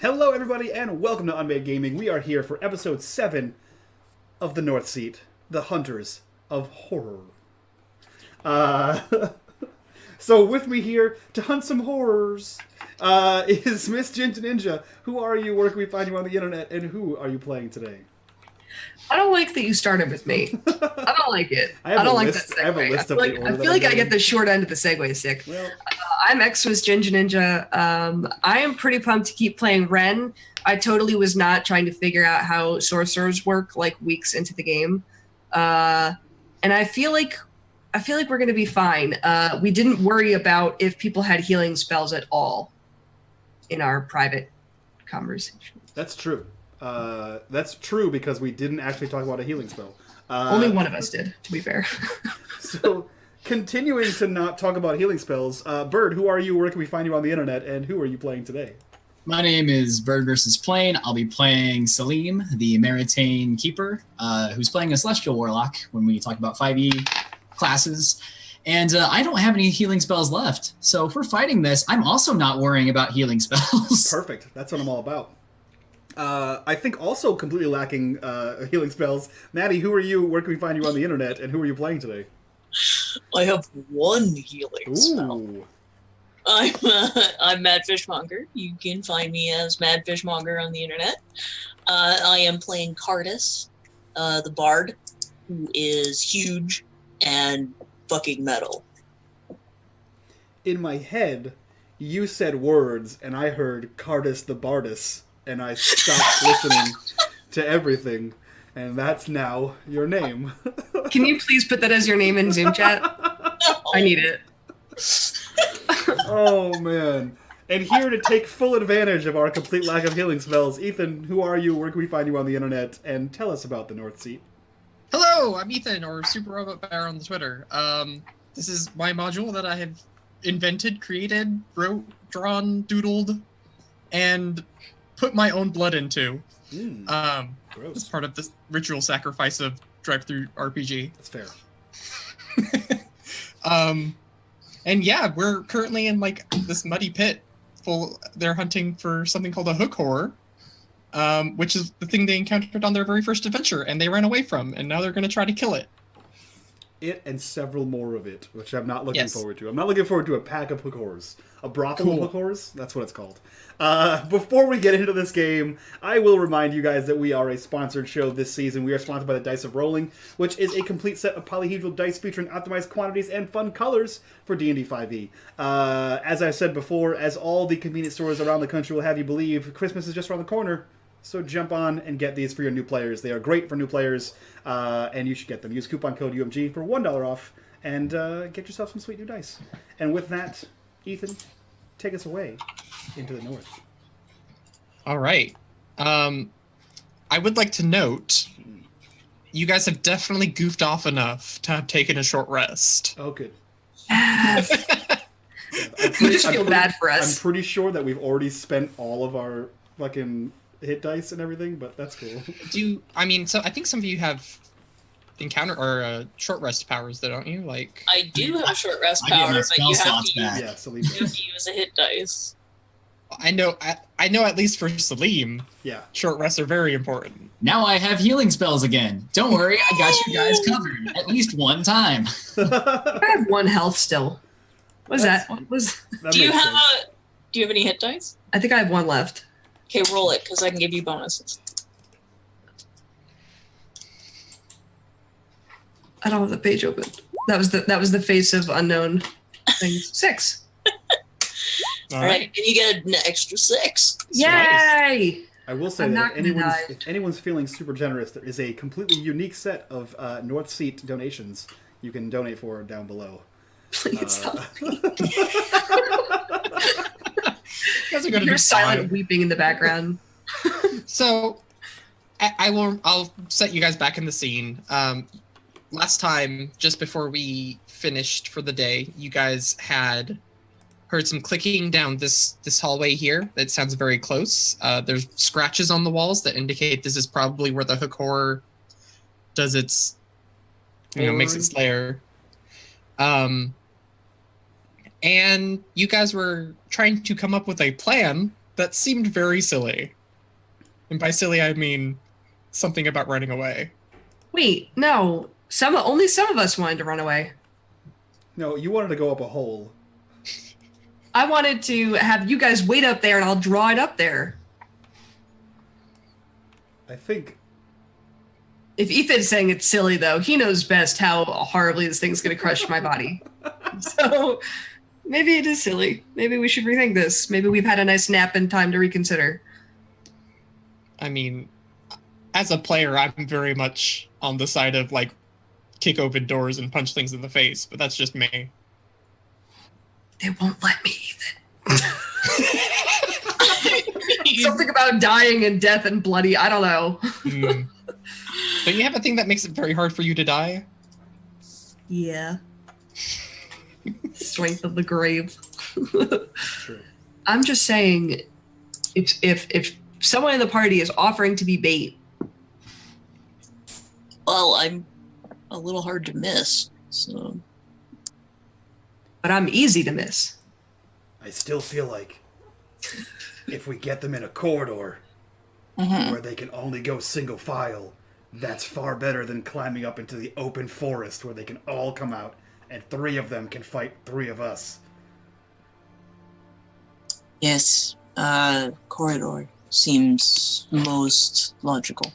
Hello, everybody, and welcome to unMadeGaming. We are here for episode 7 of the North Seat, the Hunters of Horror. Uh, so with me here to hunt some horrors is Miss Ginger Ninja. Who are you? Where can we find you on the internet? And who are you playing today? I don't like that you started with me. I don't like it. I don't like that segue. I have a list of the order I feel like I get the short end of the segue stick. Well, I'm Xmas Ginger Ninja. I am pretty pumped to keep playing Ren. I totally was not trying to figure out how sorcerers work like weeks into the game, and I feel like we're gonna be fine. We didn't worry about if people had healing spells at all in our private conversation. that's true. That's true because we didn't actually talk about a healing spell. Only one of us did, to be fair. So, continuing to not talk about healing spells, Bird, who are you? Where can we find you on the internet? And who are you playing today? My name is Bird vs. Plane. I'll be playing Salim, the Maritane Keeper, who's playing a Celestial Warlock when we talk about 5e classes. And I don't have any healing spells left. So if we're fighting this, I'm also not worrying about healing spells. Perfect. That's what I'm all about. I think also completely lacking healing spells. Maddie, who are you? Where can we find you on the internet? And who are you playing today? I have one healing spell. Ooh. I'm Mad Fishmonger. You can find me as Mad Fishmonger on the internet. I am playing Cardus, the bard, who is huge and fucking metal. In my head, you said words, and I heard Cardus the Bardus, and I stopped listening to everything. And that's now your name. Can you please put that as your name in Zoom chat? I need it. Oh, man. And here to take full advantage of our complete lack of healing spells, Ethan, who are you? Where can we find you on the internet? And tell us about the North Seat. Hello, I'm Ethan, or Super Robot Bear on the Twitter. This is my module that I have invented, created, wrote, drawn, doodled, and put my own blood into. Gross. As part of this ritual sacrifice of drive-through RPG. That's fair. And yeah, we're currently in like this muddy pit full. They're hunting for something called a hook horror, which is the thing they encountered on their very first adventure, and they ran away from, and now they're going to try to kill it. It and several more of it, which I'm not looking forward to. I'm not looking forward to a pack of hook horrors. A brothel of hook horrors? That's what it's called. Before we get into this game, I will remind you guys that we are a sponsored show this season. We are sponsored by the Dice of Rolling, which is a complete set of polyhedral dice featuring optimized quantities and fun colors for D&D 5e. As I said before, as all the convenience stores around the country will have you believe, Christmas is just around the corner. So jump on and get these for your new players. They are great for new players, and you should get them. Use coupon code UMG for $1 off, and get yourself some sweet new dice. And with that, Ethan, take us away into the north. All right. I would like to note, you guys have definitely goofed off enough to have taken a short rest. Oh, good. Yes. You just feel bad for us. I'm pretty sure that we've already spent all of our fucking hit dice and everything, but that's cool. So I think some of you have encounter or short rest powers, though, don't you? Like, I do have a short rest I get power, my but spell you have slots to back. Yeah, Salim. you have to use a hit dice. I know at least for Salim, Yeah. short rests are very important. Now I have healing spells again. Don't worry, I got you guys covered. At least one time. I have one health still. What is that? What was? That Do you makes have sense. Do you have any hit dice? I think I have one left. Okay, roll it because I can give you bonuses. I don't have the page open. That was the face of unknown things. 6. All right, and you get an extra 6. Yay! I will say I'm that not gonna die. if anyone's feeling super generous, there is a completely unique set of North Seat donations you can donate for down below. Please help me. You guys are gonna You're be silent fine. weeping in the background. So, I'll set you guys back in the scene. Last time, just before we finished for the day, you guys had heard some clicking down this hallway here. That sounds very close. There's scratches on the walls that indicate this is probably where the hook horror does its, makes its lair. And you guys were trying to come up with a plan That seemed very silly. And by silly, I mean something about running away. Wait, no. Only some of us wanted to run away. No, you wanted to go up a hole. I wanted to have you guys wait up there and I'll draw it up there. I think... If Ethan's saying it's silly, though, he knows best how horribly this thing's going to crush my body. So maybe it is silly. Maybe we should rethink this. Maybe we've had a nice nap and time to reconsider. I mean, as a player, I'm very much on the side of, like, kick open doors and punch things in the face, but that's just me. They won't let me, Ethan. Something about dying and death and bloody, I don't know. Don't you have a thing that makes it very hard for you to die? Yeah. Strength of the grave. True. I'm just saying, if someone in the party is offering to be bait, Well, I'm a little hard to miss, so... but I'm easy to miss. I still feel like if we get them in a corridor Mhm. where they can only go single file, that's far better than climbing up into the open forest where they can all come out and 3 of them can fight 3 of us. Yes, corridor seems most logical.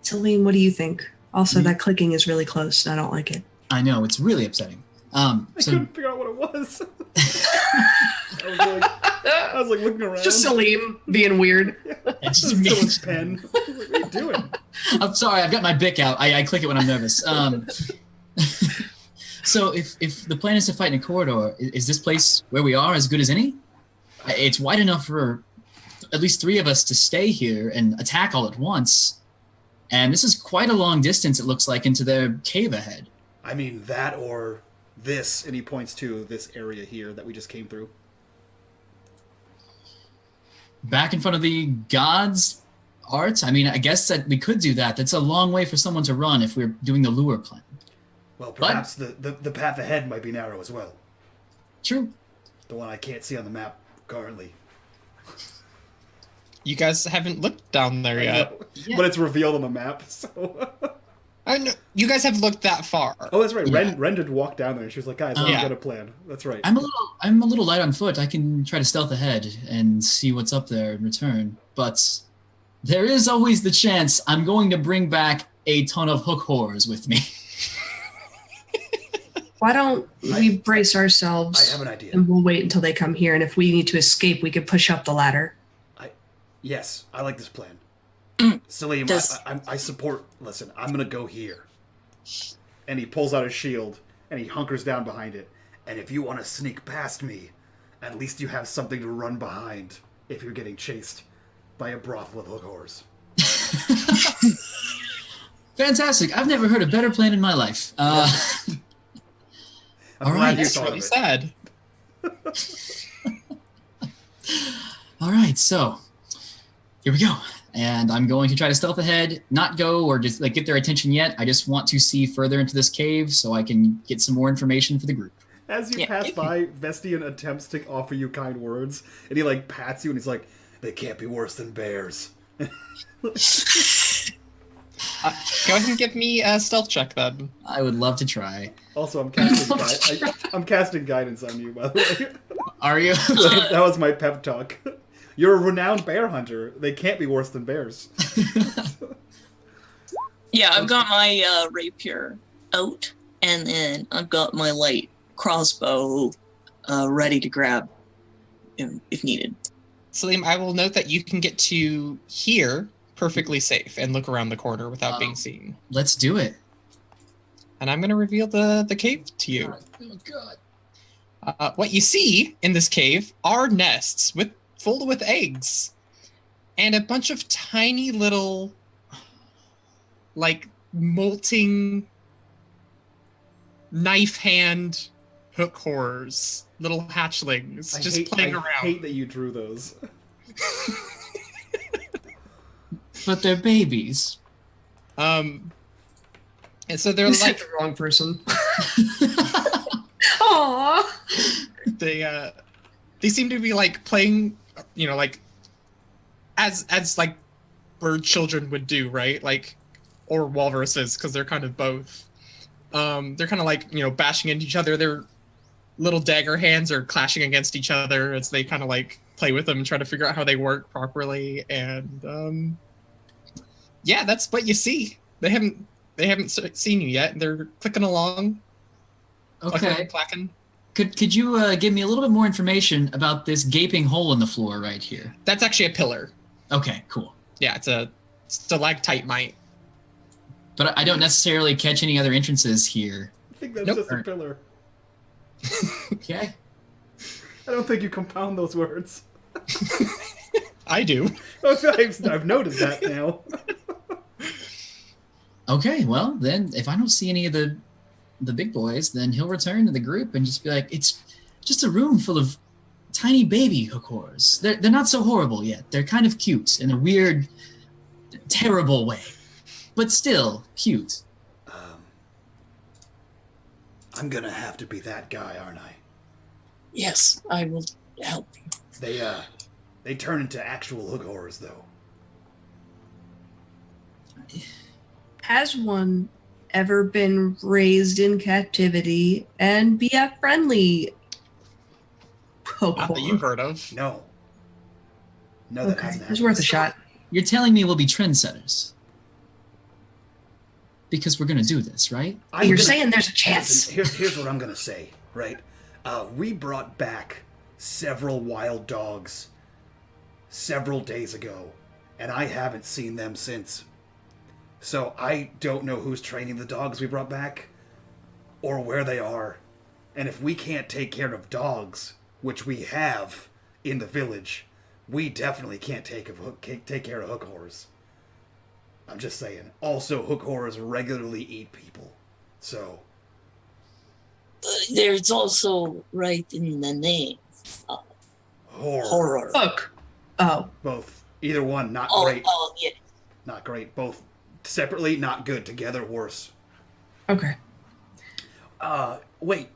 Celine, what do you think? Also, that clicking is really close, and I don't like it. I know, it's really upsetting. I couldn't figure out what it was. I was like looking around. Just Salim being weird. It's Just me. someone's pen. I was like, what are you doing? I'm sorry, I've got my Bic out. I click it when I'm nervous. So if the plan is to fight in a corridor, is this place where we are as good as any? It's wide enough for at least 3 of us to stay here and attack all at once. And this is quite a long distance, it looks like, into their cave ahead. I mean, that or this, and he points to this area here that we just came through. Back in front of the gods' art? I mean, I guess that we could do that. That's a long way for someone to run if we're doing the lure plan. Well, perhaps the path ahead might be narrow as well. True. The one I can't see on the map currently. You guys haven't looked down there yet. Yeah. But it's revealed on the map, so... I know you guys have looked that far. Oh, that's right. Yeah. Ren did walk down there, and she was like, guys, I've got a plan. That's right. I'm a little light on foot. I can try to stealth ahead and see what's up there in return. But there is always the chance I'm going to bring back a ton of hook horrors with me. Why don't we brace ourselves? I have an idea. And we'll wait until they come here. And if we need to escape, we can push up the ladder. Yes, I like this plan. Salim, I support... Listen, I'm going to go here. And he pulls out his shield, and he hunkers down behind it. And if you want to sneak past me, at least you have something to run behind if you're getting chased by a brothel of hook whores. Fantastic. I've never heard a better plan in my life. I'm all glad right, you That's thought really of it. sad. All right, so here we go. And I'm going to try to stealth ahead, not go or just like get their attention yet. I just want to see further into this cave so I can get some more information for the group. As you pass by, Vestian attempts to offer you kind words, and he like pats you, and he's like, "They can't be worse than bears." Go ahead and give me a stealth check then. I would love to try. Also, I'm casting I'm casting guidance on you, by the way. Are you? That was my pep talk. You're a renowned bear hunter. They can't be worse than bears. Yeah, I've got my rapier out, and then I've got my light crossbow ready to grab if needed. Salim, I will note that you can get to here perfectly safe and look around the corner without being seen. Let's do it. And I'm going to reveal the cave to you. Oh, God. What you see in this cave are nests full with eggs and a bunch of tiny little, like, molting knife hand hook horrors, little hatchlings, playing around. I hate that you drew those. But they're babies. And so they're You said like the wrong person. Aww. they seem to be like playing, like as like bird children would do, right? Like, or walruses, because they're kind of both. They're kind of like, bashing into each other. Their little dagger hands are clashing against each other as they kind of like play with them and try to figure out how they work properly. And yeah, that's what you see. They haven't seen you yet. They're clicking along. Okay. Clacking. Could you give me a little bit more information about this gaping hole in the floor right here? That's actually a pillar. Okay, cool. Yeah, it's a stalactite mite. But I don't necessarily catch any other entrances here. I think that's just a pillar. Okay. I don't think you compound those words. I do. I've noticed that now. Okay, well, then if I don't see any of the big boys, then he'll return to the group and just be like, it's just a room full of tiny baby hook horrors. They're not so horrible yet. They're kind of cute in a weird, terrible way. But still cute. I'm gonna have to be that guy, aren't I? Yes, I will help you. They turn into actual hook horrors, though. Has one ever been raised in captivity and be a friendly hook Not that horror? you've heard of. No. No, that Okay, hasn't it's happened. worth a shot. You're telling me we'll be trendsetters? Because we're going to do this, right? You're saying there's a chance. Listen, here's what I'm gonna say, right? We brought back several wild dogs several days ago, and I haven't seen them since. So I don't know who's training the dogs we brought back, or where they are. And if we can't take care of dogs, which we have in the village, we definitely can't take care of hook horrors. I'm just saying. Also, hook horrors regularly eat people. So. There's also right in the name. Horror. Hook. Oh. Both. Either one, not Oh, great. oh, yeah. Not great. Both separately, not good. Together, worse. Okay. Wait.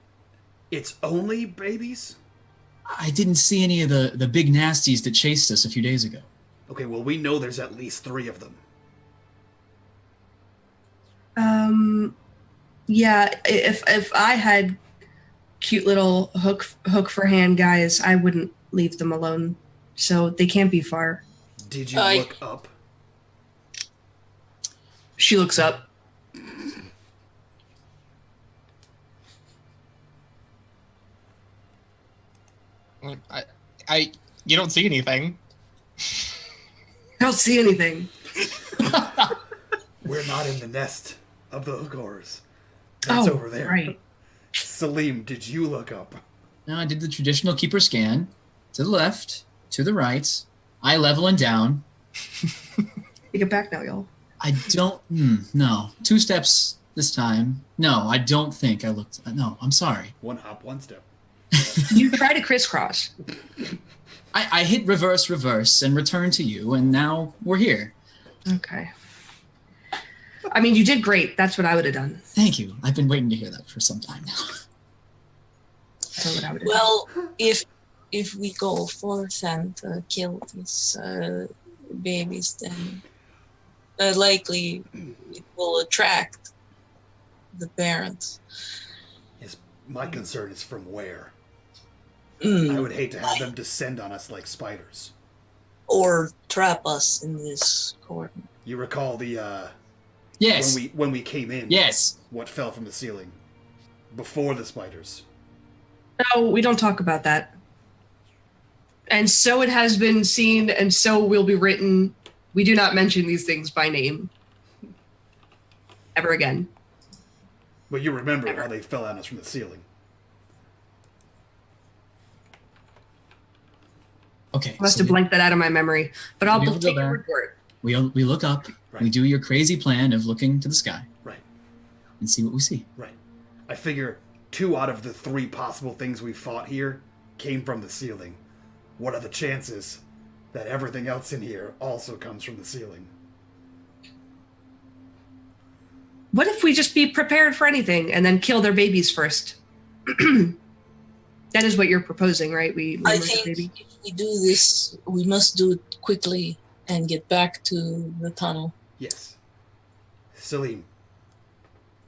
It's only babies? I didn't see any of the big nasties that chased us a few days ago. Okay, well, we know there's at least 3 of them. Yeah, if I had cute little hook for hand guys, I wouldn't leave them alone. So they can't be far. Did you look up? She looks up. You don't see anything. I don't see anything. We're not in the nest of the hook horrors. That's over there. Right. Salim, did you look up? No, I did the traditional keeper scan. To the left, to the right, eye level and down. Take it back now, y'all. I don't... no. 2 steps this time. No, I don't think I looked... No, I'm sorry. 1 hop, 1 step. You try to crisscross. I hit reverse, and return to you, and now we're here. Okay. I mean, you did great. That's what I would have done. Thank you. I've been waiting to hear that for some time now. That's what I would have Well, if we go forth and kill these babies, then likely it will attract the parents. Yes, my concern is from where. Mm. I would hate to have them descend on us like spiders. Or trap us in this corner. You recall the Yes. when we came in? Yes. What fell from the ceiling before the spiders? No, we don't talk about that. And so it has been seen, and so will be written. We do not mention these things by name. Ever again. But you remember how they fell on us from the ceiling. Okay. I must so have blanked that out of my memory. But I'll We'll go take your back. word for it. we look up. Right. We do your crazy plan of looking to the sky. Right. And see what we see. Right. I figure 2 out of the 3 possible things we fought here came from the ceiling. What are the chances that everything else in here also comes from the ceiling? What if we just be prepared for anything and then kill their babies first? That is what you're proposing, right? We I murder think baby. if we do this, we must do it quickly and get back to the tunnel. Yes. Salim.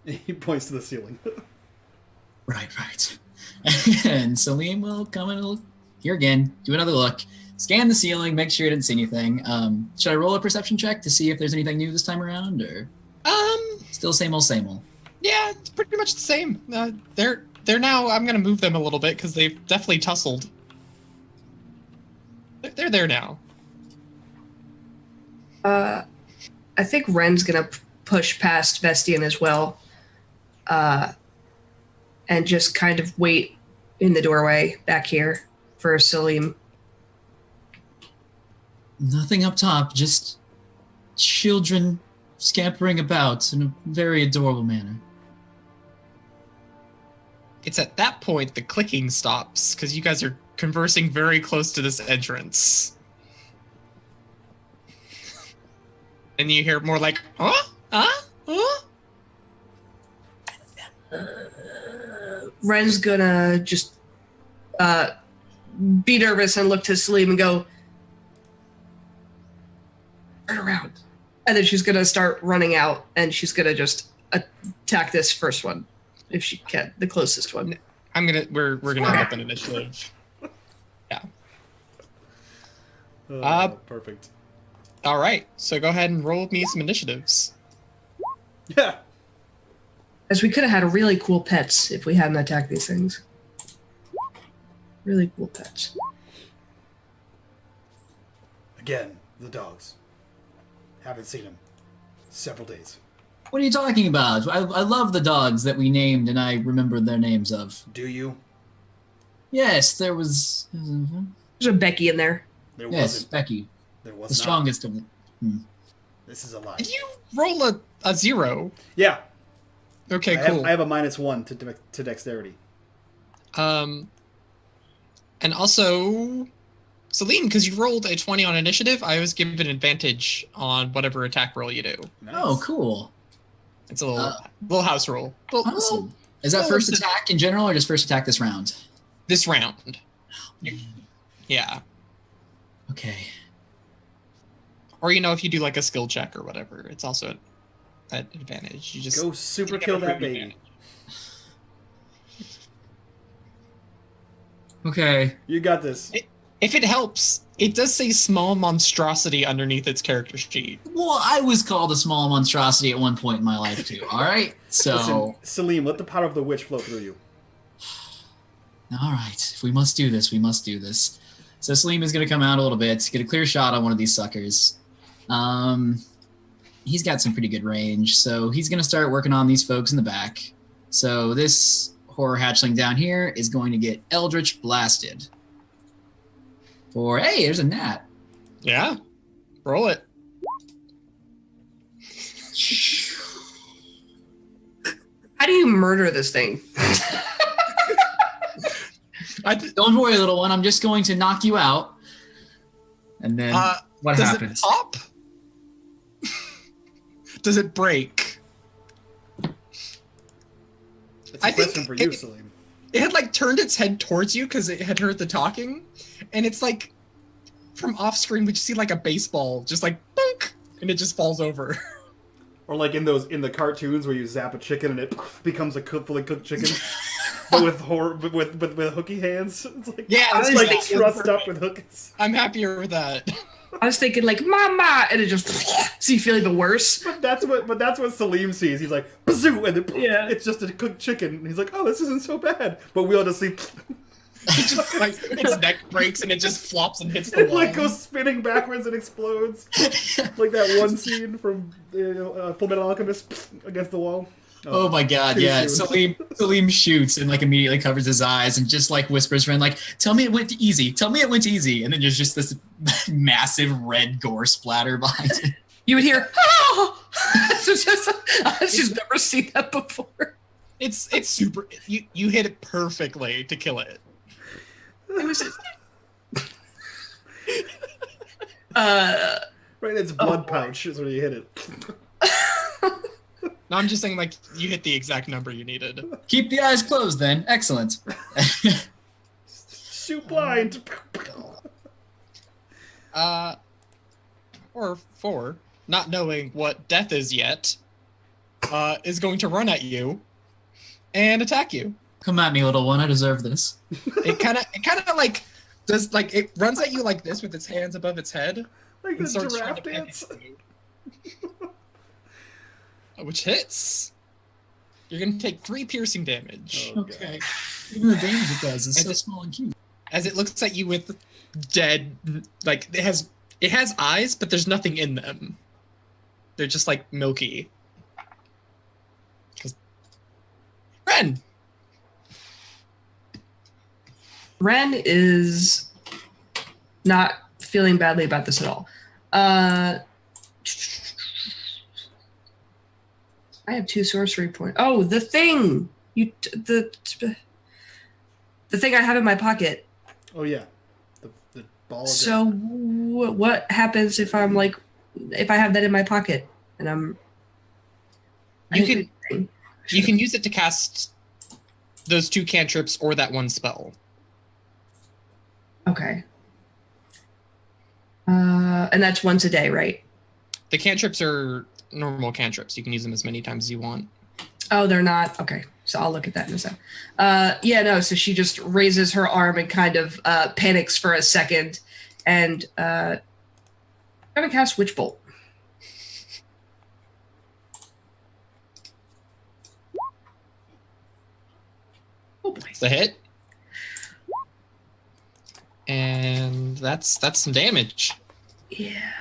He points to the ceiling. Right. And Salim will come and look here again, do another look, scan the ceiling, make sure he didn't see anything. Should I roll a perception check to see if there's anything new this time around, or still same old, same old? Yeah, it's pretty much the same. They're now. I'm gonna move them a little bit because they've definitely tussled. They're there now. I think Ren's gonna push past Vestian as well, and just kind of wait in the doorway back here for Salim. Nothing up top, just children scampering about in a very adorable manner. It's at that point the clicking stops because you guys are conversing very close to this entrance. And you hear more like, huh? Ren's gonna just be nervous and look to Salim and go, turn around. And then she's gonna start running out and she's gonna just attack this first one, if she can, the closest one. We're gonna have an initiative. Yeah. Perfect. All right. So go ahead and roll me some initiatives. Yeah. As we could have had really cool pets if we hadn't attacked these things. Really cool pets. Again, the dogs. Haven't seen them. Several days. What are you talking about? I love the dogs that we named and I remember their names of. Do you? Yes, there was... There's a Becky in there. There yes, wasn't. Becky. There was The not. strongest of them. This is a lie. Did you roll a 0? Yeah. Okay, I cool. have a -1 to dexterity. And also, Celine, because you rolled a 20 on initiative, I was given an advantage on whatever attack roll you do. Nice. Oh, cool. It's a little house roll. Awesome. Is that first attack in general or just first attack this round? This round. Yeah. Okay. Or, if you do like a skill check or whatever, it's also an advantage. You just Go super kill that baby. Okay. You got this. If it helps, it does say small monstrosity underneath its character sheet. Well, I was called a small monstrosity at one point in my life too. All right. So. Listen, Salim, let the power of the witch flow through you. All right. If we must do this, we must do this. So Salim is going to come out a little bit, get a clear shot on one of these suckers. He's got some pretty good range, so he's going to start working on these folks in the back. So this horror hatchling down here is going to get Eldritch Blasted. Hey, there's a gnat. Yeah. Roll it. How do you murder this thing? Don't worry, little one. I'm just going to knock you out. And then what happens? Does it pop? Does it break? It's a question for you, Salim. It had turned its head towards you because it had heard the talking, and it's from off screen we just see a baseball just boink, and it just falls over. Or in the cartoons where you zap a chicken and it becomes a fully cooked chicken, but with hooky hands. It's it's trussed up with hooks. I'm happier with that. I was thinking mama, and it just so you feel even worse. But that's what Salim sees. He's like, bazoo, and it's just a cooked chicken. And he's like, oh, this isn't so bad. But we all just see. Its neck breaks and it just flops and hits the wall. It goes spinning backwards and explodes, like that one scene from Full Metal Alchemist against the wall. Oh my god, yeah. Salim shoots and immediately covers his eyes and just whispers around tell me it went easy. Tell me it went easy. And then there's just this massive red gore splatter behind it. You would hear, oh! I've just never seen that before. It's super. You hit it perfectly to kill it. It was just... right in its blood pouch is where you hit it. No, I'm just saying you hit the exact number you needed. Keep the eyes closed then. Excellent. Shoot blind. Or 4, not knowing what death is yet, is going to run at you and attack you. Come at me, little one. I deserve this. It kind of like does like it runs at you like this with its hands above its head, Like and the starts giraffe trying to dance. panic you. Which hits. You're gonna take 3 piercing damage. Oh, Okay. Even the damage it does is so small and cute. As it looks at you with dead, like it has eyes, but there's nothing in them. They're just like milky. Ren. Ren is not feeling badly about this at all. I have 2 sorcery points. Oh, the thing! The thing I have in my pocket. Oh yeah, the ball. Of So what happens if I'm like, if I have that in my pocket and I'm? You can use it to cast those 2 cantrips or that 1 spell. Okay. And that's once a day, right? The cantrips are normal cantrips. You can use them as many times as you want. Oh, they're not? Okay. So I'll look at that in a sec. Yeah, no, so she just raises her arm and kind of panics for a second and I'm going to cast Witch Bolt. Oh boy. It's a hit. And that's some damage. Yeah.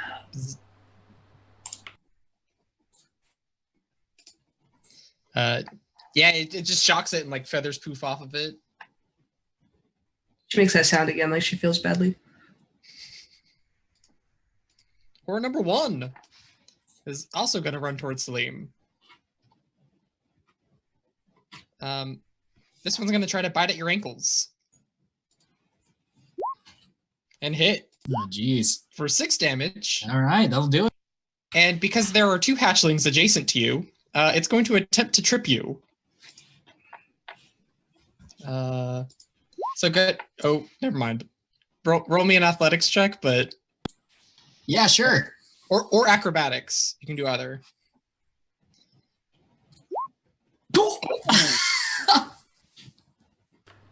Yeah, it just shocks it and like feathers poof off of it. She makes that sound again like she feels badly. Or number 1 is also going to run towards Salim. This one's going to try to bite at your ankles. And hit. Oh, jeez. For 6 damage. All right, that'll do it. And because there are 2 hatchlings adjacent to you, it's going to attempt to trip you. So good. Oh, never mind. Roll me an athletics check, but Yeah, sure. or acrobatics. You can do either.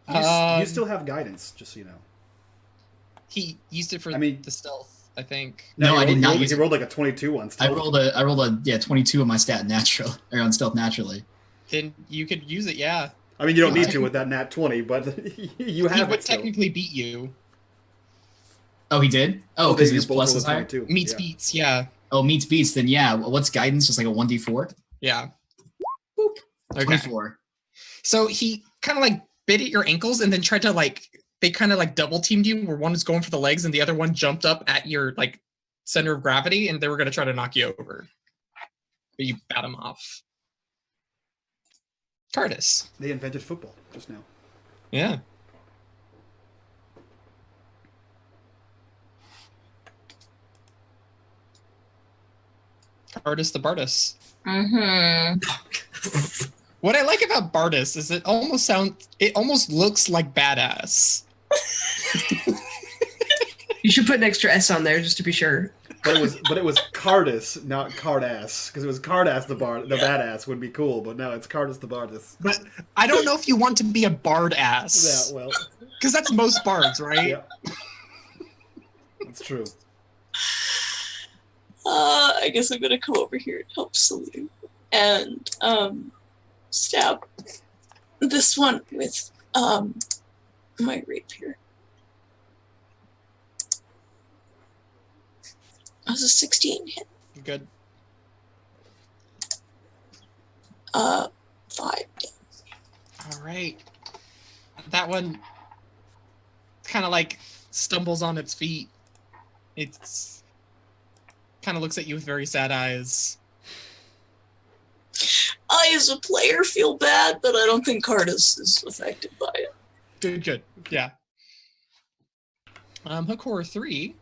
You still have guidance, just so you know. He used it for the stealth, I think. No, I did not use He it. rolled like a 22 on I stealth. rolled a 22 on my stat natural or on stealth naturally. Then you could use it, yeah. I mean, you don't need to with that nat 20, but you have He it would still. technically beat you. Oh, he did? Oh, because you his both plus rolled is a higher? 22. Meets Yeah. beats, yeah. Oh, meets beats, then yeah. What's guidance? Just like a 1d4? Yeah. Boop. Okay. 24. So he kind of like bit at your ankles and then tried to like, they kind of like double teamed you where one was going for the legs and the other one jumped up at your like center of gravity and they were going to try to knock you over. But you bat him off. Cardis. They invented football just now. Yeah. Bardus the Bardus. Mm-hmm. What I like about Bardus is it almost looks like badass. You should put an extra S on there just to be sure. But it was Cardis, not Cardass, because it was Cardass the badass would be cool, but no, it's Cardis the Bardus. But I don't know if you want to be a bard ass. Yeah, well, Because that's most bards, right? yeah, that's true. I guess I'm gonna come over here and help Salim and stab this one with my rapier. That was a 16 hit. Good. 5 All right. That one kind of like stumbles on its feet. It's kind of looks at you with very sad eyes. I, as a player, feel bad, but I don't think Cardis is affected by it. Good. Yeah. Hook Horror 3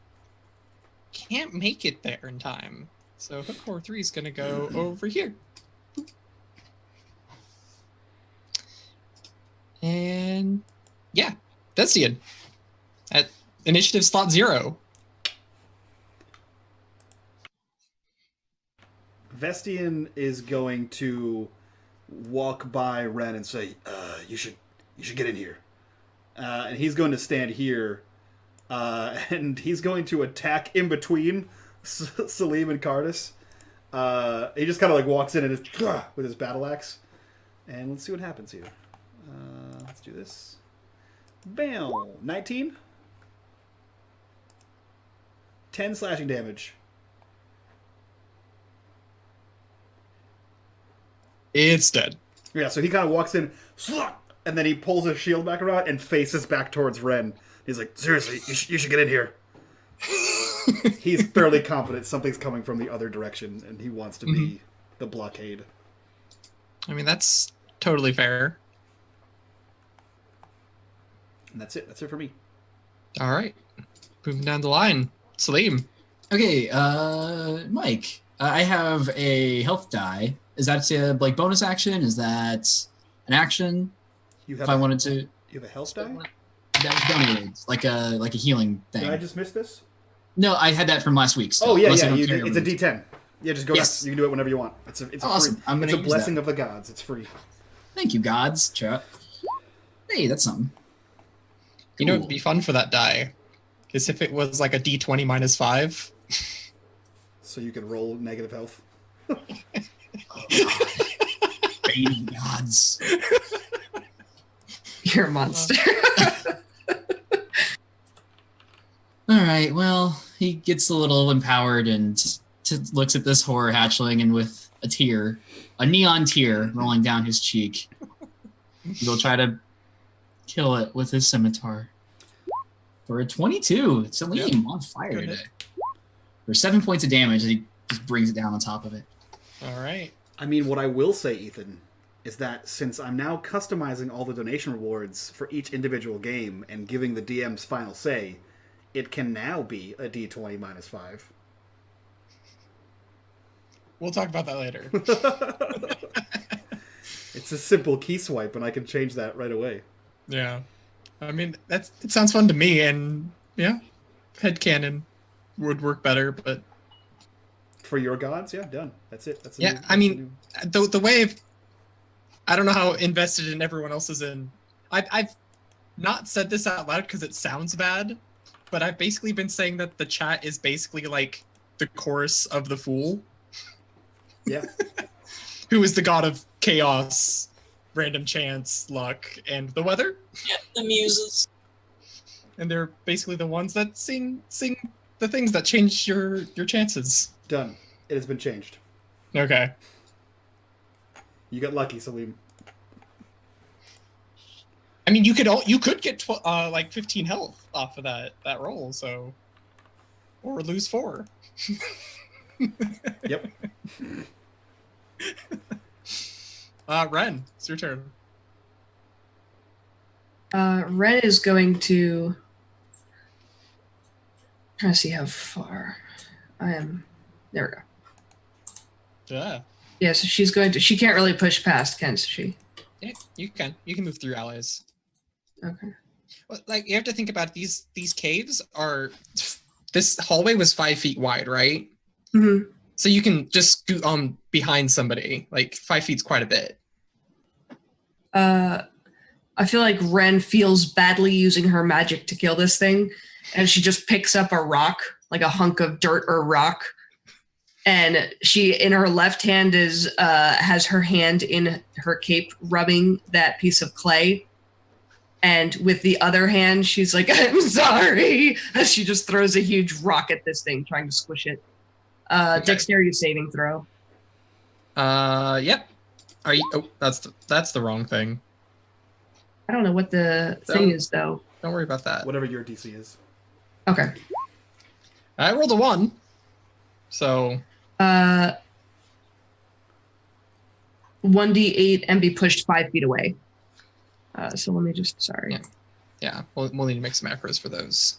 can't make it there in time. So Hook Horror 3 is going to go over here. And yeah, Destian. At initiative slot 0. Vestian is going to walk by Ren and say, you should get in here. And he's going to stand here, and he's going to attack in between Salim and Cardis. He just kind of like walks in and with his battle axe. And let's see what happens here. Let's do this. Bam! 19? 10 slashing damage. It's dead. Yeah, so he kind of walks in, and then he pulls his shield back around and faces back towards Ren. He's like, seriously, you should get in here. He's fairly confident something's coming from the other direction, and he wants to be the blockade. I mean, that's totally fair. And that's it. That's it for me. All right. Moving down the line. Salim. Okay, Mike. I have a health die. Is that a like bonus action? Is that an action? If I wanted to, you have a health die. That was donated, like a healing thing. Did I just miss this? No, I had that from last week. Still, oh yeah. It's a D10. Yeah, just go nuts. You can do it whenever you want. It's awesome. Free, it's a blessing of the gods. It's free. Thank you, gods. Chat. Hey, that's something. Cool. You know, it'd be fun for that die is if it was like a D20 minus 5. So you can roll negative health. Oh, God. Baby gods. You're a monster. All right, well, he gets a little empowered and looks at this horror hatchling, and with a neon tear rolling down his cheek, he'll try to kill it with his scimitar. For a 22, Salim on fire today. For 7 points of damage, he just brings it down on top of it. All right. I mean, what I will say, Ethan, is that since I'm now customizing all the donation rewards for each individual game and giving the DM's final say, it can now be a D20 minus 5. We'll talk about that later. It's a simple key swipe, and I can change that right away. Yeah. I mean, it sounds fun to me, and yeah, headcanon would work better, but... For your gods? Yeah, done. That's it. That's the way I don't know how invested in everyone else is in. I've not said this out loud because it sounds bad, but I've basically been saying that the chat is basically like the chorus of the Fool. Yeah. Who is the god of chaos, random chance, luck, and the weather. Yeah, the muses. And they're basically the ones that sing the things that change your chances. Done. It has been changed. Okay. You got lucky, Salim. I mean, you could get like 15 health off of that roll, so, or lose 4. Yep. Ren, it's your turn. Ren is going to try to see how far I am. There we go. Yeah. Yeah, so she's going to. She can't really push past, can she? Yeah, you can. You can move through allies. Okay. Well, like you have to think about these caves are. This hallway was 5 feet wide, right? Mm-hmm. So you can just scoot on behind somebody. Like 5 feet's quite a bit. I feel like Ren feels badly using her magic to kill this thing, and she just picks up a rock, like a hunk of dirt or rock, and she, in her left hand, has her hand in her cape rubbing that piece of clay, and with the other hand, she's like, "I'm sorry," as she just throws a huge rock at this thing, trying to squish it. Okay. Dexterity saving throw. Yep. Are you? Oh, that's the wrong thing. I don't know what the thing is, though. Don't worry about that. Whatever your DC is. Okay. I rolled a 1. So. 1d8 and be pushed 5 feet away. So let me just. Sorry. Yeah. We'll need to make some macros for those.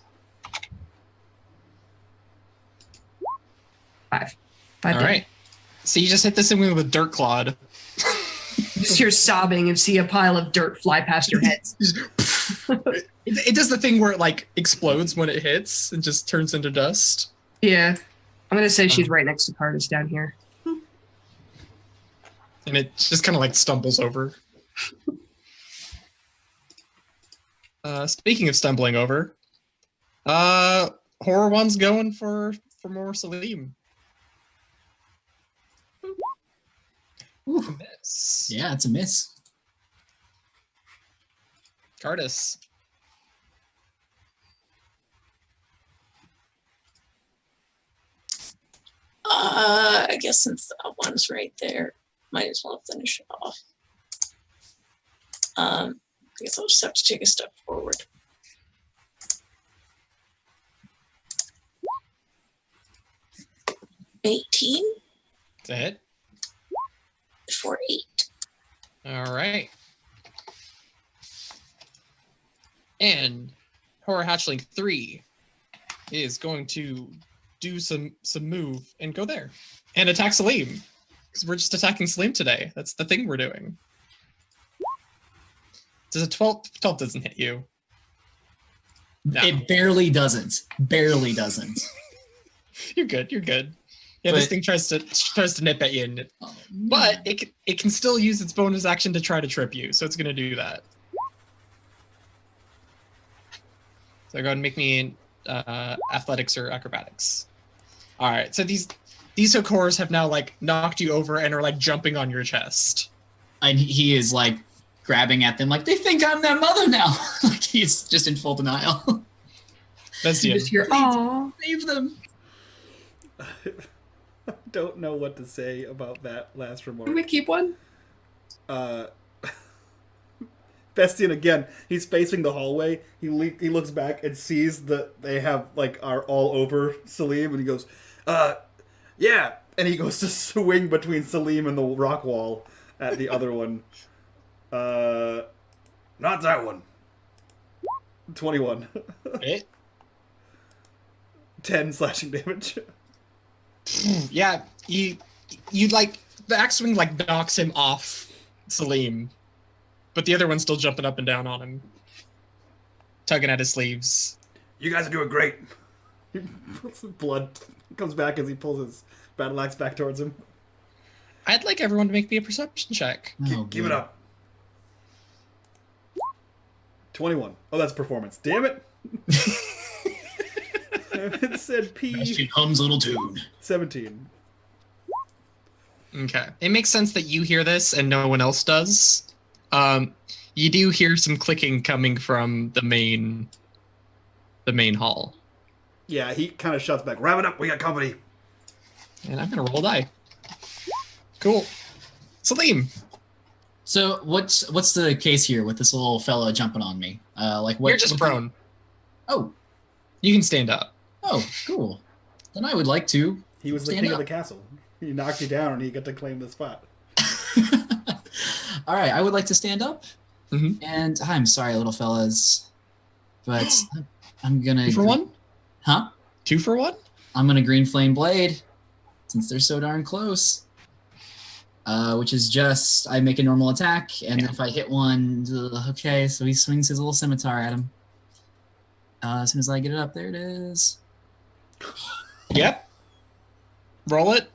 5. All right. So you just hit this thing with a dirt clod. Just hear sobbing and see a pile of dirt fly past your head. It does the thing where it like explodes when it hits and just turns into dust. Yeah. I'm going to say she's right next to Cardis down here. And it just kind of like stumbles over. Speaking of stumbling over, Horror One's going for more Salim. Ooh. A miss. Yeah, it's a miss. Cardis. I guess since that one's right there, might as well finish it off. I guess I'll just have to take a step forward. $18 It's a hit. for 8. All right. And Horror Hatchling 3 is going to do some move and go there and attack Salim, because we're just attacking Salim today. That's the thing we're doing. Does a 12 doesn't hit you? No. It barely doesn't. Barely doesn't. You're good. You're good. Yeah, But- this thing tries to nip at you, and Oh, but it can still use its bonus action to try to trip you, so it's going to do that. So go ahead and make me athletics or acrobatics. All right. So these Hokors have now like knocked you over and are like jumping on your chest. and he is like grabbing at them like they think I'm their mother now. Like he's just in full denial. That's the Just hear, "Aw." Save them. I don't know what to say about that last remark. Can we keep one? Bestian again. He's facing the hallway. He looks back and sees that they are all over Salim, and he goes, yeah. And he goes to swing between Salim and the rock wall at the other one. Not that one. 21. Hit. 10 slashing damage. Yeah, you like the axe swing like knocks him off Salim, but the other one's still jumping up and down on him, tugging at his sleeves. You guys are doing great. Blood comes back as he pulls his battle axe back towards him. I'd like everyone to make me a perception check. Keep it up. 21. Oh, that's performance. Damn it. It said She hums a little tune. 17. Okay, it makes sense that you hear this and no one else does. You do hear some clicking coming from the main hall. Yeah, he kind of shuts back. Wrap it up. We got company. And I'm gonna roll a die. Cool. Salim. So what's the case here with this little fella jumping on me? Like what? You're just prone. Oh, You can stand up. oh, cool. Then I would like to. He was the Stand king up. of the castle. He knocked you down, and he got to claim the spot. All right, I would like to stand up. Mhm. And I'm sorry, little fellas, but I'm gonna. 2 for 1? Huh? 2 for 1? I'm gonna green flame blade, since they're so darn close. Which is just I make a normal attack, and if I hit one, okay. So he swings his little scimitar at him. As soon as I get it up, there it is. Yep. Roll it.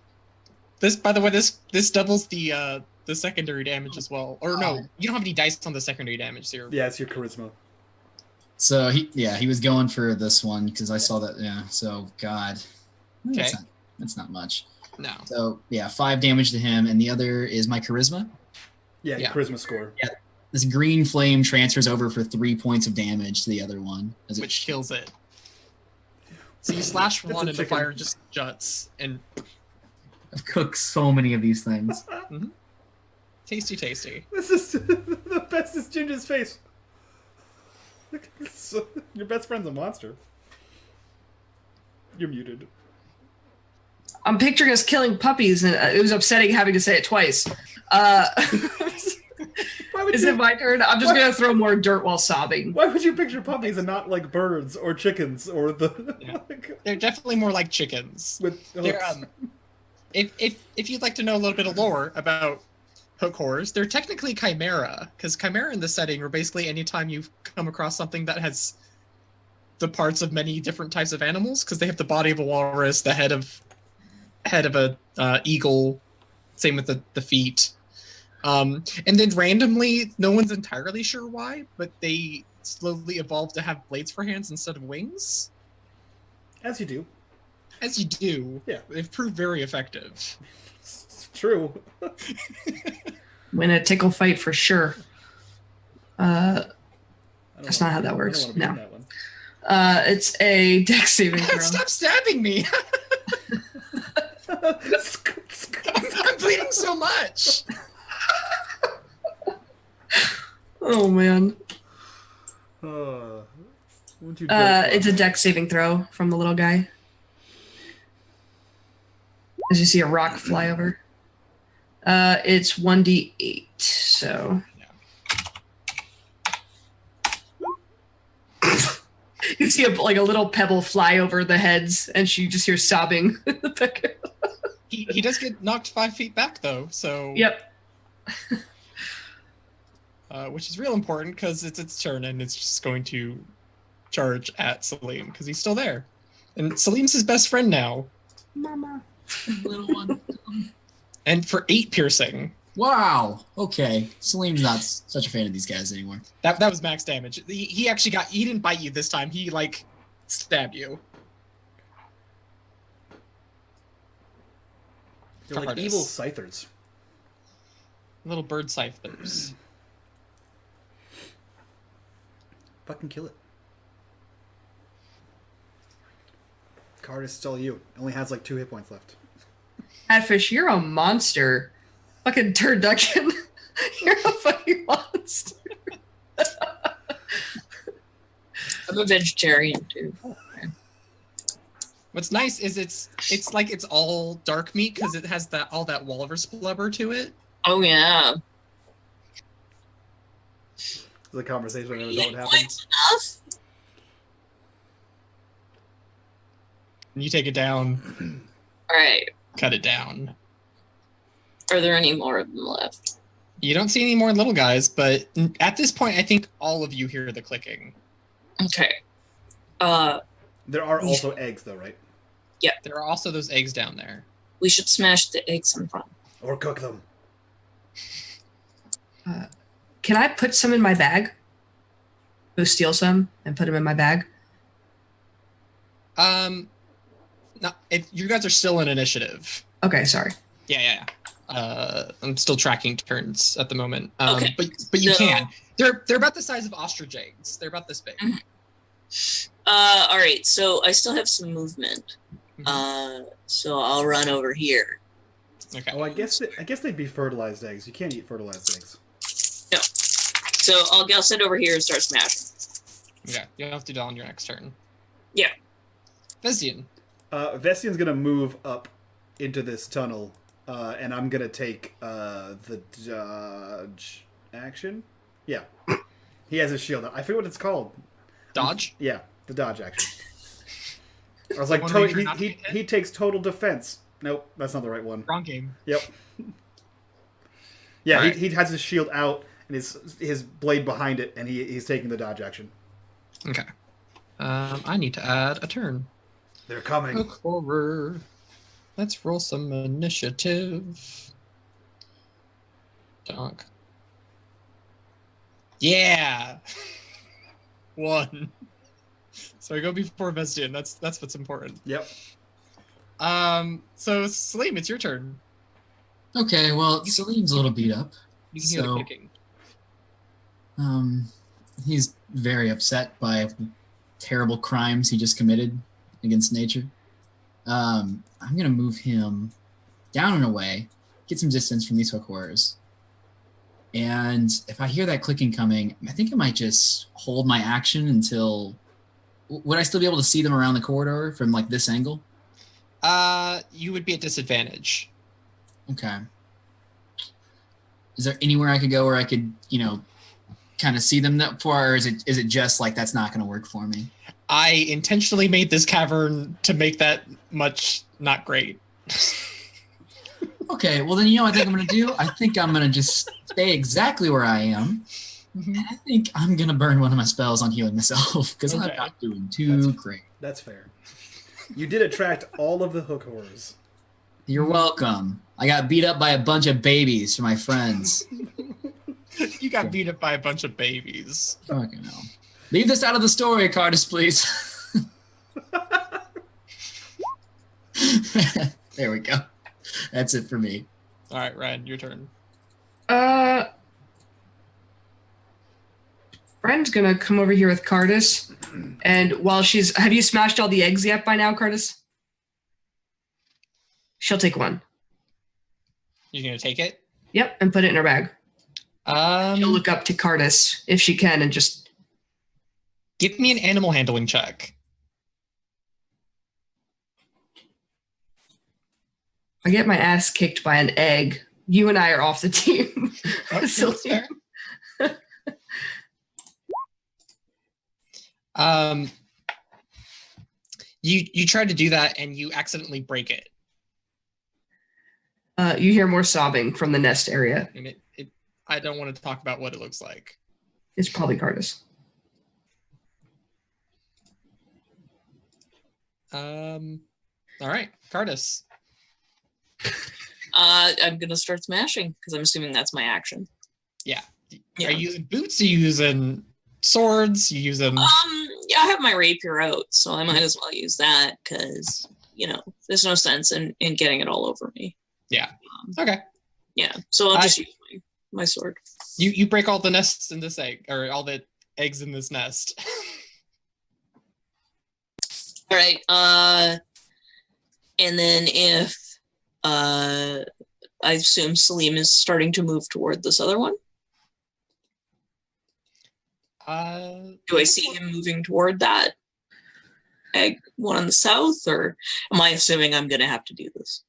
This, by the way, this doubles the secondary damage as well. Or no, you don't have any dice on the secondary damage, so you're... Yeah, it's your charisma. So he was going for this one because I saw that. Yeah. So God, Okay. That's not much. No. So yeah, 5 damage to him, and the other is my charisma. Yeah, Yeah. charisma score. This green flame transfers over for 3 points of damage to the other one. Which kills it. So you slash It's one a and the chicken. fire just juts. And I've cooked so many of these things. tasty, tasty. This is the best is Ginger's face. Your best friend's a monster. You're muted. I'm picturing us killing puppies, and it was upsetting having to say it twice. Why would Is you, it my turn? I'm just going to throw more dirt while sobbing. Why would you picture puppies and not like birds or chickens or the Yeah. They're definitely more like chickens. with They're, hooks? if you'd like to know a little bit of lore about hook horrors. They're technically chimera, because chimera in this setting are basically anytime you come across something that has the parts of many different types of animals, because they have the body of a walrus, the head of a eagle, same with the feet. And then randomly, no one's entirely sure why, but they slowly evolved to have blades for hands instead of wings. As you do. As you do. Yeah. They've proved very effective. It's true. Win a tickle fight for sure. That's not how that works. No. It's a dex saving throw. Stop stabbing me! I'm bleeding so much! Oh, man. It's It's a dex saving throw from the little guy. As you see a rock fly over. It's 1d8, so... You see a little pebble fly over the heads, and she just hears sobbing. He does get knocked 5 feet back, though, so... Yep. Which is real important, because it's its turn, and it's just going to charge at Salim, because he's still there. And Salim's his best friend now. Mama. Little one. And for 8 piercing. Wow. Okay. Salim's not such a fan of these guys anymore. That was max damage. He actually he didn't bite you this time. He, stabbed you. They're like evil scythers. Little bird scythers. Fucking kill it. Card is still you. It only has 2 hit points left. Catfish, you're a monster. Fucking turducken. You're a fucking monster. I'm a vegetarian too. What's nice is it's all dark meat because it has all that walrus blubber to it. Oh yeah. The conversation I never know what happens. Enough. And you take it down. All right. Cut it down. Are there any more of them left? You don't see any more little guys, but at this point, I think all of you hear the clicking. Okay. There are also eggs, though, right? Yeah. There are also those eggs down there. We should smash the eggs in front. Or cook them. Can I put some in my bag? Go steal some and put them in my bag? No, you guys are still in initiative. Okay, sorry. Yeah. I'm still tracking turns at the moment. Okay. But you can. They're about the size of ostrich eggs. They're about this big. Mm-hmm. All right. So I still have some movement. Mm-hmm. So I'll run over here. Okay. Oh, I guess they'd be fertilized eggs. You can't eat fertilized eggs. No. So I'll sit over here and start smashing. Okay. You'll have to do that on your next turn. Yeah. Vestian. Vestian's gonna move up into this tunnel, and I'm gonna take the dodge action. Yeah, he has a shield. I forget what it's called. Dodge? Yeah, the dodge action. I was like, he takes total defense. Nope, that's not the right one. Wrong game. Yep. Yeah, Right. he has his shield out and his blade behind it, and he's taking the dodge action. Okay. I need to add a turn. They're coming. Hook horror. Let's roll some initiative. Donk. Yeah. 1. So I go before Vestian. That's what's important. Yep. So Salim, it's your turn. Okay, well, Salim's a little beat up. You can hear the kicking. He's very upset by the terrible crimes he just committed against nature. I'm gonna move him down and away, get some distance from these hook horrors. And if I hear that clicking coming, I think I might just hold my action until... Would I still be able to see them around the corridor from this angle? You would be at disadvantage. Okay. Is there anywhere I could go where I could, kind of see them for, or is it just that's not going to work for me? I intentionally made this cavern to make that much not great. Okay, well then you know what I think I'm gonna do? I think I'm gonna just stay exactly where I am. And I think I'm gonna burn one of my spells on healing myself because I'm not doing too great. That's fair. You did attract all of the hook horrors. You're welcome. I got beat up by a bunch of babies for my friends. You got beat up by a bunch of babies. Fucking hell. Leave this out of the story, Cardis, please. There we go. That's it for me. All right, Ren, your turn. Ren's gonna come over here with Cardis, and while have you smashed all the eggs yet by now, Cardis? She'll take one. You're gonna take it? Yep, and put it in her bag. She'll look up to Cardis if she can and just... Give me an animal handling check. I get my ass kicked by an egg. You and I are off the team. Oh, So, that's fair. You tried to do that and you accidentally break it. you hear more sobbing from the nest area. And I don't want to talk about what it looks like. It's probably Cardis. All right, Cardis. I'm gonna start smashing because I'm assuming that's my action. Yeah. Yeah. Are you using boots? Are you using swords? You using? Yeah, I have my rapier out, so I might as well use that because there's no sense in getting it all over me. Yeah. Okay. Yeah. So I'll just use my sword. You break all the nests in this egg, or all the eggs in this nest. All right. And then if I assume Salim is starting to move toward this other one. Do I see him moving toward that egg one on the south, or am I assuming I'm going to have to do this?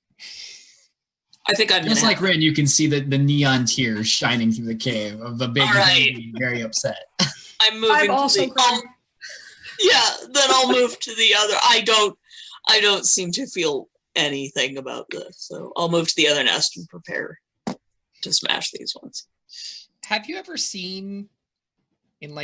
I think I'm just like Rin, you can see the neon tears shining through the cave of the big baby, very upset. I'm moving. I'm also yeah, then I'll move to the other. I don't seem to feel anything about this, so I'll move to the other nest and prepare to smash these ones. Have you ever seen in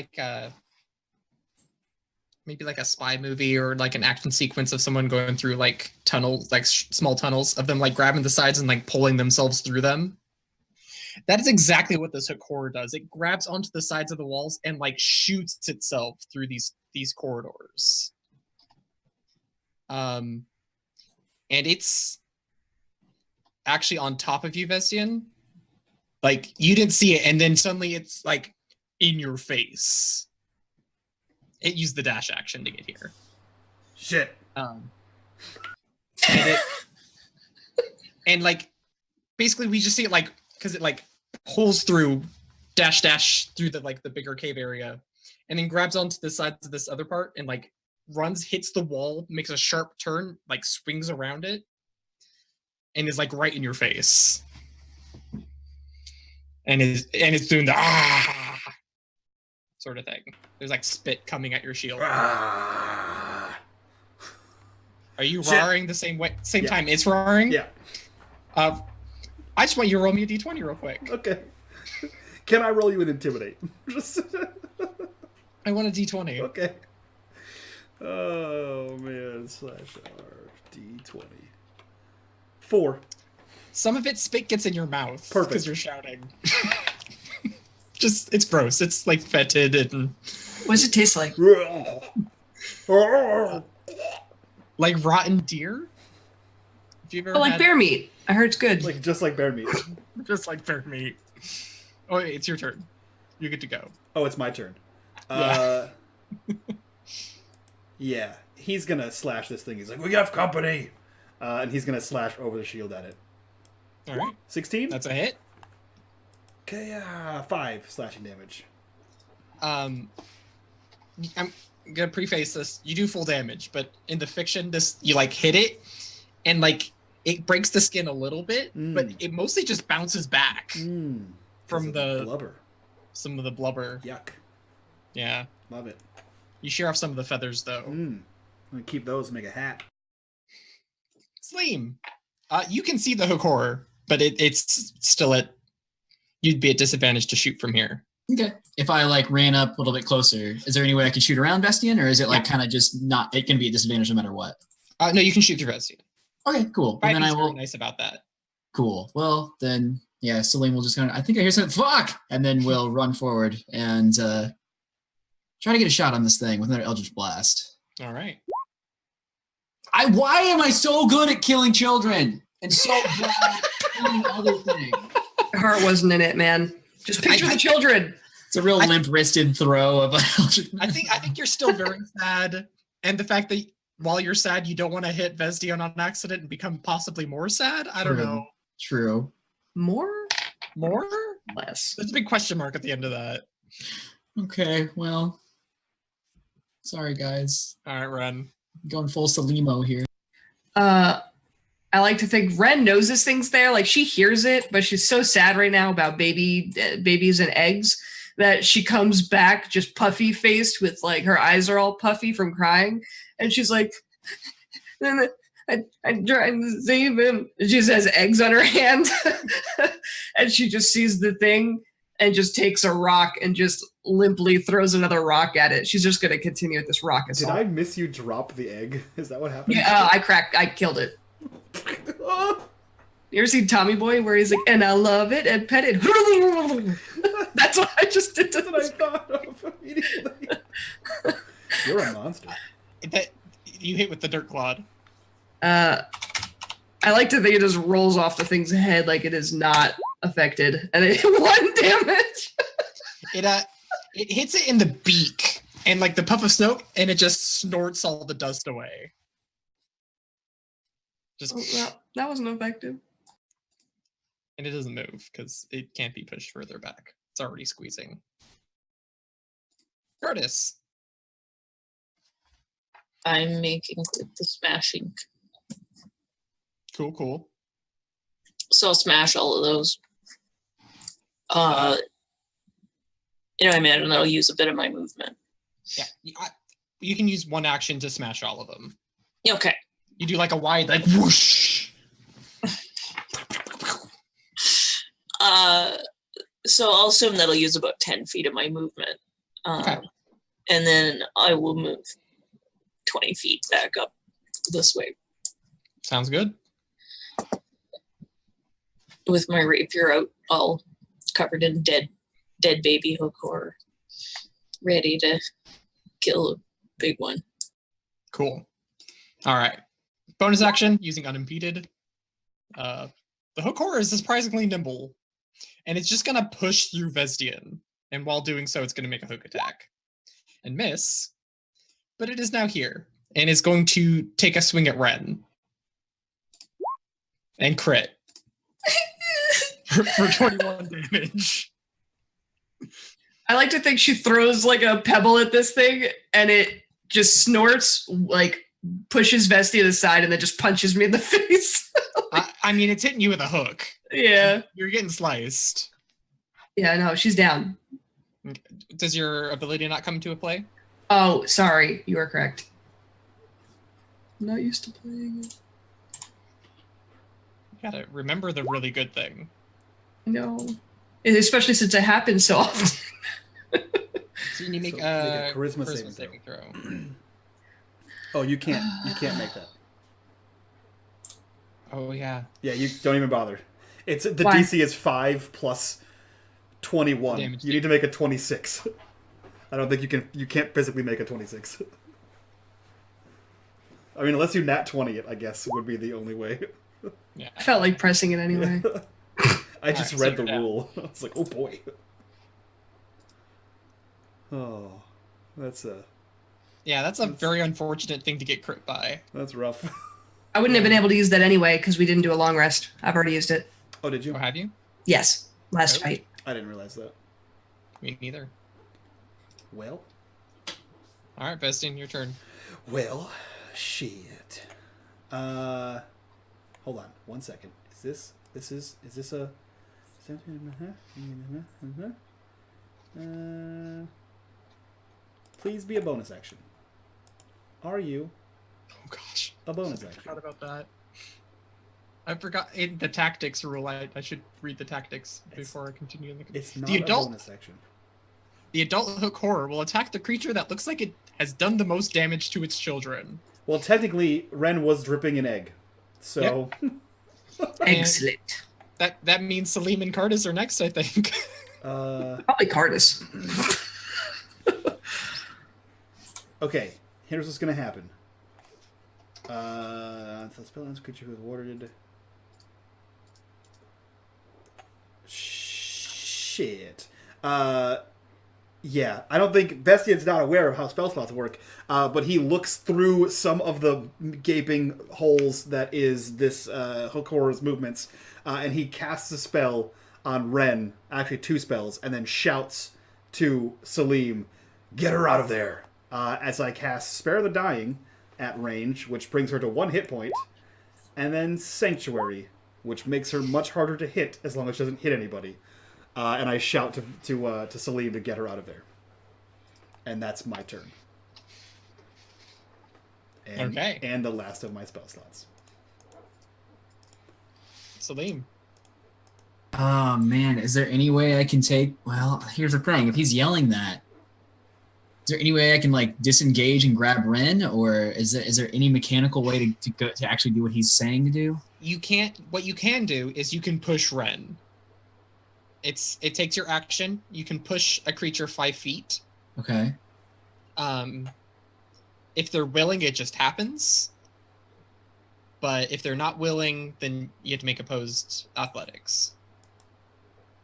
maybe like a spy movie or like an action sequence of someone going through like tunnels, like small tunnels, of them like grabbing the sides and like pulling themselves through them? That is exactly what this hook horror does. It grabs onto the sides of the walls and like shoots itself through these corridors. And it's actually on top of you, Vestian. Like, you didn't see it, and then suddenly it's like in your face. It used the dash action to get here. Shit. And like, basically we just see it like, because it like pulls through, dash through the bigger cave area, and then grabs onto the sides of this other part and like runs, hits the wall, makes a sharp turn, like swings around it, and is like right in your face. And it's doing the sort of thing. There's like spit coming at your shield. Are you roaring the same time it's roaring? Yeah. I just want you to roll me a d20 real quick. Okay. Can I roll you an intimidate? I want a d20. Okay. Oh man, /R D20. 4. Some of it spit gets in your mouth because you're shouting. Just, it's gross. It's like fetid and... What does it taste like? Like rotten deer? Have you ever like bear meat. I heard it's good. Just like bear meat. Just like bear meat. Oh, wait, it's your turn. You get to go. Oh, it's my turn. Yeah. Yeah. He's gonna slash this thing. He's like, we have company! And he's gonna slash over the shield at it. Alright. 16? That's a hit. Okay, 5 slashing damage. I'm gonna preface this. You do full damage, but in the fiction, you like hit it, and like it breaks the skin a little bit, but it mostly just bounces back from the blubber. Some of the blubber. Yuck. Yeah. Love it. You shear off some of the feathers though. I'm gonna keep those and make a hat. Slim. You can see the hook horror but it's still you'd be at disadvantage to shoot from here. Okay. If I like ran up a little bit closer, is there any way I could shoot around Vestian, or is it like kind of just not? It can be a disadvantage no matter what. No, you can shoot through Vestian. Okay, cool. Well, then I will. Very nice about that. Cool. Well, then yeah, Salim will just kind of. I think I hear something. Fuck! And then we'll run forward and try to get a shot on this thing with another Eldritch Blast. All right. Why am I so good at killing children and so bad at killing other things? Your heart wasn't in it, man. Just picture the children. It's a real limp-wristed throw of I think you're still very sad, and the fact that while you're sad, you don't want to hit Vesdion on accident and become possibly more sad. I don't know. True. More? Less. There's a big question mark at the end of that. Okay, well, sorry guys. All right, Ren. I'm going full Salimo here. I like to think Ren knows this thing's there. Like, she hears it, but she's so sad right now about babies and eggs that she comes back just puffy faced with like her eyes are all puffy from crying, and she's like, then I tried to save him. She just has eggs on her hand, and she just sees the thing and just takes a rock and just limply throws another rock at it. She's just gonna continue with this rock assault. Did I miss you drop the egg? Is that what happened? Yeah, I killed it. You ever seen Tommy Boy where he's like, and I love it and pet it? That's what I just did to That's what I thought of immediately. You're a monster. That you hit with the dirt clod. I like to think it just rolls off the thing's head like it is not affected, and it 1 damage. It hits it in the beak and like the puff of smoke, and it just snorts all the dust away. That wasn't effective. And it doesn't move because it can't be pushed further back. It's already squeezing. Curtis. I'm making the smashing. Cool. So I'll smash all of those. I imagine that'll use a bit of my movement. Yeah, you can use one action to smash all of them. Okay. You do like a wide, like whoosh. So I'll assume that'll use about 10 feet of my movement. Okay. And then I will move 20 feet back up this way. Sounds good. With my rapier out, all covered in dead baby hook horror, ready to kill a big one. Cool. All right. Bonus action using unimpeded. The hook horror is surprisingly nimble, and it's just gonna push through Vesdian, and while doing so, it's gonna make a hook attack and miss. But it is now here, and is going to take a swing at Ren and crit for 21 damage. I like to think she throws like a pebble at this thing, and it just snorts, like pushes Vestia aside, and then just punches me in the face. I mean, it's hitting you with a hook. Yeah. You're getting sliced. Yeah, no, she's down. Does your ability not come into a play? Oh, sorry. You are correct. I'm not used to playing it. You gotta remember the really good thing. No. Especially since it happens so often. So you need to make a charisma saving throw. Oh, you can't make that. Oh yeah. Yeah, you don't even bother. It's the Why? DC is 5 plus 21. Damage. You need to make a 26. I don't think you can't physically make a 26. I mean, unless you nat 20 it, I guess would be the only way. Yeah. I felt like pressing it anyway. I just Alright, read so the you're rule. I was like, oh boy. Oh, that's a very unfortunate thing to get crit by. that's rough. I wouldn't have been able to use that anyway because we didn't do a long rest. I've already used it. Oh, did you? Or have you? Yes, last Oh. fight. I didn't realize that. Me neither. Well, All right, Vestin, your turn. well, shit. Hold on, 1 second. Is this a? Please be a bonus action. Are you Oh gosh. a bonus I action? forgot about that. I forgot in the tactics rule. I should read the tactics before I continue. It's not the a bonus section. The adult hook horror will attack the creature that looks like it has done the most damage to its children. Well, technically, Ren was dripping an egg, so. Yep. Excellent. That means Salim and Cardis are next, I think. Probably Cardis. Okay, here's what's gonna happen. The spell ends creature who is warded. Shit. Yeah, I don't think Bestian's not aware of how spell slots work, but he looks through some of the gaping holes that is this hook horror's movements, and he casts a spell on Ren, actually 2 spells, and then shouts to Salim, "Get her out of there!" As I cast Spare the Dying at range, which brings her to 1 hit point, and then Sanctuary, which makes her much harder to hit as long as she doesn't hit anybody. And I shout to Salim to get her out of there. And that's my turn. Okay. And the last of my spell slots. Salim. Oh man, is there any way I can take? Well, here's the thing: if he's yelling that, is there any way I can like disengage and grab Ren, or is there any mechanical way to actually do what he's saying to do? You can't. What you can do is you can push Ren. It takes your action. You can push a creature 5 feet. Okay. If they're willing, it just happens. But if they're not willing, then you have to make opposed athletics.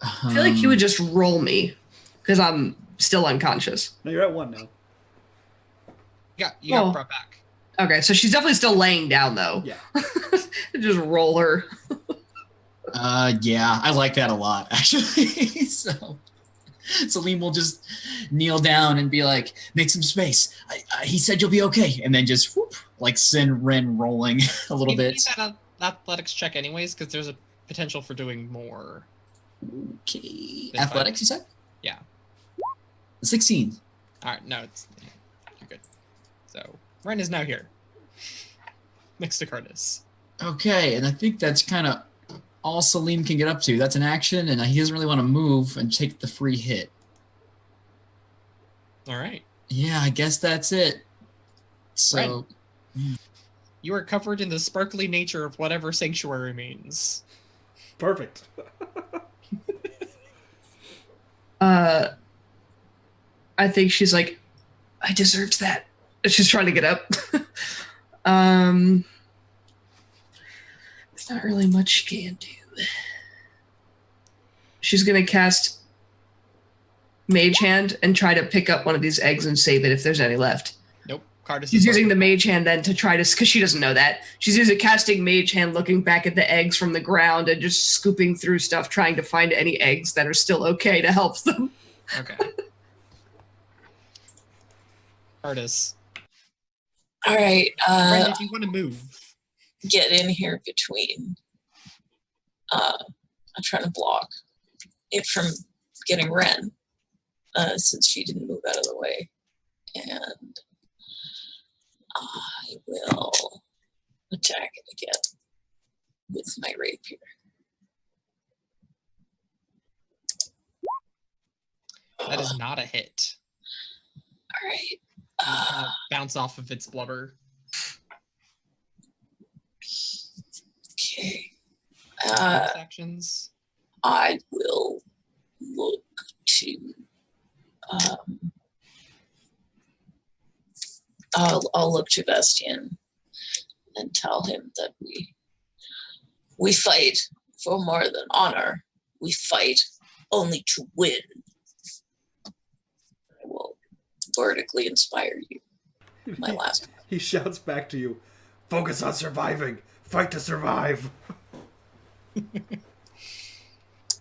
I feel like he would just roll me because I'm still unconscious. No, you're at 1 now. You got brought back. Okay, so she's definitely still laying down though. Yeah. Just roll her. Yeah, I like that a lot, actually. So Salim will just kneel down and be like, "Make some space. He said you'll be okay," and then just whoop, like send Ren rolling a little bit. Need that athletics check anyways, because there's a potential for doing more. Okay. Athletics, you said? Yeah. 16. All right. No, you're good. So Ren is now here, next to Cardis. Okay, and I think that's kind of all Salim can get up to. That's an action, and he doesn't really want to move and take the free hit. All right. Yeah, I guess that's it. So, Ren, you are covered in the sparkly nature of whatever sanctuary means. Perfect. I think she's like, I deserved that. She's trying to get up. There's not really much she can do. She's gonna cast Mage Hand and try to pick up one of these eggs and save it if there's any left. Nope. Cardis She's using the Mage Hand then to try to, because she doesn't know that. She's using casting Mage Hand, looking back at the eggs from the ground and just scooping through stuff, trying to find any eggs that are still okay to help them. Okay. Cardis. All right. Ren, if you want to move. Get in here between. I'm trying to block it from getting Ren, since she didn't move out of the way. And I will attack it again with my rapier. That is not a hit. All right. Kind of bounce off of its blubber. Okay. Actions. I will look to. I'll look to Bastian and tell him that we fight for more than honor. We fight only to win. I will vertically inspire you. My last one. He shouts back to you, "Focus on surviving. Fight to survive."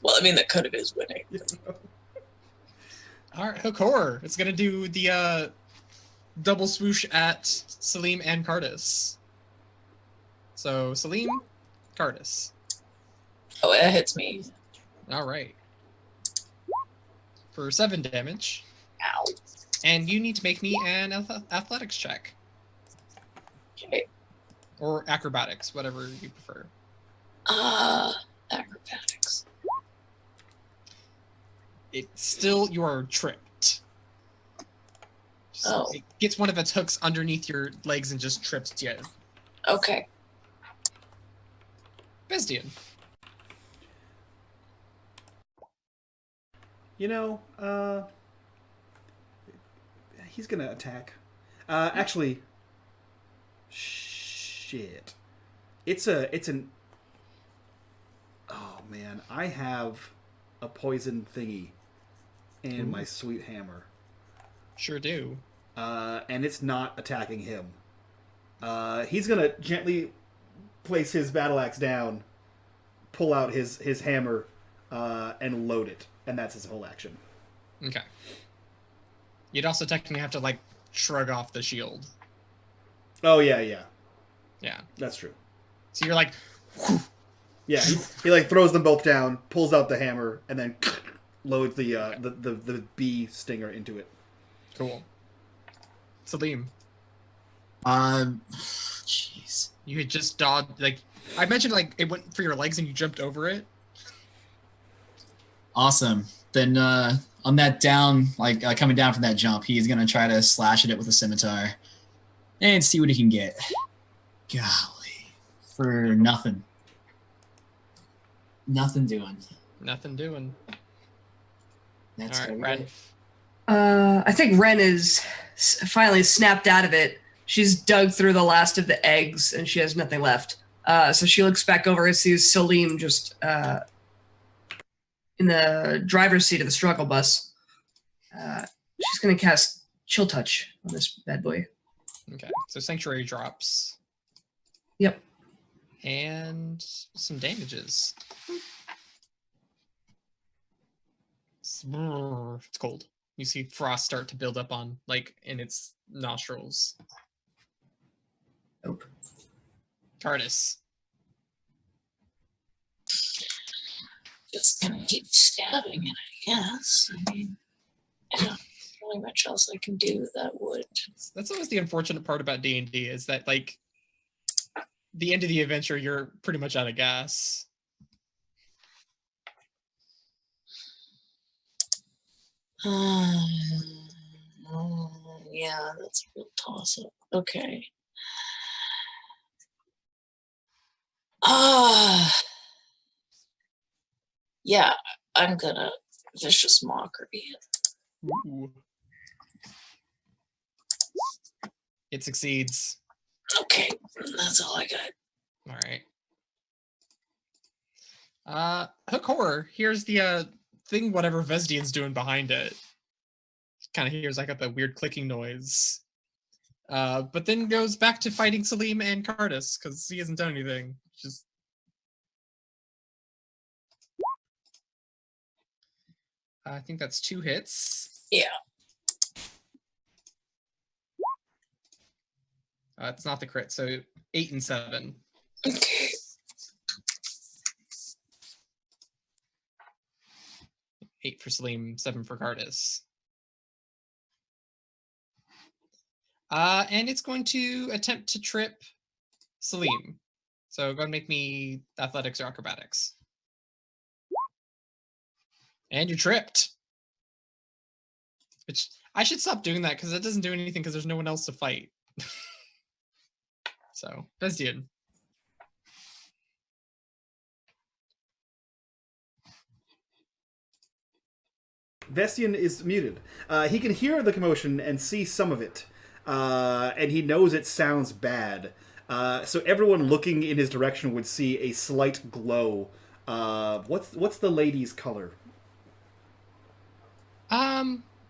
Well, I mean, that could have been winning. All right, hook horror. It's gonna do the double swoosh at Salim and Cardis. So Salim, Cardis. Oh, that hits me. All right. For 7 damage. Ow. And you need to make me an athletics check. Okay. Or acrobatics, whatever you prefer. Acrobatics. It's still, you are tripped. Oh. It gets one of its hooks underneath your legs and just trips you. Okay. Vestian. You know, he's gonna attack. Actually, shit. It's an. Oh man, I have a poison thingy and my sweet hammer. Sure do. And it's not attacking him. He's gonna gently place his battle axe down, pull out his hammer, and load it, and that's his whole action. Okay. You'd also technically have to like shrug off the shield. Oh yeah. Yeah. That's true. So you're like, whew. Yeah, he like throws them both down, pulls out the hammer, and then loads the bee stinger into it. Cool. Salim. Jeez. You had just dodged, like, I mentioned, like, it went for your legs and you jumped over it. Awesome. Then on that down, like coming down from that jump, he's gonna try to slash at it with a scimitar and see what he can get. Golly, for nothing. Nothing doing. Nothing doing. That's All right, right. Ren. I think Ren is finally snapped out of it. She's dug through the last of the eggs and she has nothing left. So she looks back over and sees Salim just in the driver's seat of the struggle bus. She's going to cast Chill Touch on this bad boy. Okay, so Sanctuary drops. Yep. And some damages. It's cold. You see frost start to build up on, like, in its nostrils. Nope. Just TARDIS. gonna keep stabbing it, I guess. I mean, I don't really much else I can do that would. That's always the unfortunate part about D&D is that, like, the end of the adventure, you're pretty much out of gas. Yeah, that's a real toss-up. Okay. Yeah, I'm gonna vicious mockery it. Ooh. It succeeds. Okay, that's all I got. All right. Hook horror. Here's the thing. Whatever Vestian's doing behind it. Kind of hears like the weird clicking noise. But then goes back to fighting Salim and Cardis because he hasn't done anything. Just. I think that's 2 hits. Yeah. It's not the crit, so 8 and 7. Okay. 8 for Salim, 7 for Cardis. And it's going to attempt to trip Salim. So go ahead and make me athletics or acrobatics. And you're tripped. Which I should stop doing that because it doesn't do anything because there's no one else to fight. So, Vestian. Vestian is muted. He can hear the commotion and see some of it. And he knows it sounds bad. So everyone looking in his direction would see a slight glow. What's the lady's color?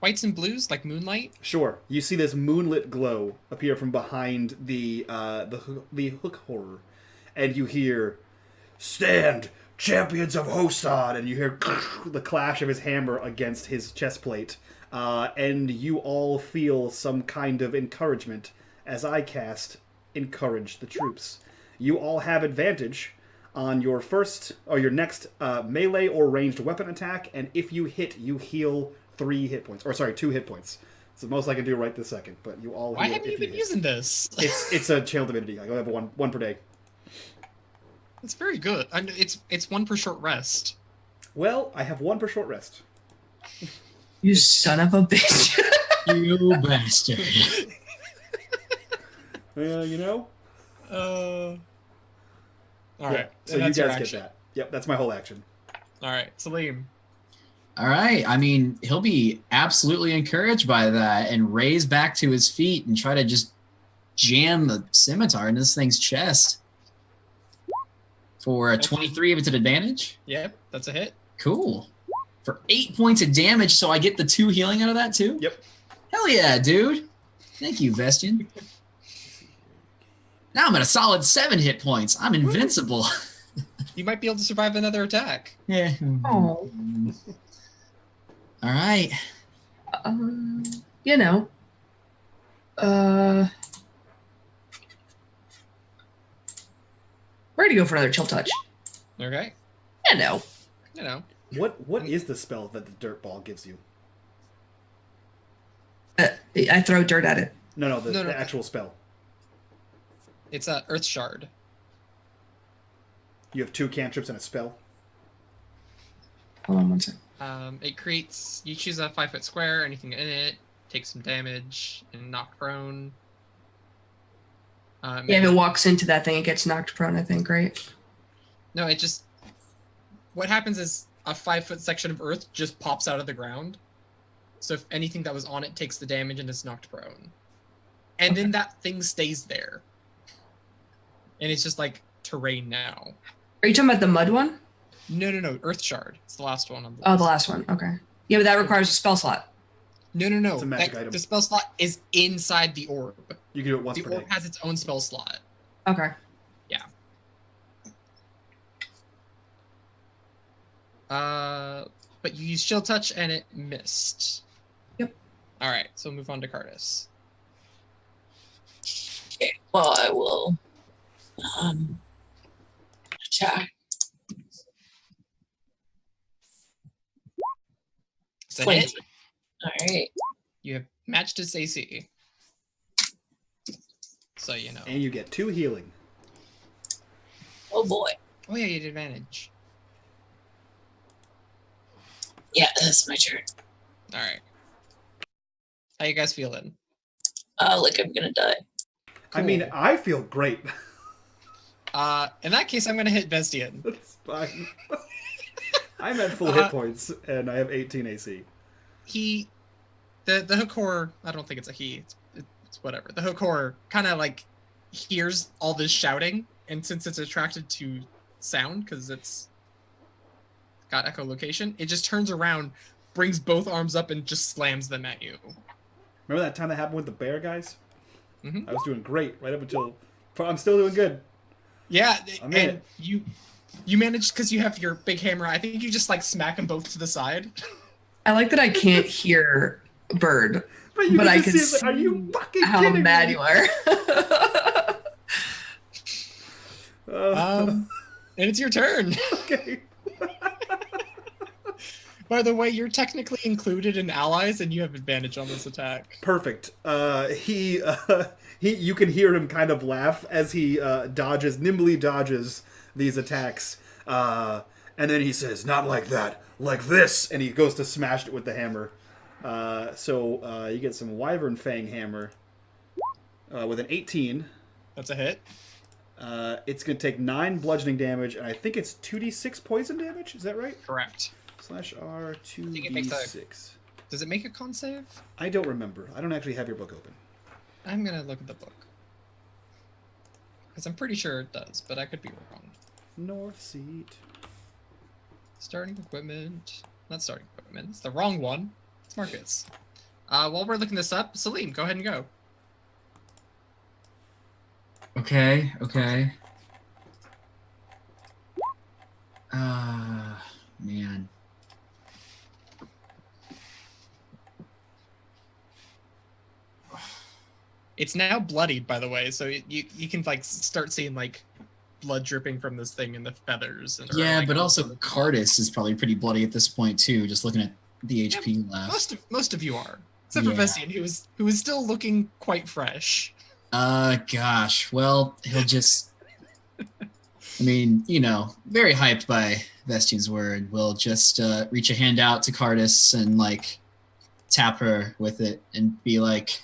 Whites and blues, like moonlight. Sure. You see this moonlit glow appear from behind the hook horror, and you hear, "Stand, champions of Hostad!" And you hear the clash of his hammer against his chest plate, and you all feel some kind of encouragement as I cast Encourage the Troops. You all have advantage on your first or your next melee or ranged weapon attack, and if you hit, you heal 2 hit points. It's the most I can do right this second, but you all. Why haven't you been using this? It's a chill divinity. I go have one per day. That's very good. It's 1 per short rest. Well, I have 1 per short rest. You son of a bitch. You bastard. You know? All right. Yeah, so you guys get that. Yep, that's my whole action. All right, Salim. All right. I mean, he'll be absolutely encouraged by that and raise back to his feet and try to just jam the scimitar in this thing's chest for a 23 if it's an advantage. Yep, that's a hit. Cool. For 8 points of damage, so I get the 2 healing out of that too? Yep. Hell yeah, dude. Thank you, Vestian. Now I'm at a solid 7 hit points. I'm invincible. You might be able to survive another attack. Yeah. Oh. All right. You know. Ready to go for another chill touch. Okay. You know. You know. What is the spell that the dirt ball gives you? I throw dirt at it. No, the actual spell. It's a Earth Shard. You have 2 cantrips and a spell. Hold on 1 second. It creates. You choose a 5-foot square. Anything in it takes some damage and knocked prone. Yeah, if it walks into that thing, it gets knocked prone, I think, right? No, it just. What happens is a 5-foot section of earth just pops out of the ground. So if anything that was on it takes the damage and is knocked prone. And then that thing stays there. And it's just like terrain now. Are you talking about the mud one? No. Earth Shard. It's the last one on the Oh, list. the last one. Okay. Yeah, but that requires a spell slot. No. It's a magic item. The spell slot is inside the orb. You can do it once The per day. orb has its own spell slot. Okay. Yeah. But you used Chill Touch and it missed. Yep. All right, so move on to Cardis. Okay, well, I will attack. It's a hit. All right. You have matched his AC. So you know. And you get 2 healing. Oh boy. Oh yeah, you had advantage. Yeah, that's my turn. All right. How you guys feeling? Like I'm gonna die. I mean, I feel great. In that case, I'm gonna hit Vestian. That's fine. I'm at full hit points, and I have 18 AC. The hook horror. I don't think it's a he. It's whatever. The hook horror kind of like hears all this shouting, and since it's attracted to sound because it's got echolocation, it just turns around, brings both arms up, and just slams them at you. Remember that time that happened with the bear guys? Mm-hmm. I was doing great right up until. I'm still doing good. Yeah, I'm in and it. you managed because you have your big hammer. I think you just like smack them both to the side. I like that I can't hear Bird, But I can can see. Are you fucking how kidding mad me? you are. And it's your turn. Okay. By the way, you're technically included in allies, and you have advantage on this attack. Perfect. You can hear him kind of laugh as he nimbly dodges these attacks, and then he says, "Not like that, like this," and he goes to smash it with the hammer. So you get some Wyvern Fang hammer with an 18. That's a hit. It's going to take 9 bludgeoning damage, and I think it's 2d6 poison damage. Is that right? Correct. /R think it makes 2d6. Does it make a con save? I don't remember. I don't actually have your book open. I'm gonna look at the book. Because I'm pretty sure it does, but I could be wrong. North seat. Starting equipment. Not starting equipment. It's the wrong one. It's markets. While we're looking this up, Salim, go ahead and go. Okay. Man. It's now bloodied, by the way, so you can like start seeing like blood dripping from this thing and the feathers. And Yeah, like, but also Cardis is probably pretty bloody at this point too. Just looking at the HP left. most of you are, except for Yeah. Vestian, who is still looking quite fresh. Gosh. Well, he'll just I mean, very hyped by Vestian's word, will just reach a hand out to Cardis and like tap her with it and be like,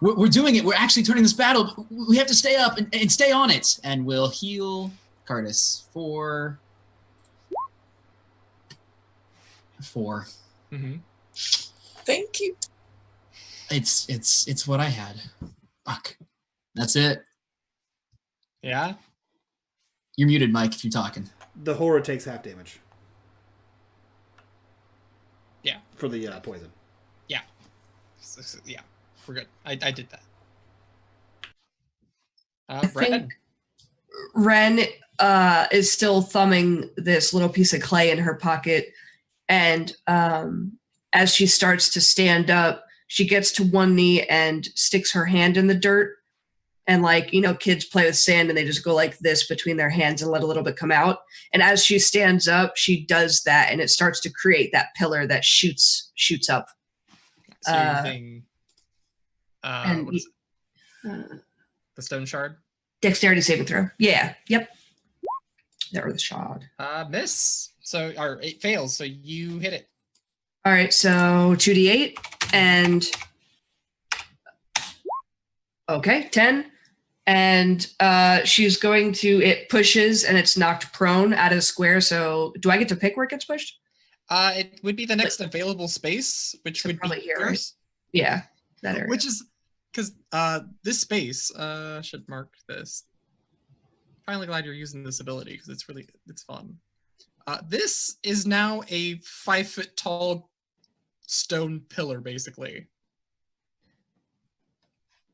we're doing it. We're actually turning this battle. We have to stay up and stay on it. And we'll heal Cardis for 4. Mm-hmm. Thank you. It's what I had. Fuck. That's it. Yeah? You're muted, Mike, if you're talking. The horror takes half damage. Yeah. For the poison. Yeah. Yeah. We're good. I did that. I Ren. think Ren is still thumbing this little piece of clay in her pocket, and as she starts to stand up, she gets to one knee and sticks her hand in the dirt. And like, kids play with sand and they just go like this between their hands and let a little bit come out. And as she stands up, she does that, and it starts to create that pillar that shoots up. So you're using what is it? The stone shard? Dexterity saving throw. Yeah. Yep. That was the shard. Miss. So it fails, so you hit it. All right, so 2d8 and okay, 10. And she's going to, it pushes and it's knocked prone out of the square. So do I get to pick where it gets pushed? It would be the next available space, which So would probably be here, yours. right? Yeah, that area. Which is because this space should mark this. Finally glad you're using this ability because it's fun. This is now a 5-foot tall stone pillar, basically,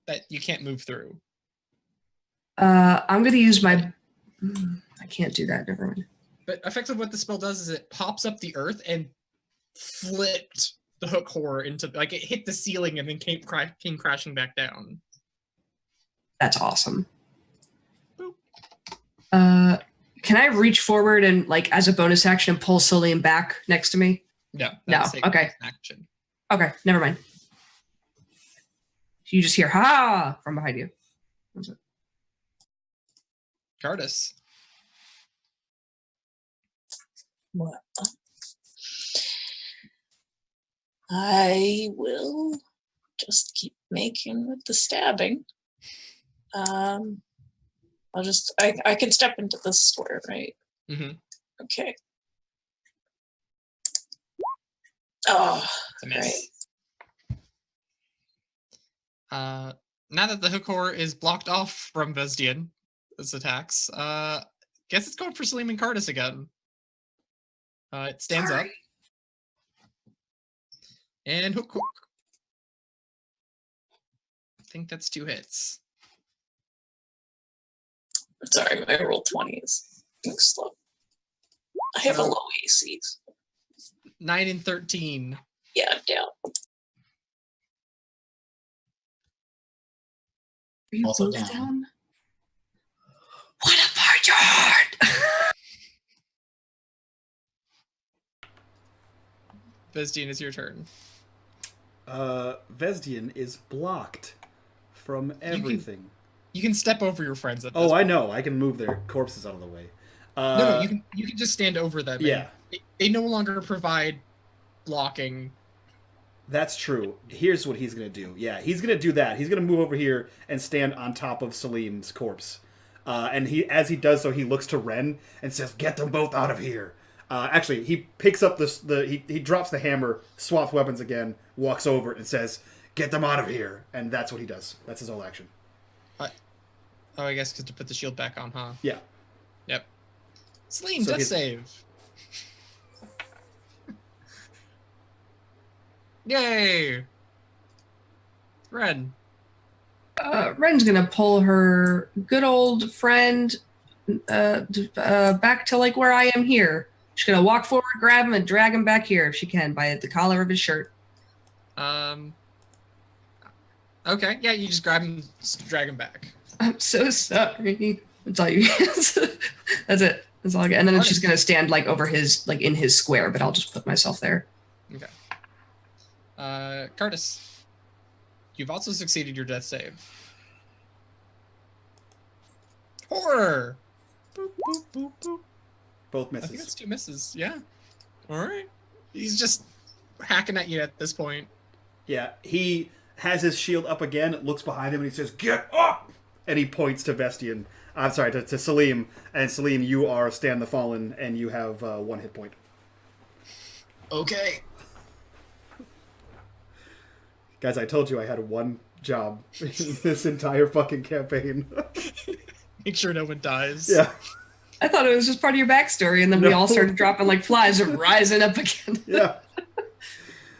that you can't move through. I'm going to use my... I can't do that, never mind. But effectively what the spell does is it pops up the earth and flipped the hook horror into, like, it hit the ceiling and then came crashing back down. That's awesome. Boop. Can I reach forward and, like, as a bonus action, pull Celine back next to me? No. No, okay. Action. Okay, never mind. You just hear, ha, from behind you. What's it? Cardis. What? I will just keep making with the stabbing. I can step into this square, right? Mm-hmm. Okay. Oh, It's a miss. Now that the hook horror is blocked off from Vestian, its attacks, guess it's going for Salim and Cardis again. It stands up. And hook. I think that's 2 hits. Sorry, my roll 20 is being slow. I have a low AC. 9 and 13. Yeah, I'm down. Are you Also both down. What a backyard! Vestian, it's your turn. Vestian is blocked from everything. You can step over your friends at this Oh, I point. know. I can move their corpses out of the way. No, you can just stand over them. Yeah. They no longer provide blocking. That's true. Here's what he's going to do. Yeah, he's going to do that. He's going to move over here and stand on top of Salim's corpse. And as he does so, he looks to Ren and says, "Get them both out of here." Actually, he picks up he drops the hammer, swaps weapons again, walks over and says, "Get them out of here." And that's what he does. That's his whole action. Oh, I guess because to put the shield back on, huh? Yeah. Yep. Celine, So death he's- save. Yay! Ren. Ren's gonna pull her good old friend back to like where I am here. She's gonna walk forward, grab him, and drag him back here if she can by the collar of his shirt. Okay, yeah, you just grab him, drag him back. I'm so sorry. That's all you get. That's it. That's all I get. And then she's gonna stand like over his, like in his square, but I'll just put myself there. Okay. Cardis, you've also succeeded your death save. Horror! Boop, boop, boop, boop. Both I think misses. that's 2 misses. Yeah. All right. He's just hacking at you at this point. Yeah, he has his shield up again, looks behind him, and he says, "Get up!" And he points to Vestian. I'm sorry, to Salim. And Salim, you are Stan the Fallen, and you have 1 hit point. Okay. Guys, I told you I had one job in this entire fucking campaign. Make sure no one dies. Yeah. I thought it was just part of your backstory, and then we all started dropping like flies and rising up again. Yeah.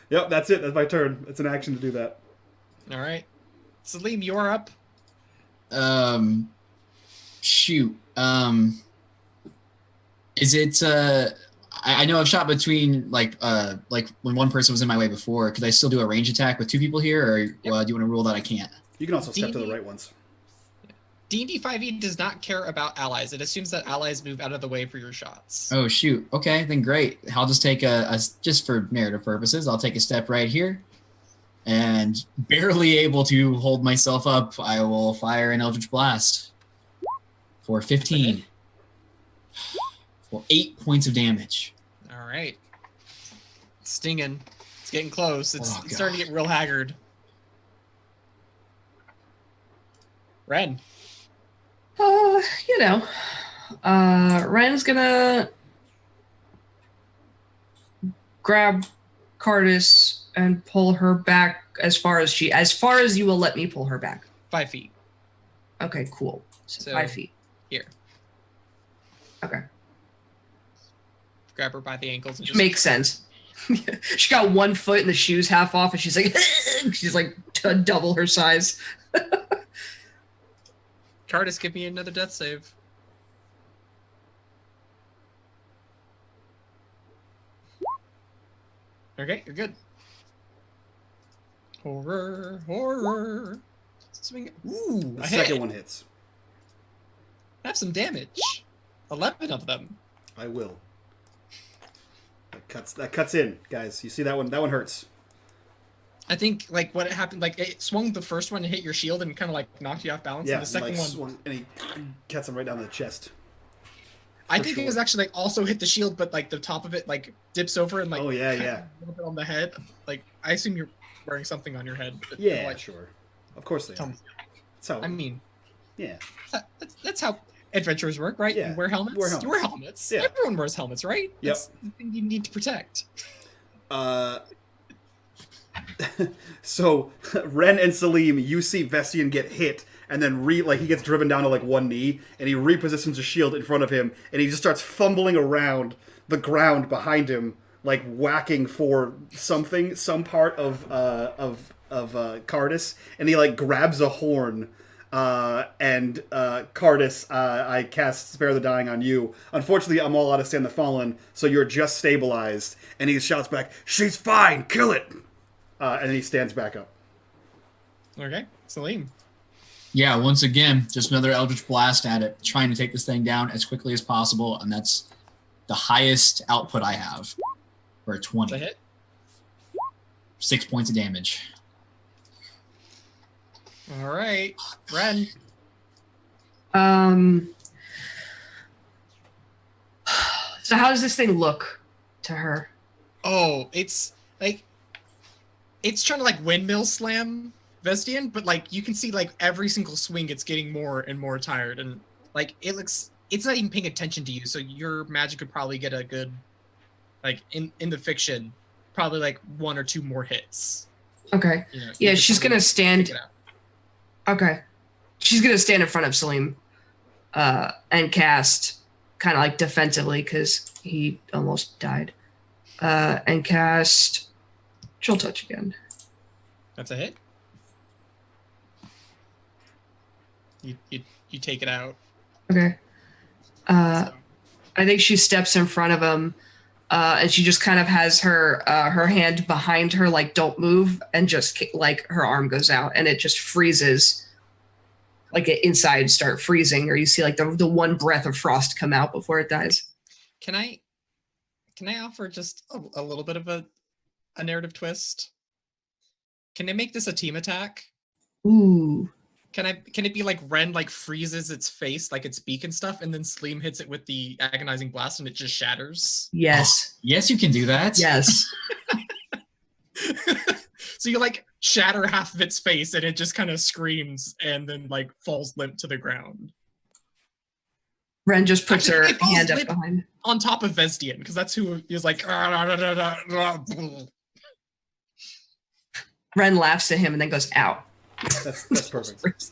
Yep, that's it. That's my turn. It's an action to do that. All right. Salim, you're up. Shoot. Is it? I know I've shot between like when one person was in my way before. Could I still do a range attack with 2 people here, or do you want to rule that I can't? You can also step to the right ones. D&D 5e does not care about allies. It assumes that allies move out of the way for your shots. Oh shoot. Okay, then great. I'll just take a just for narrative purposes. I'll take a step right here, and barely able to hold myself up, I will fire an Eldritch Blast for 15 for 8 points of damage. All right. It's stinging. It's getting close. It's Oh, starting to get real haggard. Ren. You know, Ren's gonna grab Cardis and pull her back as far as you will let me pull her back. 5 feet. Okay, cool. So So- 5 feet. Here. Okay. Grab her by the ankles and Which just makes sense. She got 1 foot and the shoes half off, and she's like, she's like double her size. Cardis, give me another death save. Okay, you're good. Horror, horror. Swing. Ooh, The a second hit. one hits. Have some damage. 11 of them. I will. That cuts in, guys. You see that one? That one hurts. I think like what happened, like it swung the first one and hit your shield and kind of like knocked you off balance. Yeah, And the second like one, swung, and he cuts him right down the chest. I for think sure. it was actually like also hit the shield, but like the top of it like dips over and like Oh, yeah, kind of yeah. a little bit on the head. Like I assume you're wearing something on your head. But, Yeah, like, sure. Of course they tell are. me. So, I mean, yeah. that's how adventurers work, right? Yeah, You wear helmets. wear helmets. You wear helmets. Yeah. Everyone wears helmets, right? Yep. That's the thing you need to protect. So Ren and Salim, you see Vestian get hit, and then he gets driven down to like 1 knee, and he repositions a shield in front of him, and he just starts fumbling around the ground behind him, like whacking for something, some part of Cardis, and he like grabs a horn. And Cardis, I cast Spare the Dying on you. Unfortunately, I'm all out of Stand the Fallen, so you're just stabilized. And he shouts back, "She's fine, kill it!" And he stands back up. Okay, Salim. Yeah, once again, just another Eldritch Blast at it, trying to take this thing down as quickly as possible, and that's the highest output I have for a 20. That's a hit. 6 points of damage. All right, Ren. So how does this thing look to her? Oh, it's like it's trying to like windmill slam Vestian, but like you can see like every single swing it's getting more and more tired, and like it's not even paying attention to you, so your magic could probably get a good like in the fiction, probably like 1 or 2 more hits. Okay. You know, Yeah, you could she's probably gonna stand. take it out. Okay. She's gonna stand in front of Salim, and cast kind of like defensively because he almost died, and cast Chill Touch again. That's a hit. You take it out. Okay. So. I think she steps in front of him, and she just kind of has her hand behind her, like don't move, and just like her arm goes out, and it just freezes, like it inside start freezing, or you see like the one breath of frost come out before it dies. Can I offer just a little bit of a narrative twist? Can I make this a team attack? Ooh. Can it be like Ren like freezes its face, like its beak and stuff, and then Sleem hits it with the agonizing blast and it just shatters? Yes. Yes, you can do that. Yes. So you like shatter half of its face and it just kind of screams and then like falls limp to the ground. Ren just puts Actually, her it falls hand up limp behind. on top of Vestian, because that's who is like. Ren laughs at him and then goes, ow. That's perfect.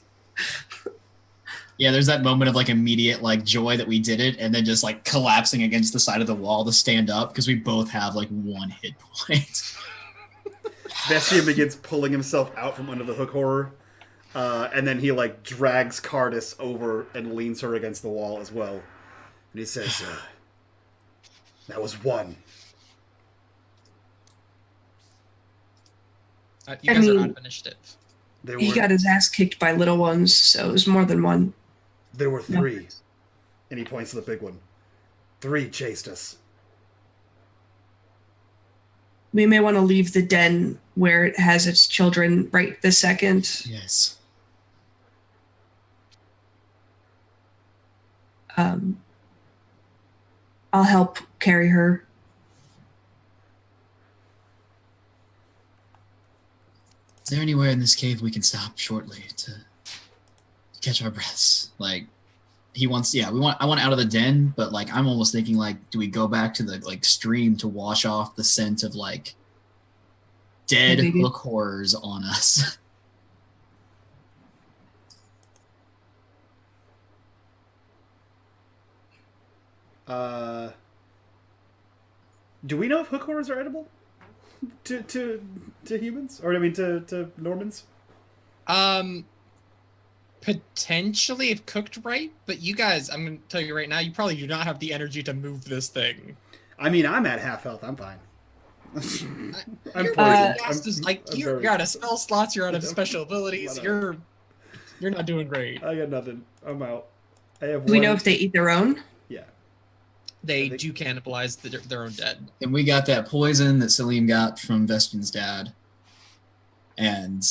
Yeah, there's that moment of like immediate like joy that we did it, and then just like collapsing against the side of the wall to stand up because we both have like 1 hit point. Vestian begins pulling himself out from under the hook horror, and then he like drags Cardis over and leans her against the wall as well. And he says, "That was 1." You guys are out of initiative. He got his ass kicked by little ones, so it was more than 1. There were 3. And he points to the big one. 3 chased us. We may want to leave the den where it has its children right this second. Yes. I'll help carry her. Is there anywhere in this cave we can stop shortly to catch our breaths? Like, I want out of the den, but like I'm almost thinking like, do we go back to the like stream to wash off the scent of like dead hook horrors on us? Do we know if hook horrors are edible to humans, or I mean to Normans? Potentially if cooked right, but you guys, I'm going to tell you right now, you probably do not have the energy to move this thing. I mean, I'm at half health. I'm fine. I'm poisoned. You're out of spell slots. You're out of special abilities. You're not doing great. I got nothing. I'm out. I have. Do we know if they eat their own? Yeah. They do cannibalize their own dead. And we got that poison that Selim got from Vestian's dad, and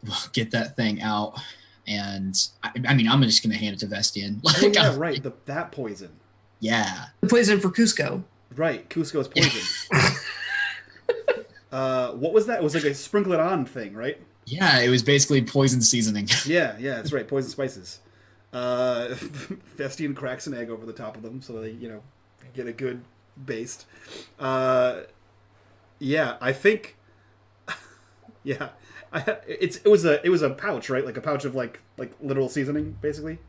we'll get that thing out. And I mean, I'm just gonna hand it to Vestian. Oh, yeah, right. That poison. Yeah. The poison for Cusco. Right, Cusco's poison. What was that? It was like a sprinkle it on thing, right? Yeah, it was basically poison seasoning. Yeah, that's right. Poison spices. Vestian cracks an egg over the top of them so they, get a good baste. Yeah, I think. Yeah, it was a pouch, right? Like a pouch of like literal seasoning, basically.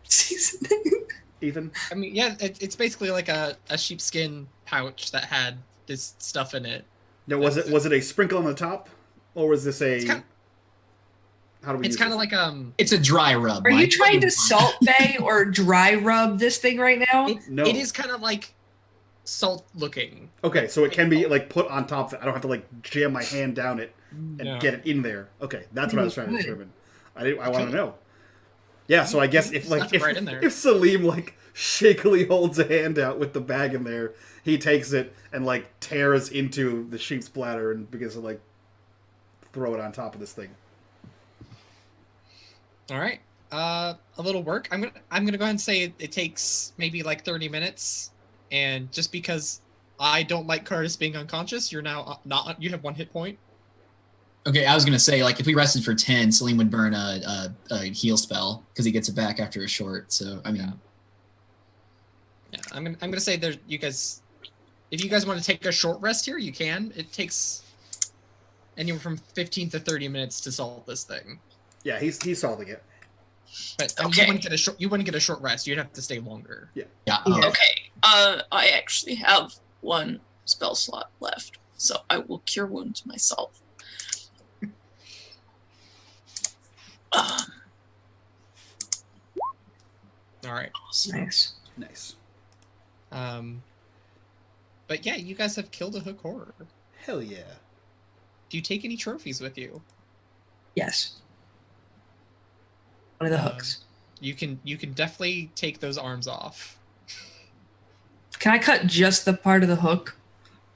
Seasoning. Ethan. I mean, yeah, it's basically like a sheepskin pouch that had this stuff in it. No, was it a sprinkle on the top, or was this a? How do we? It's kind of like It's a dry rub. Are you trying to salt bay or dry rub this thing right now? No. It is kind of like salt looking. Okay, so it can be like put on top. I don't have to like jam my hand down it and get it in there. Okay, that's what I was trying to determine. I want to know. Yeah, so I guess if Selim like shakily holds a hand out with the bag in there, he takes it and like tears into the sheep's bladder and begins to like throw it on top of this thing. All right, a little work. I'm gonna go ahead and say it takes maybe like 30 minutes, and just because I don't like Curtis being unconscious, you're now not. You have 1 hit point. Okay, I was gonna say like if we rested for 10, Selim would burn a heal spell because he gets it back after a short. So I mean, yeah, I'm gonna say there. You guys, if you guys want to take a short rest here, you can. It takes anywhere from 15 to 30 minutes to solve this thing. Yeah, he's solving it. But Okay. you wouldn't get a short rest. You'd have to stay longer. yeah. Okay. I actually have 1 spell slot left, so I will cure wounds myself. All right. Nice. But yeah, you guys have killed a hook horror. Hell yeah. Do you take any trophies with you? Yes. One of the hooks. You can definitely take those arms off. Can I cut just the part of the hook?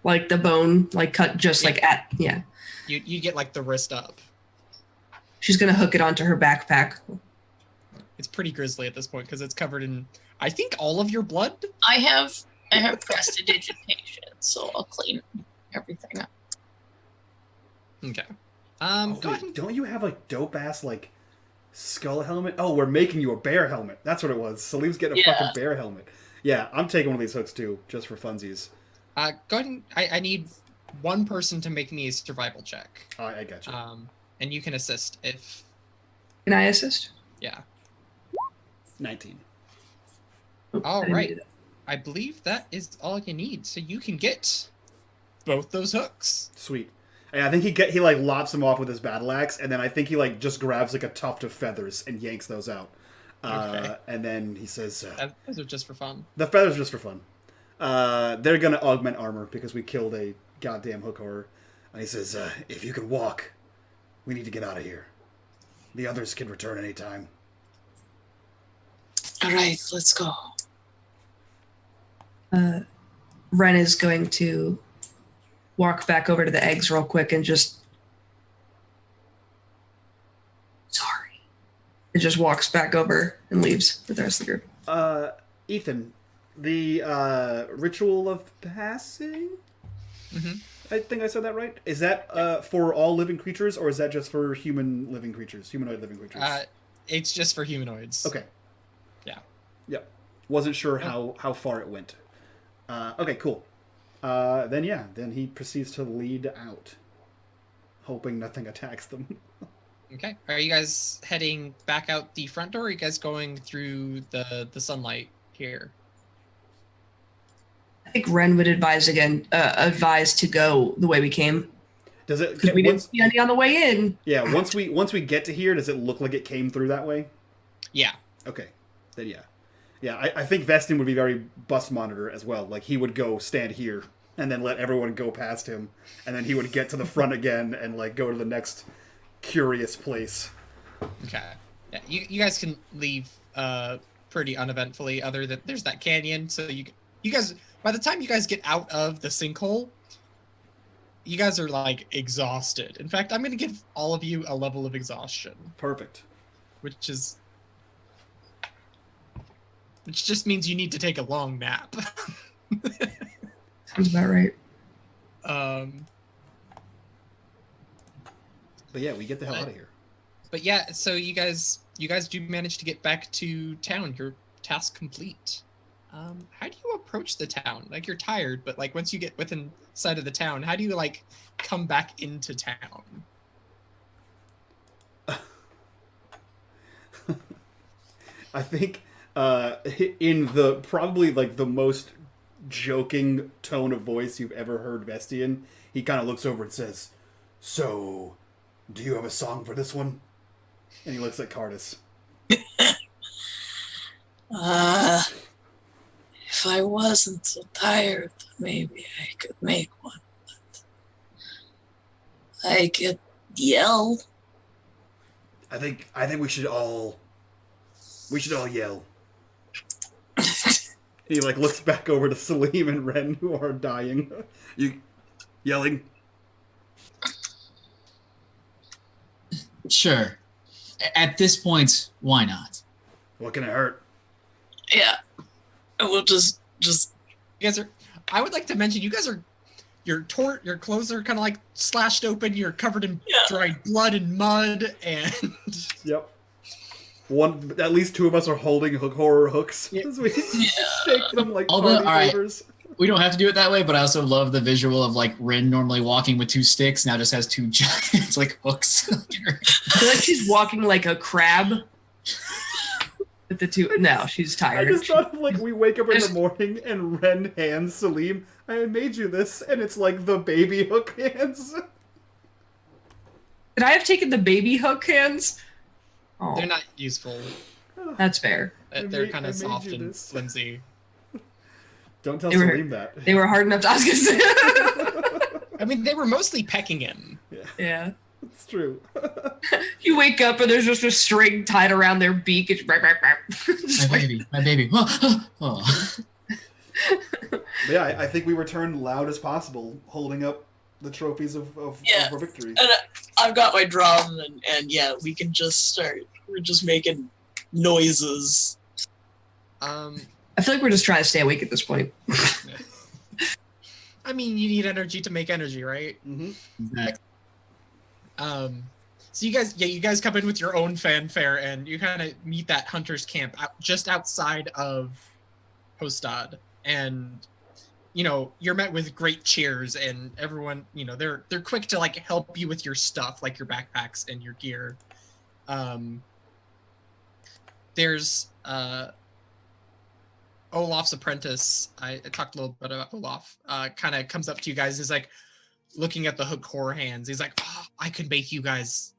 Like the bone, like cut just like at, yeah. You get like the wrist up. She's gonna hook it onto her backpack. It's pretty grisly at this point because it's covered in, I think, all of your blood. I have prestidigitation, so I'll clean everything up. Okay. Oh, Go ahead. wait, don't you have like dope ass like skull helmet? Oh, we're making you a bear helmet. That's what it was. Salim's getting a fucking bear helmet. Yeah, I'm taking one of these hooks too, just for funsies. Go ahead and I need one person to make me a survival check. I got you. And you can assist if. Can I assist? Yeah. 19. All I didn't right. do that. I believe that is all you need, so you can get both those hooks. Sweet. And I think he like lops them off with his battle axe, and then I think he like just grabs like a tuft of feathers and yanks those out. Okay. And then he says, Those are just for fun. "The feathers are just for fun. They're gonna augment armor because we killed a goddamn hook horror." And he says, "If you can walk, we need to get out of here. The others can return anytime." All right, let's go. Ren is going to walk back over to the eggs real quick and just sorry. It just walks back over and leaves with the rest of the group. Ethan, the ritual of passing? Mm-hmm. I think I said that right. Is that for all living creatures, or is that just for humanoid living creatures? It's just for humanoids. Okay. Yeah. Yep. Wasn't sure how far it went. Okay, cool. Then he proceeds to lead out, hoping nothing attacks them. Okay. Are you guys heading back out the front door, or are you guys going through the sunlight here? I think Ren would advise to go the way we came. Does it? Because we didn't see any on the way in. Yeah. Once we get to here, does it look like it came through that way? Yeah. Okay. Then yeah. Yeah, I think Vestin would be very bus monitor as well. Like, he would go stand here and then let everyone go past him, and then he would get to the front again and, like, go to the next curious place. Okay. Yeah, you guys can leave pretty uneventfully, other than there's that canyon, so you guys, by the time you guys get out of the sinkhole, you guys are, like, exhausted. In fact, I'm going to give all of you a level of exhaustion. Perfect. Which just means you need to take a long nap. Sounds about right. But yeah, we get the hell out of here. But yeah, so you guys do manage to get back to town. Your task complete. How do you approach the town? Like, you're tired, but like once you get within sight of the town, how do you like come back into town? I think in the probably like the most joking tone of voice you've ever heard Vestian, he kind of looks over and says, "So, do you have a song for this one?" And he looks at Cardis. If I wasn't so tired, maybe I could make one. But I could yell. I think we should all yell. He like looks back over to Salim and Ren, who are dying. You yelling? Sure. At this point, why not? What can it hurt? Yeah. We'll just. You guys are. I would like to mention you guys are. Your clothes are kind of like slashed open. You're covered in dried blood and mud, and yep. At least two of us are holding horror hooks as we shake them like party favors. We don't have to do it that way, but I also love the visual of like Rin normally walking with two sticks, now just has two giant like hooks. I feel like she's walking like a crab. With the two, no, she's tired. I just thought of, like, we wake up in the morning and Ren hands Salim, "I made you this," and it's like the baby hook hands. Could I have taken the baby hook hands? Oh, they're not useful. That's fair. They're kind of soft and flimsy. Don't tell Salim that. They were hard enough to ask us. I mean, they were mostly pecking him. Yeah. It's true. You wake up and there's just a string tied around their beak. It's my baby. Yeah, I think we returned loud as possible, holding up the trophies of Yeah. our victory. And I've got my drum, and yeah, we can just start. We're just making noises. I feel like we're just trying to stay awake at this point. I mean, you need energy to make energy, right? Mm-hmm. Exactly. So you guys come in with your own fanfare, and you kind of meet that hunter's camp just outside of Hostad, and you're met with great cheers, and everyone, they're quick to like help you with your stuff, like your backpacks and your gear. There's Olaf's apprentice. I talked a little bit about Olaf. Kind of comes up to you guys, is like looking at the hook core hands. He's like, oh, I could make you guys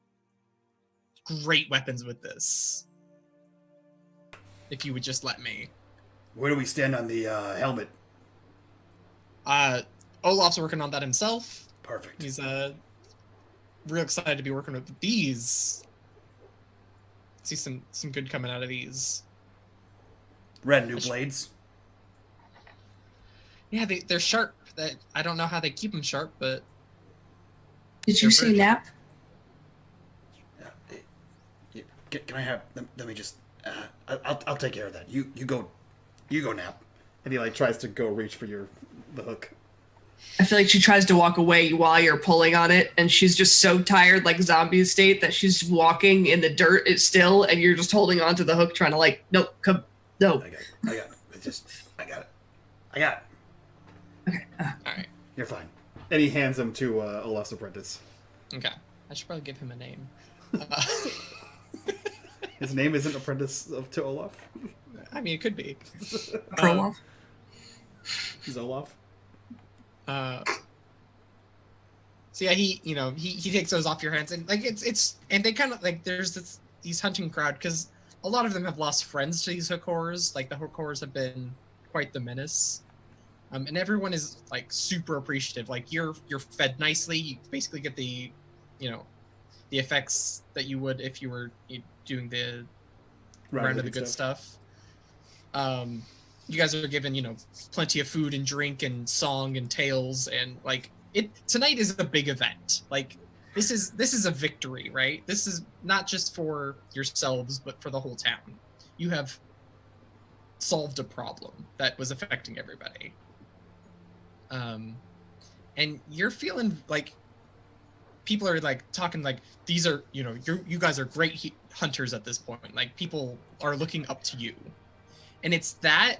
great weapons with this if you would just let me. Where do we stand on the helmet? Olaf's working on that himself. Perfect. He's real excited to be working with these. See some good coming out of these. Red new blades. Yeah, they're sharp. I don't know how they keep them sharp, but Did you say nap? Can I have? Let me just. I'll take care of that. You go nap. And he like tries to go reach for the hook. I feel like she tries to walk away while you're pulling on it, and she's just so tired, like zombie state, that she's walking in the dirt still, and you're just holding onto the hook, trying to like, nope, come, no. I got it. I got it. Okay. all right. You're fine. And he hands him to Olaf's apprentice. Okay. I should probably give him a name. His name isn't apprentice to Olaf. I mean, it could be. Prolov. He's Olaf. So yeah, he takes those off your hands, and like it's and they kind of like there's these hunting crowd, because a lot of them have lost friends to these hook horrors. Like the hook horrors have been quite the menace, and everyone is like super appreciative. Like you're fed nicely. You basically get the effects that you would if you were doing the round of the good stuff. You guys are given, plenty of food and drink and song and tales, and like tonight is a big event. Like this is a victory, right? This is not just for yourselves, but for the whole town. You have solved a problem that was affecting everybody. And you're feeling like people are like talking like these are, you guys are great hunters at this point. Like people are looking up to you. And it's that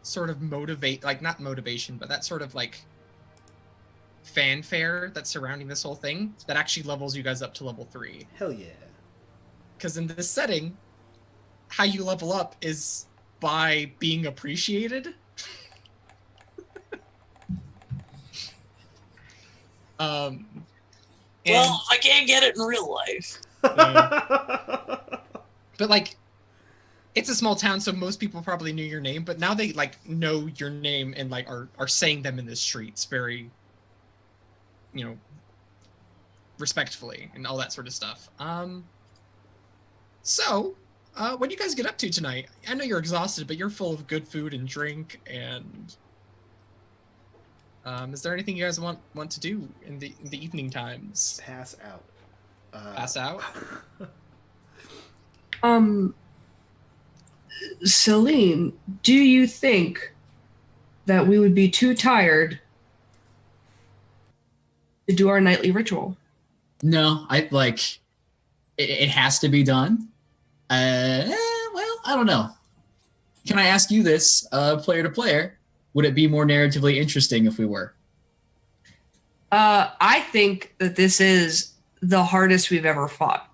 sort of not motivation, but that sort of like fanfare that's surrounding this whole thing that actually levels you guys up to level 3. Hell yeah. Because in this setting, how you level up is by being appreciated. Well, I can't get it in real life. But like, it's a small town, so most people probably knew your name, but now they like know your name and like are saying them in the streets very, respectfully and all that sort of stuff. So what do you guys get up to tonight? I know you're exhausted, but you're full of good food and drink, and is there anything you guys want to do in the evening times? Pass out. Pass out? Celine, do you think that we would be too tired to do our nightly ritual? No, it has to be done. Well, I don't know. Can I ask you this, player to player? Would it be more narratively interesting if we were? I think that this is the hardest we've ever fought.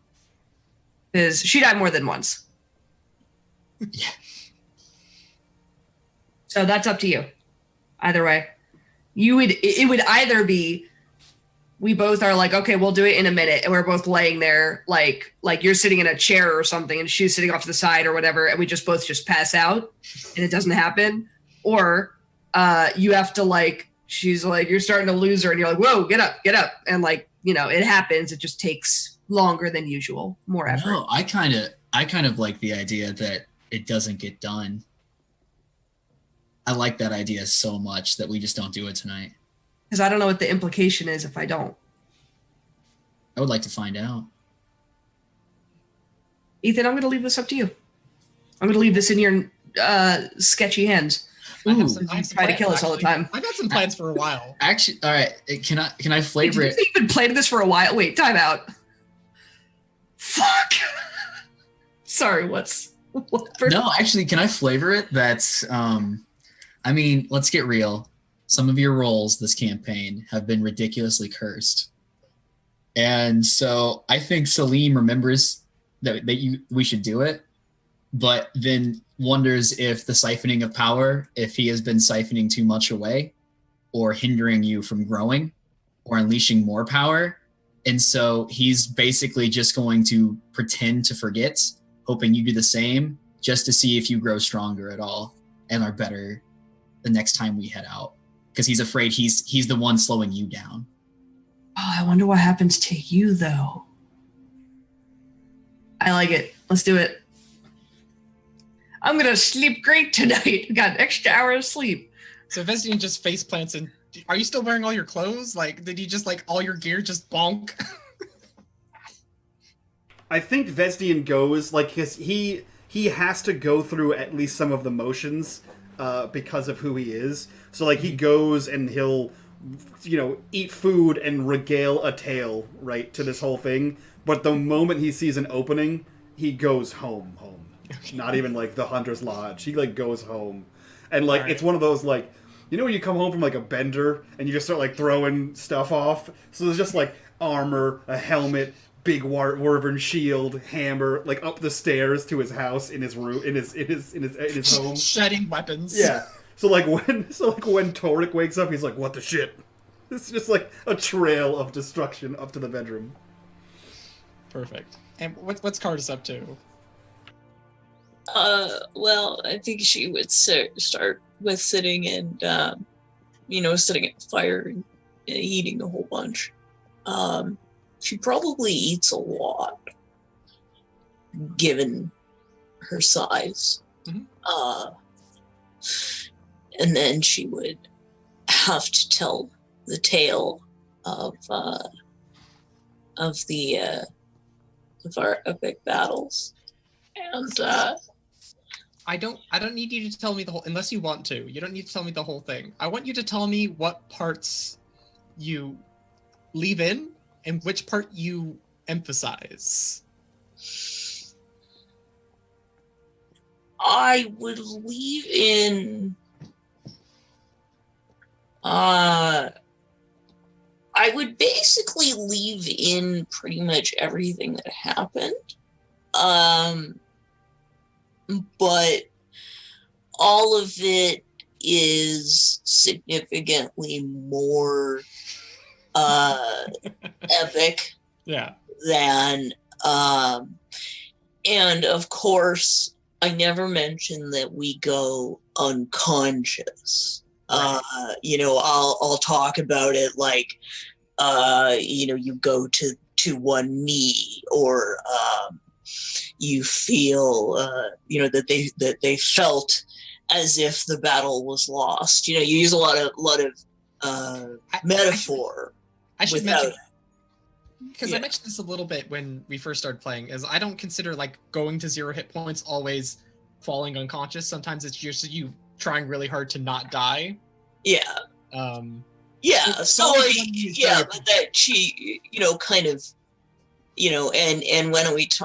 Because she died more than once. Yeah. So that's up to you. Either way. It would either be we both are like, okay, we'll do it in a minute, and we're both laying there like you're sitting in a chair or something and she's sitting off to the side or whatever, and we just both just pass out and it doesn't happen. Or you have to she's like, you're starting to lose her and you're like, whoa, get up. And it happens. It just takes longer than usual, more effort. No, I kind of like the idea that it doesn't get done. I like that idea so much that we just don't do it tonight. Because I don't know what the implication is if I don't. I would like to find out. Ethan, I'm going to leave this up to you. I'm going to leave this in your sketchy hands. I have Ooh. some Try to kill us all the time. I've had some plans for a while. Actually, all right. Can I Wait, flavor did it? you even played this for a while? Wait, time out. Fuck. Sorry, what? No, actually, can I flavor it? That's, I mean, let's get real. Some of your roles this campaign have been ridiculously cursed, and so I think Salim remembers that we should do it, but then wonders if the siphoning of power, if he has been siphoning too much away, or hindering you from growing, or unleashing more power, and so he's basically just going to pretend to forget, hoping you do the same, just to see if you grow stronger at all and are better the next time we head out. Because he's afraid he's the one slowing you down. Oh, I wonder what happens to you, though. I like it. Let's do it. I'm going to sleep great tonight. Got an extra hour of sleep. So Vestian just face plants and are you still wearing all your clothes? Like, did you just all your gear just bonk? I think Vestian goes, because he has to go through at least some of the motions because of who he is. So, he goes and he'll, eat food and regale a tale, right, to this whole thing. But the moment he sees an opening, he goes home. Okay. Not even, the Hunter's Lodge. He, goes home. And, right. It's one of those, when you come home from, a bender and you just start, throwing stuff off? So there's just, armor, a helmet, big wyvern shield, hammer, up the stairs to his house in his room, in his home. Shedding weapons. Yeah. So when Torek wakes up, he's like, "What the shit?" It's just a trail of destruction up to the bedroom. Perfect. And what's Cardis up to? Well, I think she would start with sitting and, sitting at the fire and eating a whole bunch. She probably eats a lot, given her size. Mm-hmm. And then she would have to tell the tale of our epic battles. And I don't need you to tell me the whole, unless you want to. You don't need to tell me the whole thing. I want you to tell me what parts you leave in and which part you emphasize. I would leave in. I would basically leave in pretty much everything that happened. But all of it is significantly more epic than and of course I never mentioned that we go unconscious. Right. I'll talk about it you go to one knee, or you feel that they felt as if the battle was lost. You use a lot of metaphor. I should mention, because I mentioned this a little bit when we first started playing, is I don't consider going to 0 hit points always falling unconscious. Sometimes it's just you trying really hard to not die. Yeah. So but that she, kind of, and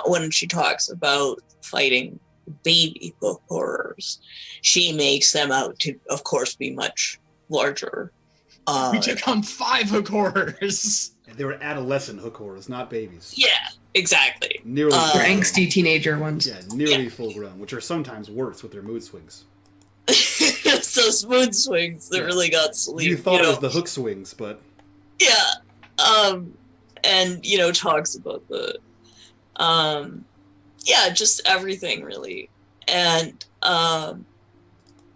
when she talks about fighting baby hook horrors, she makes them out to, of course, be much larger. We took on 5 hook horrors. They were adolescent hook horrors, not babies. Yeah, exactly. Nearly they're angsty teenager ones. Yeah, nearly full grown, which are sometimes worse with their mood swings. So mood swings that really got sleep. You thought it was the hook swings, but yeah. And talks about the just everything really. And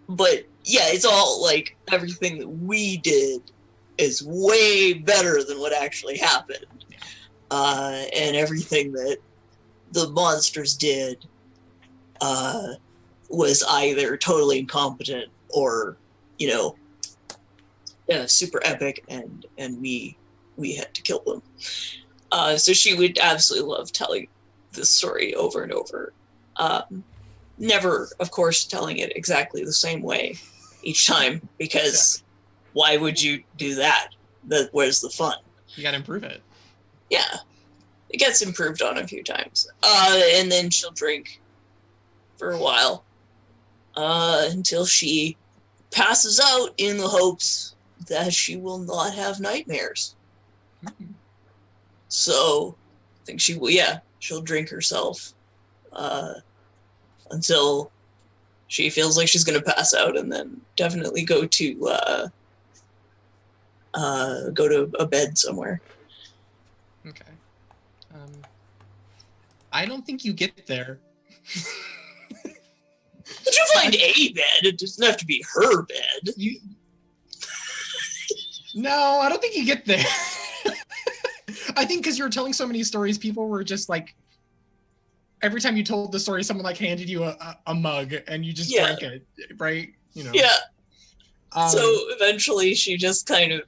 but yeah, it's all everything that we did is way better than what actually happened. And everything that the monsters did was either totally incompetent or, super epic, and we had to kill them. So she would absolutely love telling this story over and over. Never, of course, telling it exactly the same way each time, because why would you do that? Where's the fun? You gotta improve it. Yeah. It gets improved on a few times. And then she'll drink for a while until she passes out in the hopes that she will not have nightmares. Mm-hmm. So I think she'll drink herself until she feels like she's going to pass out, and then definitely go to a bed somewhere. Okay. I don't think you get there. But you find a bed. It doesn't have to be her bed. No, I don't think you get there. I think because you were telling so many stories, people were just like, every time you told the story, someone like handed you a mug and you just drank it, right? You know. Yeah. So eventually, she just kind of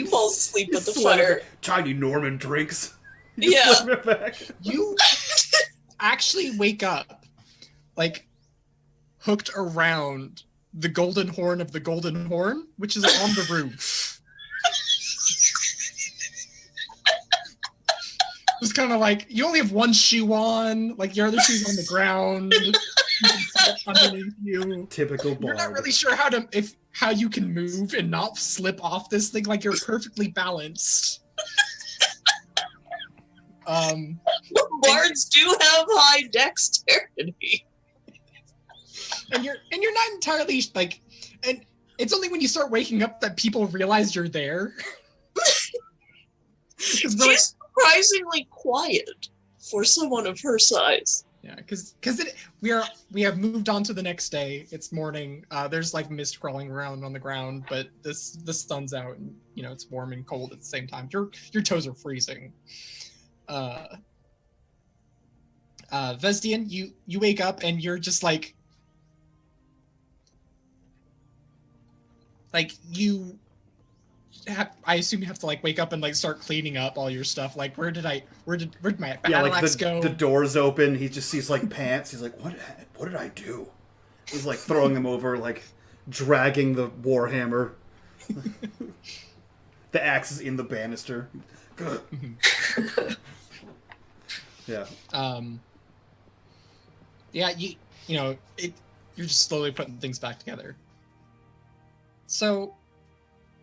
falls asleep at the fire. Tiny Norman drinks. Yeah. It back. You actually wake up like hooked around the golden horn of the golden horn, which is on the roof. It's kind of like you only have one shoe on, like your other shoe's on the ground. Underneath you. Typical bard. You're not really sure how you can move and not slip off this thing. Like you're perfectly balanced. Bards do have high dexterity. And you're not entirely like, and it's only when you start waking up that people realize you're there. She's surprisingly quiet for someone of her size. Yeah, because we have moved on to the next day. It's morning. There's like mist crawling around on the ground, but the sun's out, and you know it's warm and cold at the same time. Your toes are freezing. Vestian, you wake up and you're just like you have, I assume you have to like wake up and like start cleaning up all your stuff. Like where did my battle axe go? The door's open. He just sees like pants. He's like, what did I do? He's like throwing them over, like dragging the warhammer. The axe is in the banister. Yeah. Yeah, you know, you're just slowly putting things back together. So,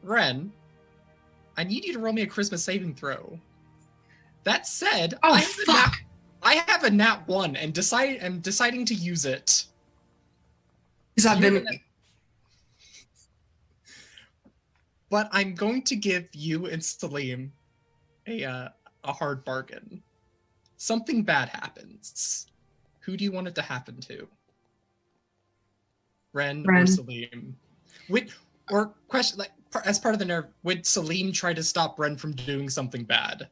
Ren, I need you to roll me a charisma saving throw. That said, I have a nat 1 and I'm deciding to use it. But I'm going to give you and Salim a hard bargain. Something bad happens. Who do you want it to happen to? Ren. Or Salim? Or question, like, as part of the nerve, would Salim try to stop Ren from doing something bad?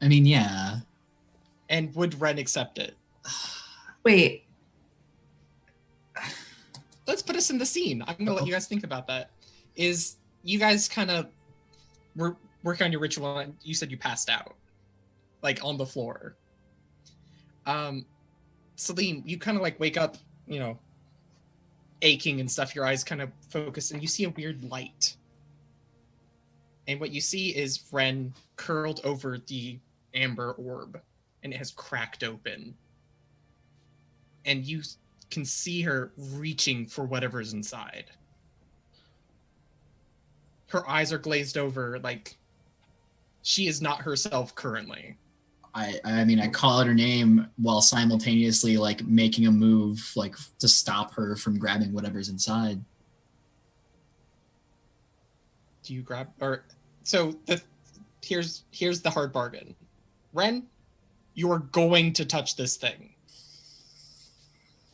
I mean, yeah. And would Ren accept it? Wait. Let's put us in the scene. I'm gonna let you guys think about that. Is you guys kind of were working on your ritual and you said you passed out, like on the floor. Salim, you kind of like wake up, you know, aching and stuff. Your eyes kind of focus and you see a weird light. And what you see is Ren curled over the amber orb and it has cracked open. And you can see her reaching for whatever's inside. Her eyes are glazed over, like she is not herself currently. I mean, I call out her name while simultaneously like making a move, like to stop her from grabbing whatever's inside. Do you grab, or so here's the hard bargain. Ren, you are going to touch this thing.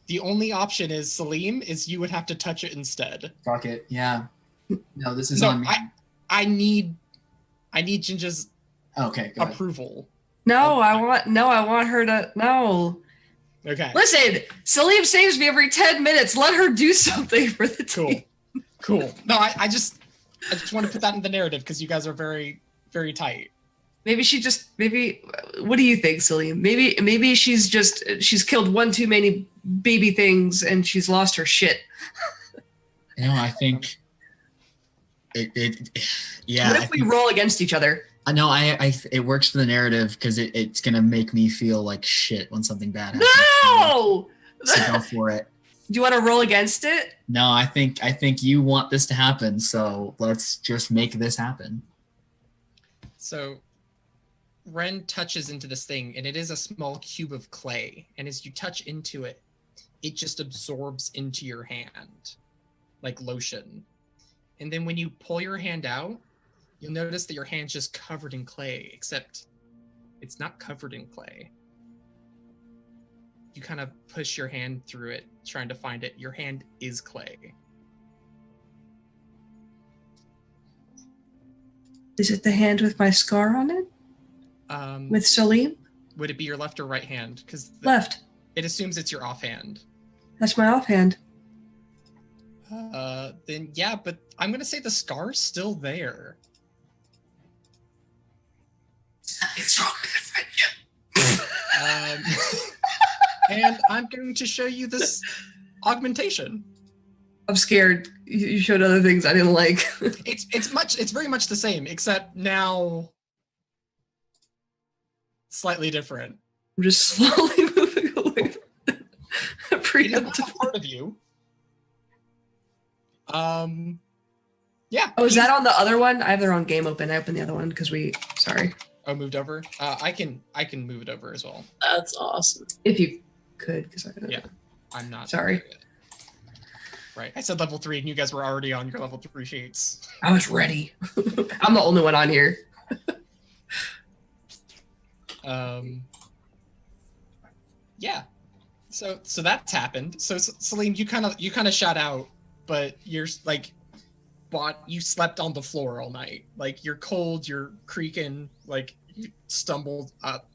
The only option is Salim, is you would have to touch it instead. Fuck it, yeah. No, this is on me. I need Jinja's approval. No, I want her to no. Okay. Listen, Salim saves me every 10 minutes. Let her do something for the team. Cool. No, I just I just want to put that in the narrative because you guys are very, very tight. Maybe what do you think, Celine? Maybe she's killed one too many baby things and she's lost her shit. I think yeah. What if we roll against each other? No, it works for the narrative because it's gonna make me feel like shit when something bad happens. No! So go for it. Do you want to roll against it? No, I think you want this to happen, so let's just make this happen. So Ren touches into this thing, and it is a small cube of clay. And as you touch into it, it just absorbs into your hand like lotion. And then when you pull your hand out, you'll notice that your hand's just covered in clay, except it's not covered in clay. You kind of push your hand through it, trying to find it. Your hand is clay. Is it the hand with my scar on it? With Salim? Would it be your left or right hand? Because Left. it assumes it's your offhand. That's my offhand. Then yeah, but I'm gonna say the scar's still there. It's wrong with friendship. And I'm going to show you this augmentation. I'm scared. You showed other things I didn't like. It's very much the same, except now slightly different. I'm just slowly moving away from it. It is not a part of you. Yeah. Oh, is that on the other one? I have the wrong game open. I opened the other one because sorry. Oh, moved over. I can move it over as well. That's awesome. If you could, because Yeah, I'm not. Sorry. Right. I said level 3 and you guys were already on your level 3 sheets. I was ready. I'm the only one on here. Yeah. So that's happened. So Celine, you kind of shot out, but you're like, you slept on the floor all night. Like you're cold, you're creaking, like you stumbled up,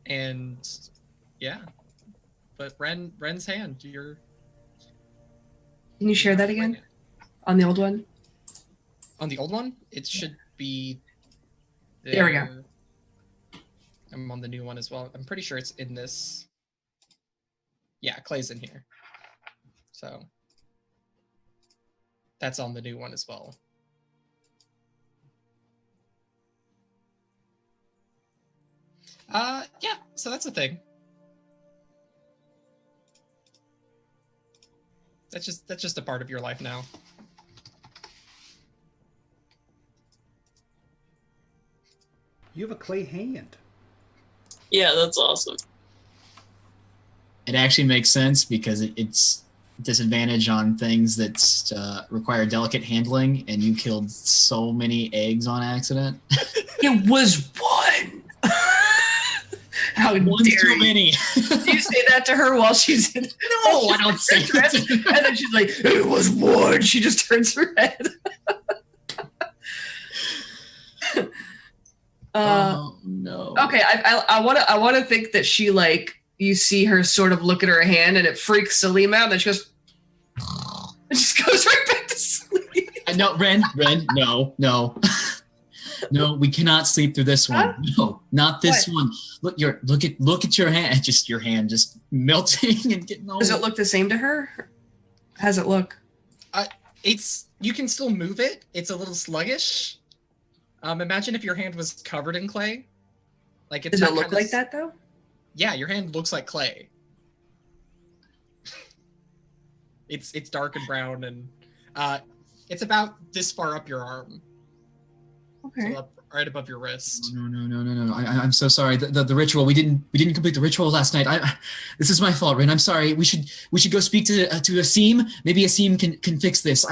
and yeah. But Ren's hand, you're. Can you share that again? On the old one? On the old one, it should be. There we go. I'm on the new one as well. I'm pretty sure it's in this. Yeah, Clay's in here. So that's on the new one as well. Yeah, so that's a thing. That's just a part of your life now. You have a clay hand. Yeah, that's awesome. It actually makes sense because it's disadvantage on things that require delicate handling, and you killed so many eggs on accident. It was one. How One dare too you? many. Do you say that to her while she's in? No, I don't say that. And then she's like, "It was one." She just turns her head. Oh no. Okay, I want to think that she like you see her sort of look at her hand and it freaks Salim out, and then she goes, and just goes right back to sleep. No, Ren, no. No, we cannot sleep through this one. Huh? No, not this one. Look at your hand. Just your hand just melting and getting all. Does it look the same to her? How's it look? You can still move it. It's a little sluggish. Imagine if your hand was covered in clay. Like it's. Does it look like that though? Yeah, your hand looks like clay. It's dark and brown, and it's about this far up your arm. Okay. So right above your wrist. No. I'm so sorry. The ritual. We didn't complete the ritual last night. This is my fault, Ren. I'm sorry. We should go speak to Asim. Maybe Asim can fix this.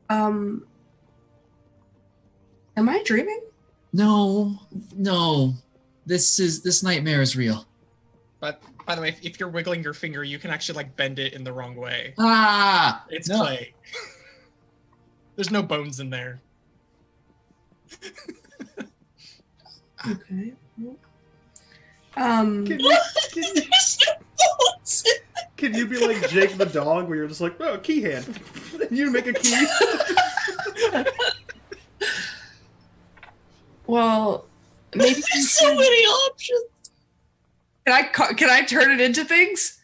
Am I dreaming? No. This nightmare is real. But by the way, if you're wiggling your finger, you can actually like bend it in the wrong way. It's no. clay. There's no bones in there. Okay. Can you be like Jake the dog, where you're just like, oh, key hand? You make a key. Well, maybe There's so many options. Can I turn it into things?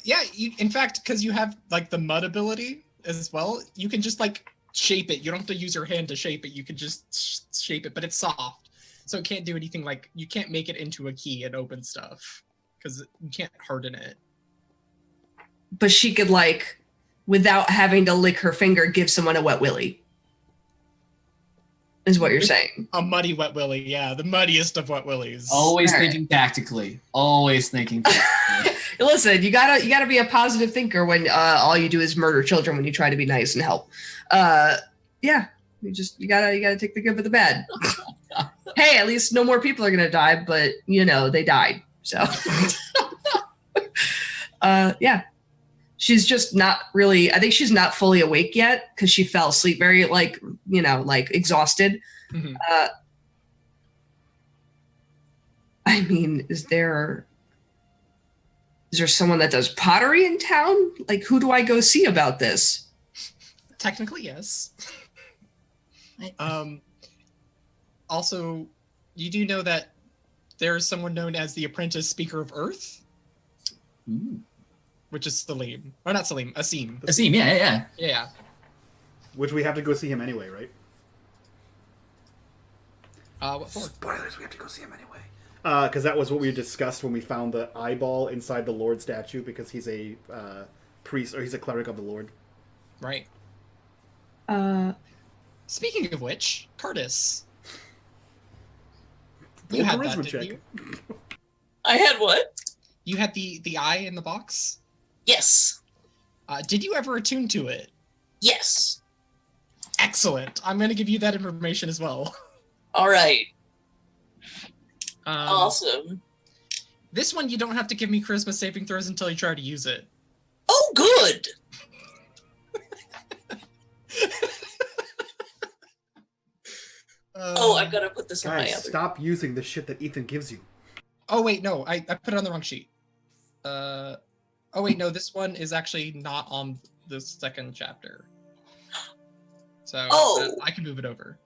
Yeah, in fact, because you have like the mud ability as well, you can just like shape it. You don't have to use your hand to shape it. You can just shape it, but it's soft, so it can't do anything. Like you can't make it into a key and open stuff because you can't harden it. But she could, like, without having to lick her finger, give someone a wet willy. Is what you're saying. A muddy wet willy, yeah, the muddiest of wet willies. Always All right. thinking tactically. Always thinking tactically. Listen, you gotta be a positive thinker when all you do is murder children when you try to be nice and help. Yeah, you gotta take the good with the bad. Hey, at least no more people are gonna die, but they died. So, yeah. She's just not really, I think she's not fully awake yet because she fell asleep very, exhausted. Mhm. I mean, is there someone that does pottery in town? Like, who do I go see about this? Technically, yes. Also, you do know that there is someone known as the Apprentice Speaker of Earth, Ooh. which is Salim. Or not Salim, Asim. Asim, yeah. Yeah. Which we have to go see him anyway, right? What for? Spoilers, we have to go see him anyway. Because that was what we discussed when we found the eyeball inside the Lord statue, because he's a priest, or he's a cleric of the Lord. Right. Uh, Speaking of which, Curtis. Roll You had charisma that, check. didn't you? I had what? You had the eye in the box? Yes. Did you ever attune to it? Yes. Excellent. I'm going to give you that information as well. All right. Um, Awesome. This one, you don't have to give me charisma saving throws until you try to use it. Oh, good. Oh, I've got to put this on my Guys, other. stop using the shit that Ethan gives you. Oh, wait, no. I put it on the wrong sheet. Oh, wait, no. This one is actually not on the second chapter. So I can move it over.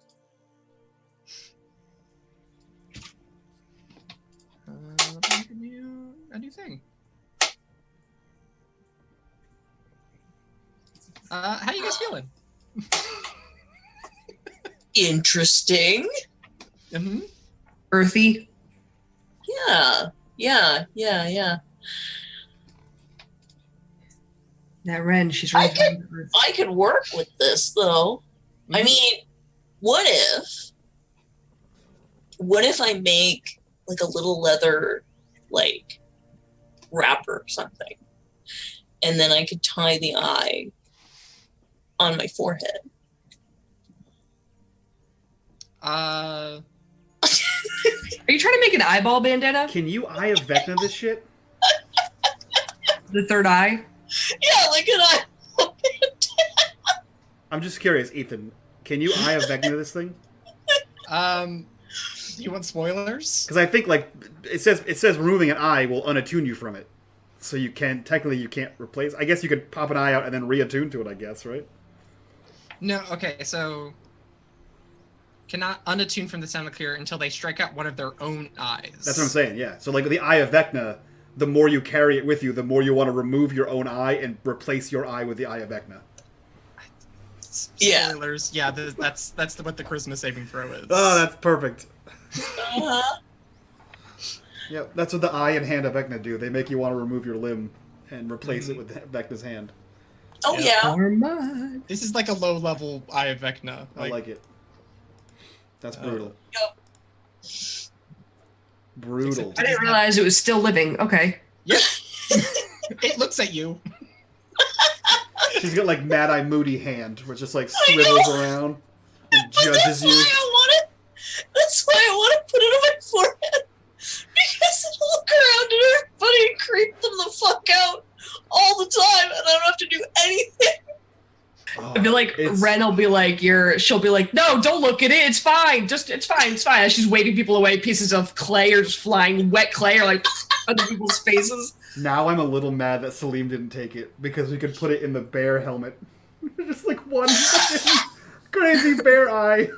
A new thing. How you guys feeling? Interesting. Mm-hmm. earthy. Yeah. That Ren, she's I right. could- I could work with this though. I mean, what if I make like a little leather like wrapper or something, and then I could tie the eye on my forehead. Are you trying to make an eyeball bandana? Can you Eye of Vecna this shit? The third eye? Yeah, like an eye. I'm just curious, Ethan. Can you Eye of Vecna this thing? Do you want spoilers? Because I think like it says removing an eye will unattune you from it, so you can't replace. I guess you could pop an eye out and then reattune to it. I guess, right? No. Okay. So cannot unattune from the sound clear until they strike out one of their own eyes. That's what I'm saying. Yeah. So like with the Eye of Vecna, the more you carry it with you, the more you want to remove your own eye and replace your eye with the Eye of Vecna. Yeah. Spoilers. Yeah. That's what the charisma saving throw is. Oh, that's perfect. Uh-huh. Yep, that's what the eye and hand of Vecna do. They make you want to remove your limb and replace it with Vecna's hand. Oh Yeah. yeah. Or mud. This is like a low level Eye of Vecna. I like it. That's brutal. Yep. Brutal. I didn't realize it was still living. Okay. Yep. It looks at you. She's got like Mad Eye Moody hand, which just like swivels around and judges you. That's why I want to put it on my forehead. Because it'll look around at everybody and creep them the fuck out all the time, and I don't have to do anything. Oh, I feel like Ren will be like, she'll be like, no, don't look at it. It's fine. It's fine. As she's waving people away, pieces of clay are just flying, wet clay are like on people's faces. Now I'm a little mad that Salim didn't take it because we could put it in the bear helmet. Just like one crazy bear eye.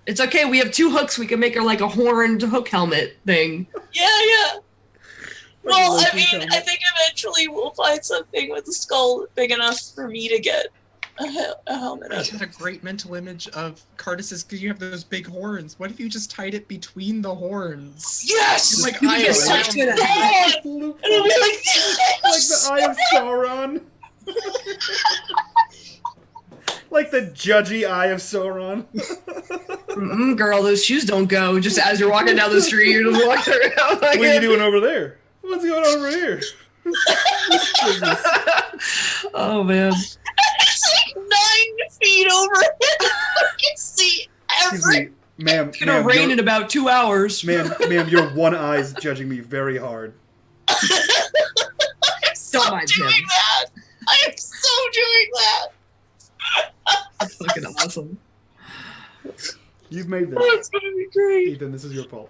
It's okay. We have 2 hooks. We can make her like a horned hook helmet thing. Yeah. Well, Like I mean, I think eventually we'll find something with a skull big enough for me to get a helmet I out just had a great mental image of Cardis's because you have those big horns. What if you just tied it between the horns? Yes! Like You I get am such good at Like It'll be like the Eye of Sauron. Like the judgy Eye of Sauron. Girl, those shoes don't go. Just as you're walking down the street, you're just walking around. Like What are you doing over there? What's going on over here? Oh man. It's like 9 feet overhead. I can see Excuse me, everything. ma'am. It's gonna rain in about 2 hours. Ma'am, your one eye's judging me very hard. I'm so Don't mind doing him. that. I am so doing that. That's fucking awesome. You've made this. It's gonna be great. Ethan, this is your fault.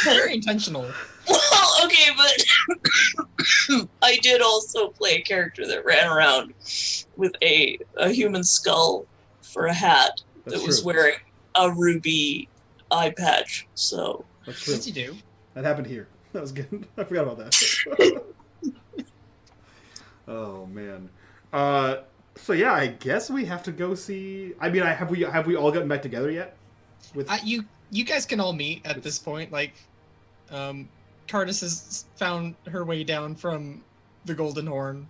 very intentional. Well, okay, but I did also play a character that ran around with a human skull for a hat That's that was true. wearing a ruby eye patch. So That's true. Yes, you do. That happened here. That was good. I forgot about that. Oh man. So yeah, I guess we have to go see. I mean, have we all gotten back together yet? With You guys can all meet at this point. Like, Cardis has found her way down from the Golden Horn.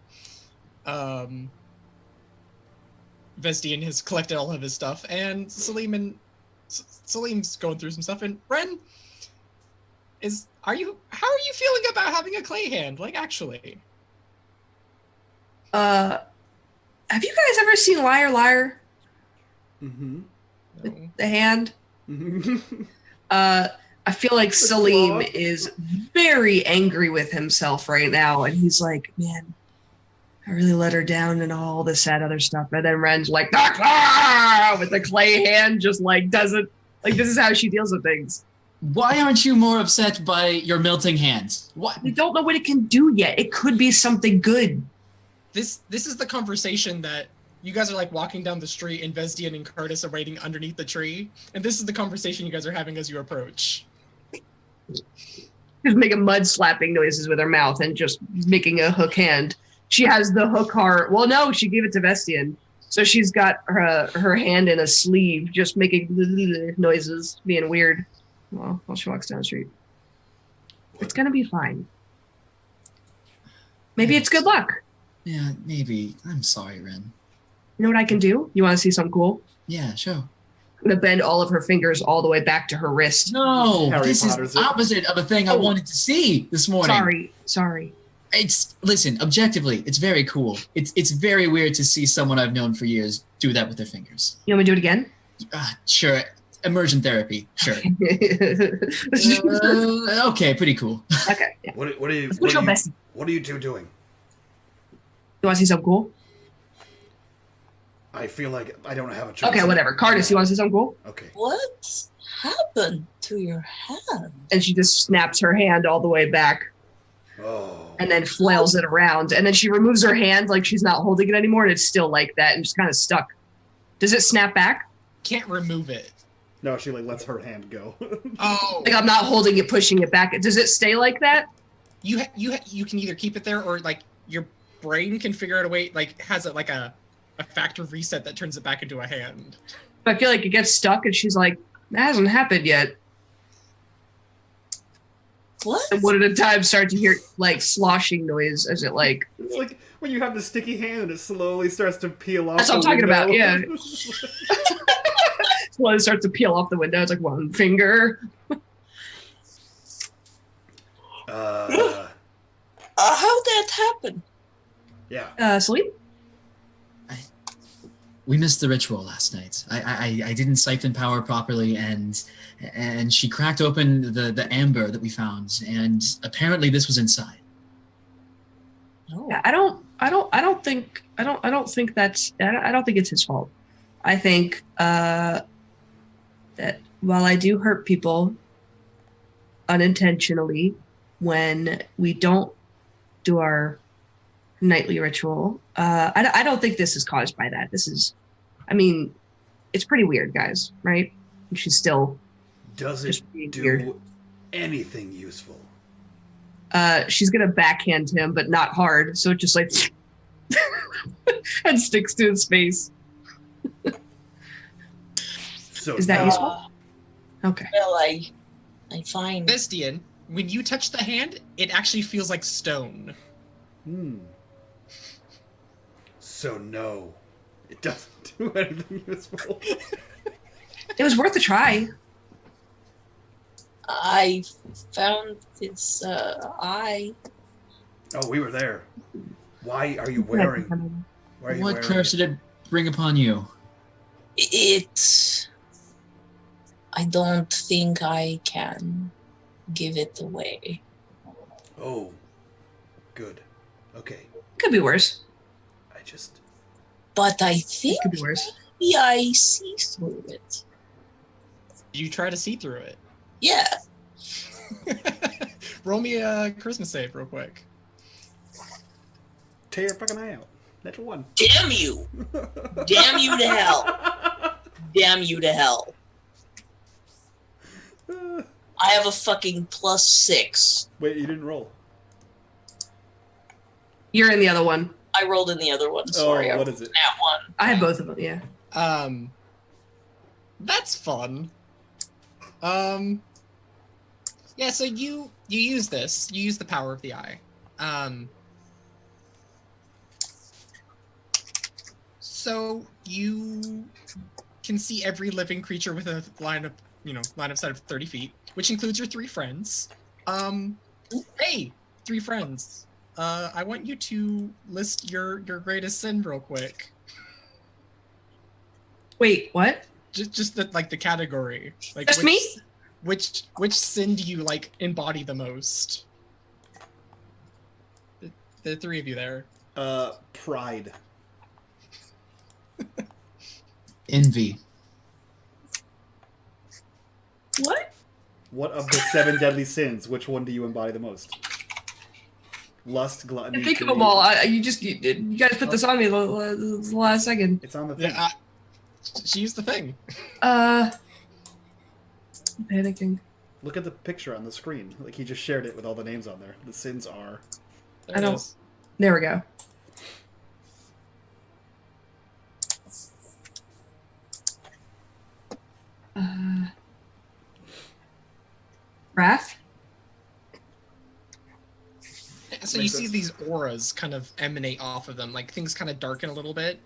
Vestian has collected all of his stuff, and Salim's going through some stuff. And Ren, how are you feeling about having a clay hand? Like, actually, Have you guys ever seen Liar Liar? Mm-hmm. no. The hand? Mm-hmm. I feel like The Salim claw. is very angry with himself right now, and he's like, man, I really let her down and all this sad other stuff. And then Ren's like, ah! With the clay hand, just like doesn't, like, this is how she deals with things. Why aren't you more upset by your melting hands? What? We don't know what it can do yet. It could be something good. This is the conversation that you guys are like walking down the street, and Vestian and Cardis are waiting underneath the tree, and this is the conversation you guys are having as you approach. Just making mud slapping noises with her mouth and just making a hook hand. She has the hook heart. Well, no, she gave it to Vestian. So she's got her hand in a sleeve, just making noises, being weird while she walks down the street. It's going to be fine. Maybe it's good luck. Yeah, maybe. I'm sorry, Ren. You know what I can do? You want to see something cool? Yeah, sure. I'm going to bend all of her fingers all the way back to her wrist. No, Harry this is Potter's the it. opposite of a thing I Oh. wanted to see this morning. Sorry. Listen, objectively, it's very cool. It's very weird to see someone I've known for years do that with their fingers. You want me to do it again? Sure, immersion therapy, sure. Okay, pretty cool. Okay. Yeah. What are you? Let's What push are our you, best. what are you two doing? You want to see something cool? I feel like I don't have a choice. Okay, whatever. Cardis, you want to see something cool? Okay. what happened to your hand? And she just snaps her hand all the way back Oh. and then flails it around. And then she removes her hand like she's not holding it anymore, and it's still like that and just kind of stuck. Does it snap back? Can't remove it. No, she like lets her hand go. Oh, Like I'm not holding it, pushing it back. Does it stay like that? you can either keep it there, or like your brain can figure out a way, like has it like a factor reset that turns it back into a hand. I feel like it gets stuck, and she's like, that hasn't happened yet. What? And one at a time start to hear like sloshing noise as it like It's like when you have the sticky hand and it slowly starts to peel off. That's what I'm the talking about, window. slowly starts to peel off the window. It's like one finger. How'd that happen? Yeah. Sleep? We missed the ritual last night. I didn't siphon power properly, and she cracked open the amber that we found, and apparently this was inside. No. I don't think it's his fault. I think that while I do hurt people unintentionally when we don't do our nightly ritual. I don't think this is caused by that. This is, I mean, it's pretty weird, guys, right? And she's still Does it just being do weird. anything useful? She's gonna backhand him, but not hard, so it just like and sticks to his face. So Is that now- useful? Okay. Well, I find Vestian, when you touch the hand, it actually feels like stone. So no, it doesn't do anything useful. It was worth a try. I found this eye. Oh, we were there. Why are you wearing? Why are you What wearing curse it? did it bring upon you? I don't think I can give it away. Oh, good. Okay, Could be worse. I just. But I It think could be worse. maybe I see through it. You try to see through it. Yeah. Roll me a charisma save real quick. Tear your fucking eye out. Natural one. Damn you! Damn you to hell! Damn you to hell! I have a fucking +6. Wait, you didn't roll. You're in the other one. I rolled in the other one. Sorry, Oh, I what rolled is it? that one. I have both of them. Yeah. That's fun. Yeah, so you use this. You use the power of the eye. So you can see every living creature with a line of sight of 30 feet, which includes your 3 friends. Hey, 3 friends. I want you to list your greatest sin real quick. Wait, what? Just the category. Like Just me? Which sin do you like embody the most? The 3 of you there. Pride. Envy. What? What of the 7 deadly sins? Which one do you embody the most? Lust, gluttony. I think of greed. them all. You guys put this on me the last second. It's on the thing. Yeah, she used the thing. I'm panicking. Look at the picture on the screen. Like he just shared it with all the names on there. The sins are. There I it don't- is. There we go. Wrath? So you see these auras kind of emanate off of them, like things kind of darken a little bit,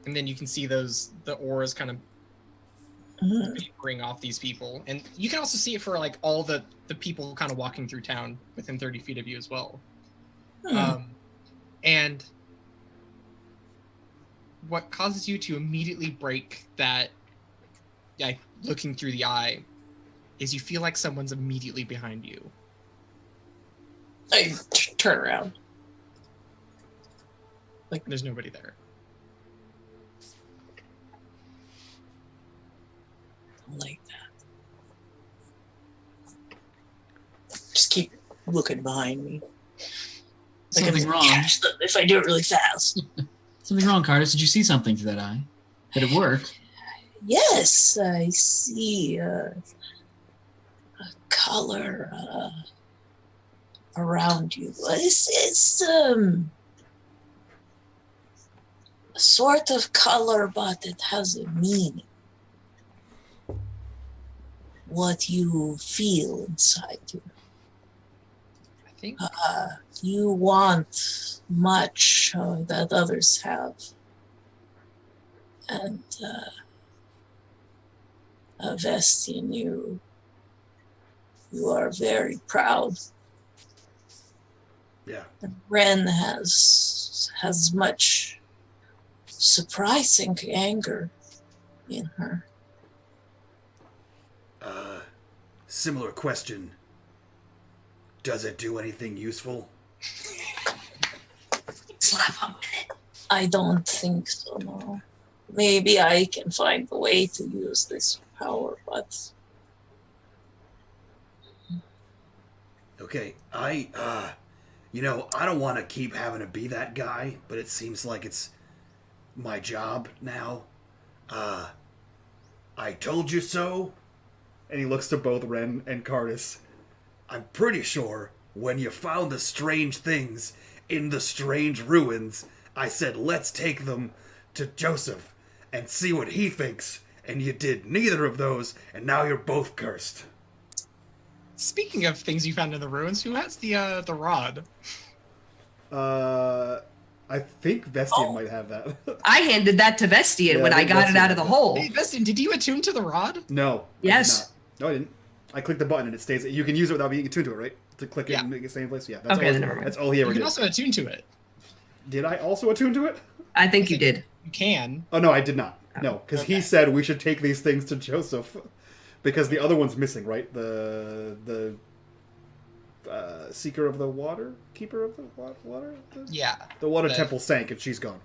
and then you can see the auras kind of vapouring off these people, and you can also see it for like all the people kind of walking through town within 30 feet of you as well. And what causes you to immediately break that, like looking through the eye, is you feel like someone's immediately behind you. I turn around. Like there's nobody there. Like that. Just keep looking behind me. Like Something if I wrong. catch them, if I do it really fast. Something wrong, Cardis? Did you see something through that eye? Did it work? Yes, I see a color around you. It's a sort of color, but it has a meaning. What you feel inside you. I think You want much that others have. And Vestian, you are very proud. Yeah. And Ren has much surprising anger in her. Similar question. Does it do anything useful? Slap him with it. I don't think so, no. Maybe I can find a way to use this power, but Okay, You know, I don't want to keep having to be that guy, but it seems like it's my job now. I told you so. And he looks to both Ren and Cardis. I'm pretty sure when you found the strange things in the strange ruins, I said let's take them to Joseph and see what he thinks. And you did neither of those, and now you're both cursed. Speaking of things you found in the ruins, who has the rod? I think Vestian might have that. I handed that to Vestian Yeah, when I I think got it Vestian out of the has it. hole. Hey, Vestin, did you attune to the rod? No. Yes. I did not. No, I didn't. I clicked the button and it stays. You can use it without being attuned to it, right? To click it Yeah. and make it stay in place? Yeah. That's Okay, all, then never mind. That's all he ever You can did. also attune to it. Did I also attune to it? I think you did. You can. Oh, no, I did not. No, because Okay. he said we should take these things to Joseph. Because the other one's missing, right? The Seeker of the Water? Keeper of the Water? Yeah. The Water The- Temple sank and she's gone.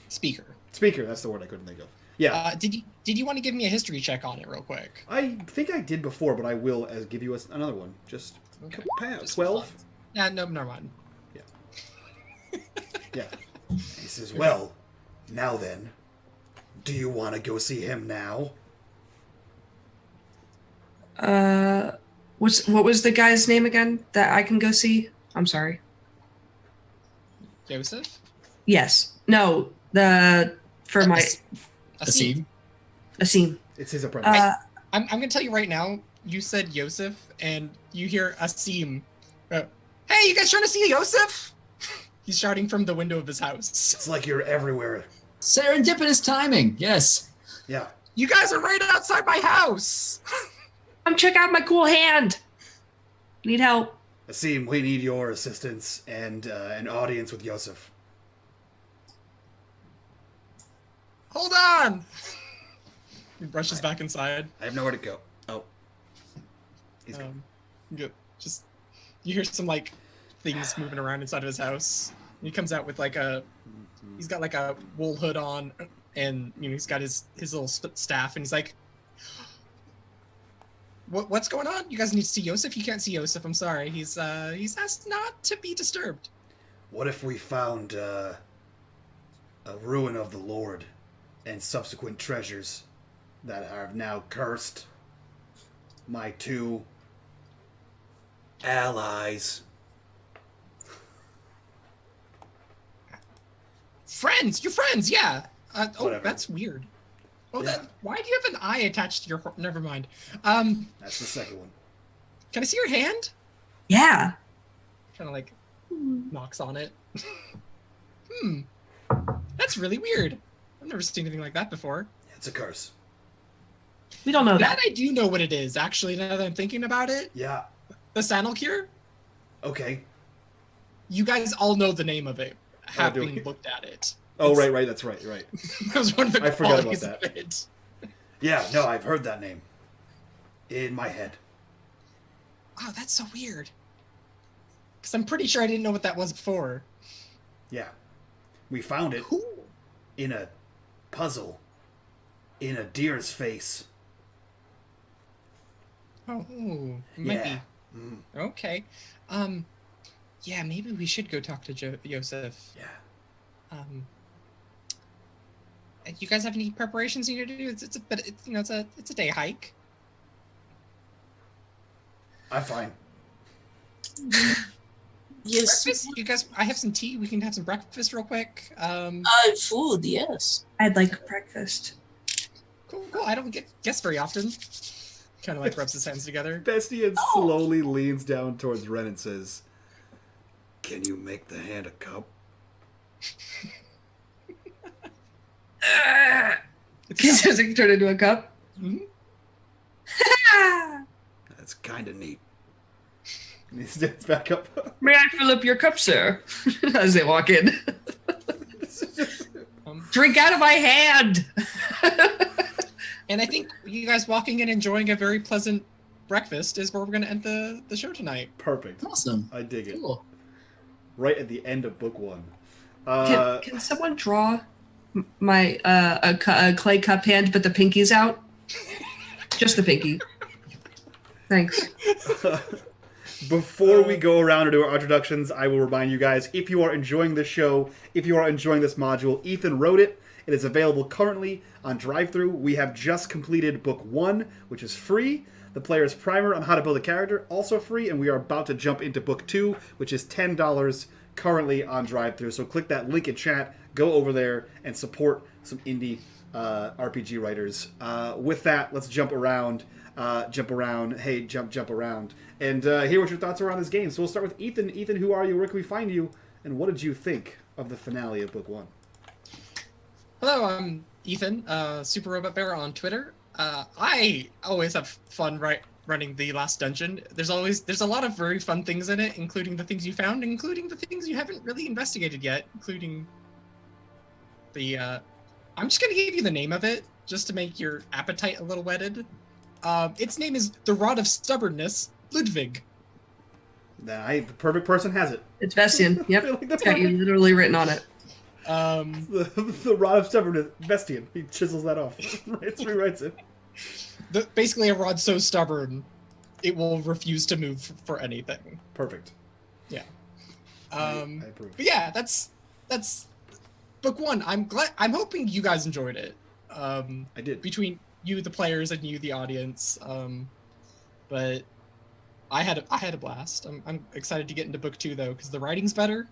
Speaker. Speaker, that's the word I couldn't think of. Yeah. Did you want to give me a history check on it real quick? I think I did before, but I will give you another one. Just Okay. Just 12? fun. Yeah, no, never mind. Yeah. He says, well, now then, do you want to go see him now? What was the guy's name again that I can go see? I'm sorry. Joseph? Yes. No. For my Asim. Asim. It's his apprentice. I'm gonna tell you right now. You said Yosef, and you hear Asim. Hey, you guys trying to see Yosef? He's shouting from the window of his house. It's like you're everywhere. Serendipitous timing. Yes. Yeah. You guys are right outside my house. Come check out my cool hand. Need help. Asim, we need your assistance and an audience with Yosef. Hold on. He brushes back inside. I have nowhere to go. Oh. He's gone. Good. Just you hear some like things moving around inside of his house. And he comes out with like he's got like a wool hood on, and he's got his little staff, and he's like, "What's going on? You guys need to see Yosef. You can't see Yosef. I'm sorry. He's asked not to be disturbed." What if we found a ruin of the Lord and subsequent treasures that are now cursed? My two allies. Friends, your friends, yeah. Whatever. That's weird. Oh, Yeah. why do you have an eye attached to your? Never mind. That's the second one. Can I see your hand? Yeah. Kind of like knocks on it. That's really weird. I've never seen anything like that before. It's a curse. We don't know That that. I do know what it is, actually, now that I'm thinking about it. Yeah. The Sannel Cure? Okay. You guys all know the name of it, do having we? looked at it. Oh, right. That's right. That was one of the I forgot about qualities that. of it. Yeah, no, I've heard that name. In my head. Oh, that's so weird. Because I'm pretty sure I didn't know what that was before. Yeah. We found it Cool. in a puzzle in a deer's face. Oh, it might Yeah. be. Mm, Okay. Yeah, maybe we should go talk to Joseph. yeah. You guys have any preparations you need to do? It's a day hike. I'm fine. Yes. Breakfast? You guys, I have some tea. We can have some breakfast real quick. Food, yes. I'd like breakfast. Cool. I don't get guests very often. Kind of like rubs his hands together. Bestian slowly leans down towards Ren and says, "Can you make the hand a cup?" Does it turn into a cup? Mhm. That's kind of neat. And he stands back up. May I fill up your cup, sir? As they walk in. Drink out of my hand. And I think you guys walking in enjoying a very pleasant breakfast is where we're going to end the show tonight. Perfect. Awesome. I dig it. Cool. Right at the end of book one. Can someone draw my a clay cup hand, but the pinky's out? Just the pinky. Thanks. Before we go around and do our introductions, I will remind you guys, if you are enjoying this show, if you are enjoying this module, Ethan wrote it. It is available currently on Drive-Thru. We have just completed Book 1, which is free. The Player's Primer on how to build a character, also free. And we are about to jump into Book 2, which is $10 currently on Drive-Thru. So click that link in chat, go over there, and support some indie RPG writers. With that, let's jump around. Jump around, and hear what your thoughts are on this game. So we'll start with Ethan. Ethan, who are you? Where can we find you? And what did you think of the finale of Book 1? Hello, I'm Ethan, Super Robot Bear on Twitter. I always have fun running the last dungeon. There's a lot of very fun things in it, including the things you found, including the things you haven't really investigated yet, including the. I'm just gonna give you the name of it just to make your appetite a little whetted. Its name is the Rod of Stubbornness, Ludwig. The perfect person has it. It's Vestian. Yep. It's got you literally written on it. The Rod of Stubbornness, Vestian. He chisels that off. Rewrites it. Basically, a rod so stubborn, it will refuse to move for anything. Perfect. Yeah. I approve. But yeah, that's Book 1. I'm hoping you guys enjoyed it. I did. Between you, the players, and you, the audience. But I had a blast. I'm excited to get into Book 2 though, because the writing's better.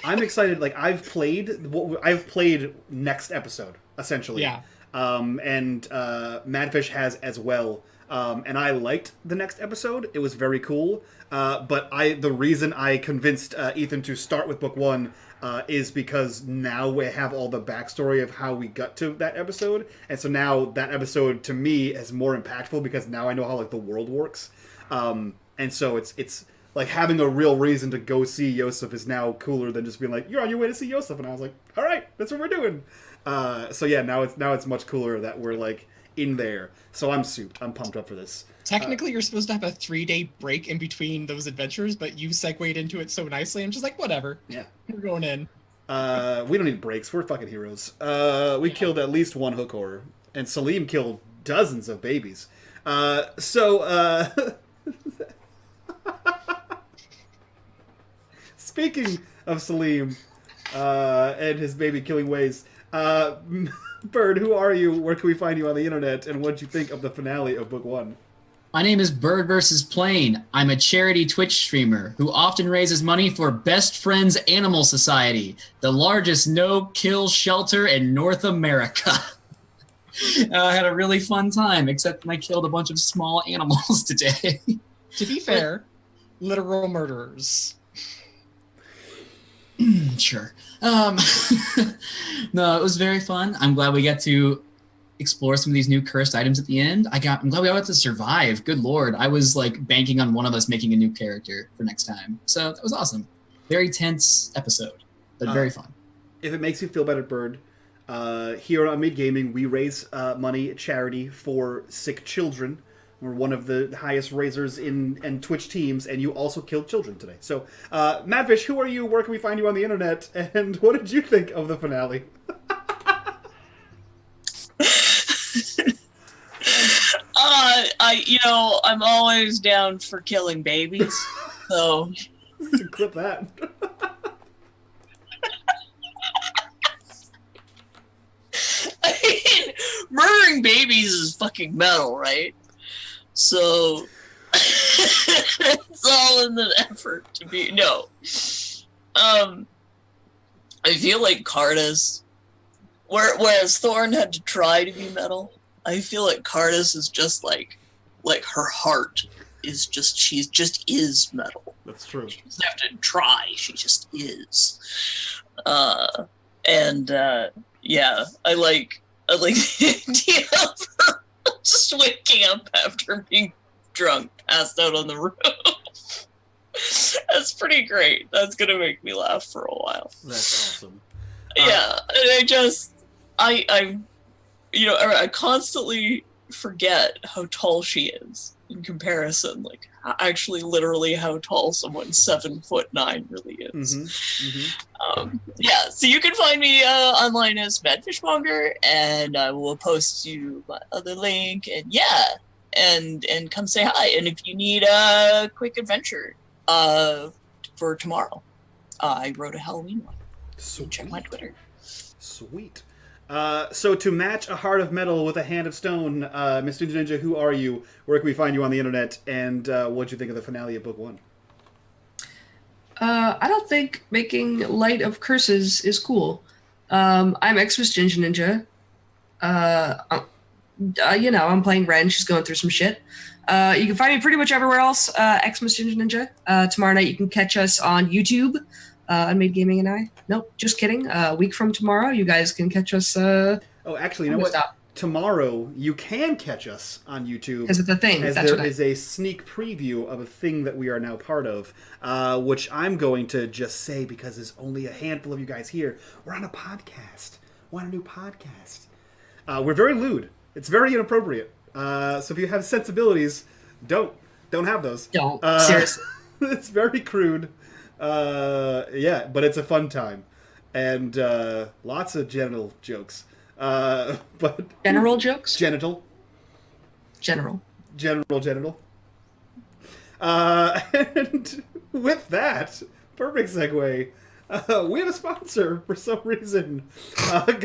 I'm excited. Like I've played next episode essentially. Yeah. And Madfish has as well. And I liked the next episode. It was very cool. But the reason I convinced Ethan to start with Book 1 is because now we have all the backstory of how we got to that episode, and so now that episode to me is more impactful because now I know how like the world works. And so it's like having a real reason to go see Yosef is now cooler than just being like, you're on your way to see Yosef, and I was like, all right, that's what we're doing. So yeah, now it's much cooler that we're like in there. So I'm souped. I'm pumped up for this. Technically, you're supposed to have a 3-day break in between those adventures, but you segued into it so nicely. I'm just like, whatever. Yeah, we're going in. We don't need breaks. We're fucking heroes. We killed at least one hook horror, and Salim killed dozens of babies. Speaking of Salim and his baby killing ways, Bird, who are you? Where can we find you on the internet? And what did you think of the finale of Book 1? My name is Bird vs. Plane. I'm a charity Twitch streamer who often raises money for Best Friends Animal Society, the largest no-kill shelter in North America. I had a really fun time, except when I killed a bunch of small animals today. To be fair, literal murderers. Sure. No, it was very fun. I'm glad we got to explore some of these new cursed items at the end. I'm glad we got to survive. Good lord. I was like banking on one of us making a new character for next time. So that was awesome. Very tense episode, but very fun. If it makes you feel better, Bird, here on unMadeGaming, we raise money at charity for sick children. We're one of the highest raisers in Twitch teams, and you also killed children today. So, Madfish, who are you? Where can we find you on the internet? And what did you think of the finale? I'm always down for killing babies. So clip that. I mean, murdering babies is fucking metal, right? So it's all in an effort to be I feel like Cardus, whereas Thorn had to try to be metal, I feel like Cardus is just like her heart is just, she just is metal. That's true. She doesn't have to try, she just is. Yeah, I like the idea of her just waking up after being drunk, passed out on the roof. That's pretty great. That's gonna make me laugh for a while. That's awesome. Yeah, and I constantly forget how tall she is in comparison. Like, actually, literally, how tall someone 7'9" really is. Yeah, so you can find me online as MadFishmonger, and I will post you my other link. And yeah, and come say hi. And if you need a quick adventure for tomorrow, I wrote a Halloween one. So check my Twitter. Sweet. So to match a heart of metal with a hand of stone, Mr. Ninja, who are you? Where can we find you on the internet? And what'd you think of the finale of book 1? I don't think making light of curses is cool. I'm Xmas Ginger Ninja. I'm playing Ren. She's going through some shit. You can find me pretty much everywhere else. Xmas Ginger Ninja. Tomorrow night you can catch us on YouTube. unMadeGaming and I. Nope, just kidding. A week from tomorrow, you guys can catch us. Actually, you know what? Stop. Tomorrow you can catch us on YouTube because it's a thing. As there is a sneak preview of a thing that we are now part of, which I'm going to just say because there's only a handful of you guys here. We're on a podcast. We're on a new podcast. We're very lewd. It's very inappropriate. So if you have sensibilities, don't have those. Don't. Seriously. It's very crude. Yeah, but it's a fun time, and lots of genital jokes. But general jokes. Genital. General. And with that, perfect segue. We have a sponsor for some reason.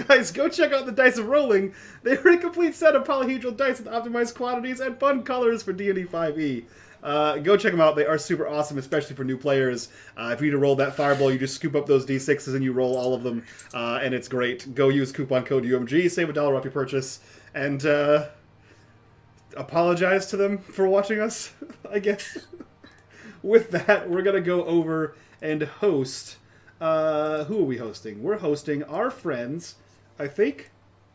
Guys, go check out the Dice of Rolling. They're a complete set of polyhedral dice with optimized quantities and fun colors for D&D 5e. Go check them out. They are super awesome, especially for new players. If you need to roll that fireball, you just scoop up those D6s and you roll all of them, and it's great. Go use coupon code UMG, save $1 off your purchase, and apologize to them for watching us, I guess. With that, we're going to go over and host... who are we hosting? We're hosting our friends, I think.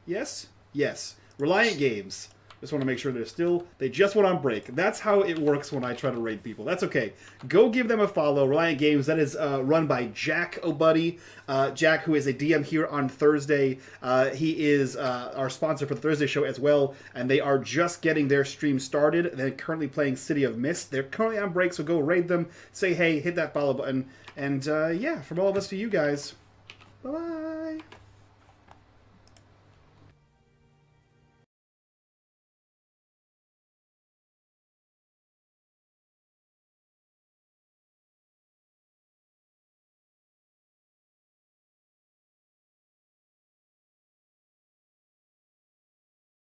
Yes? Yes. Reliant Games. Just want to make sure they just went on break. That's how it works when I try to raid people. That's okay. Go give them a follow. Reliant Games, that is run by Jack O'Buddy. Jack, who is a DM here on Thursday. He is our sponsor for the Thursday show as well, and they are just getting their stream started. They're currently playing City of Mist. They're currently on break, so go raid them. Say hey, hit that follow button. And yeah, from all of us to you guys, bye-bye.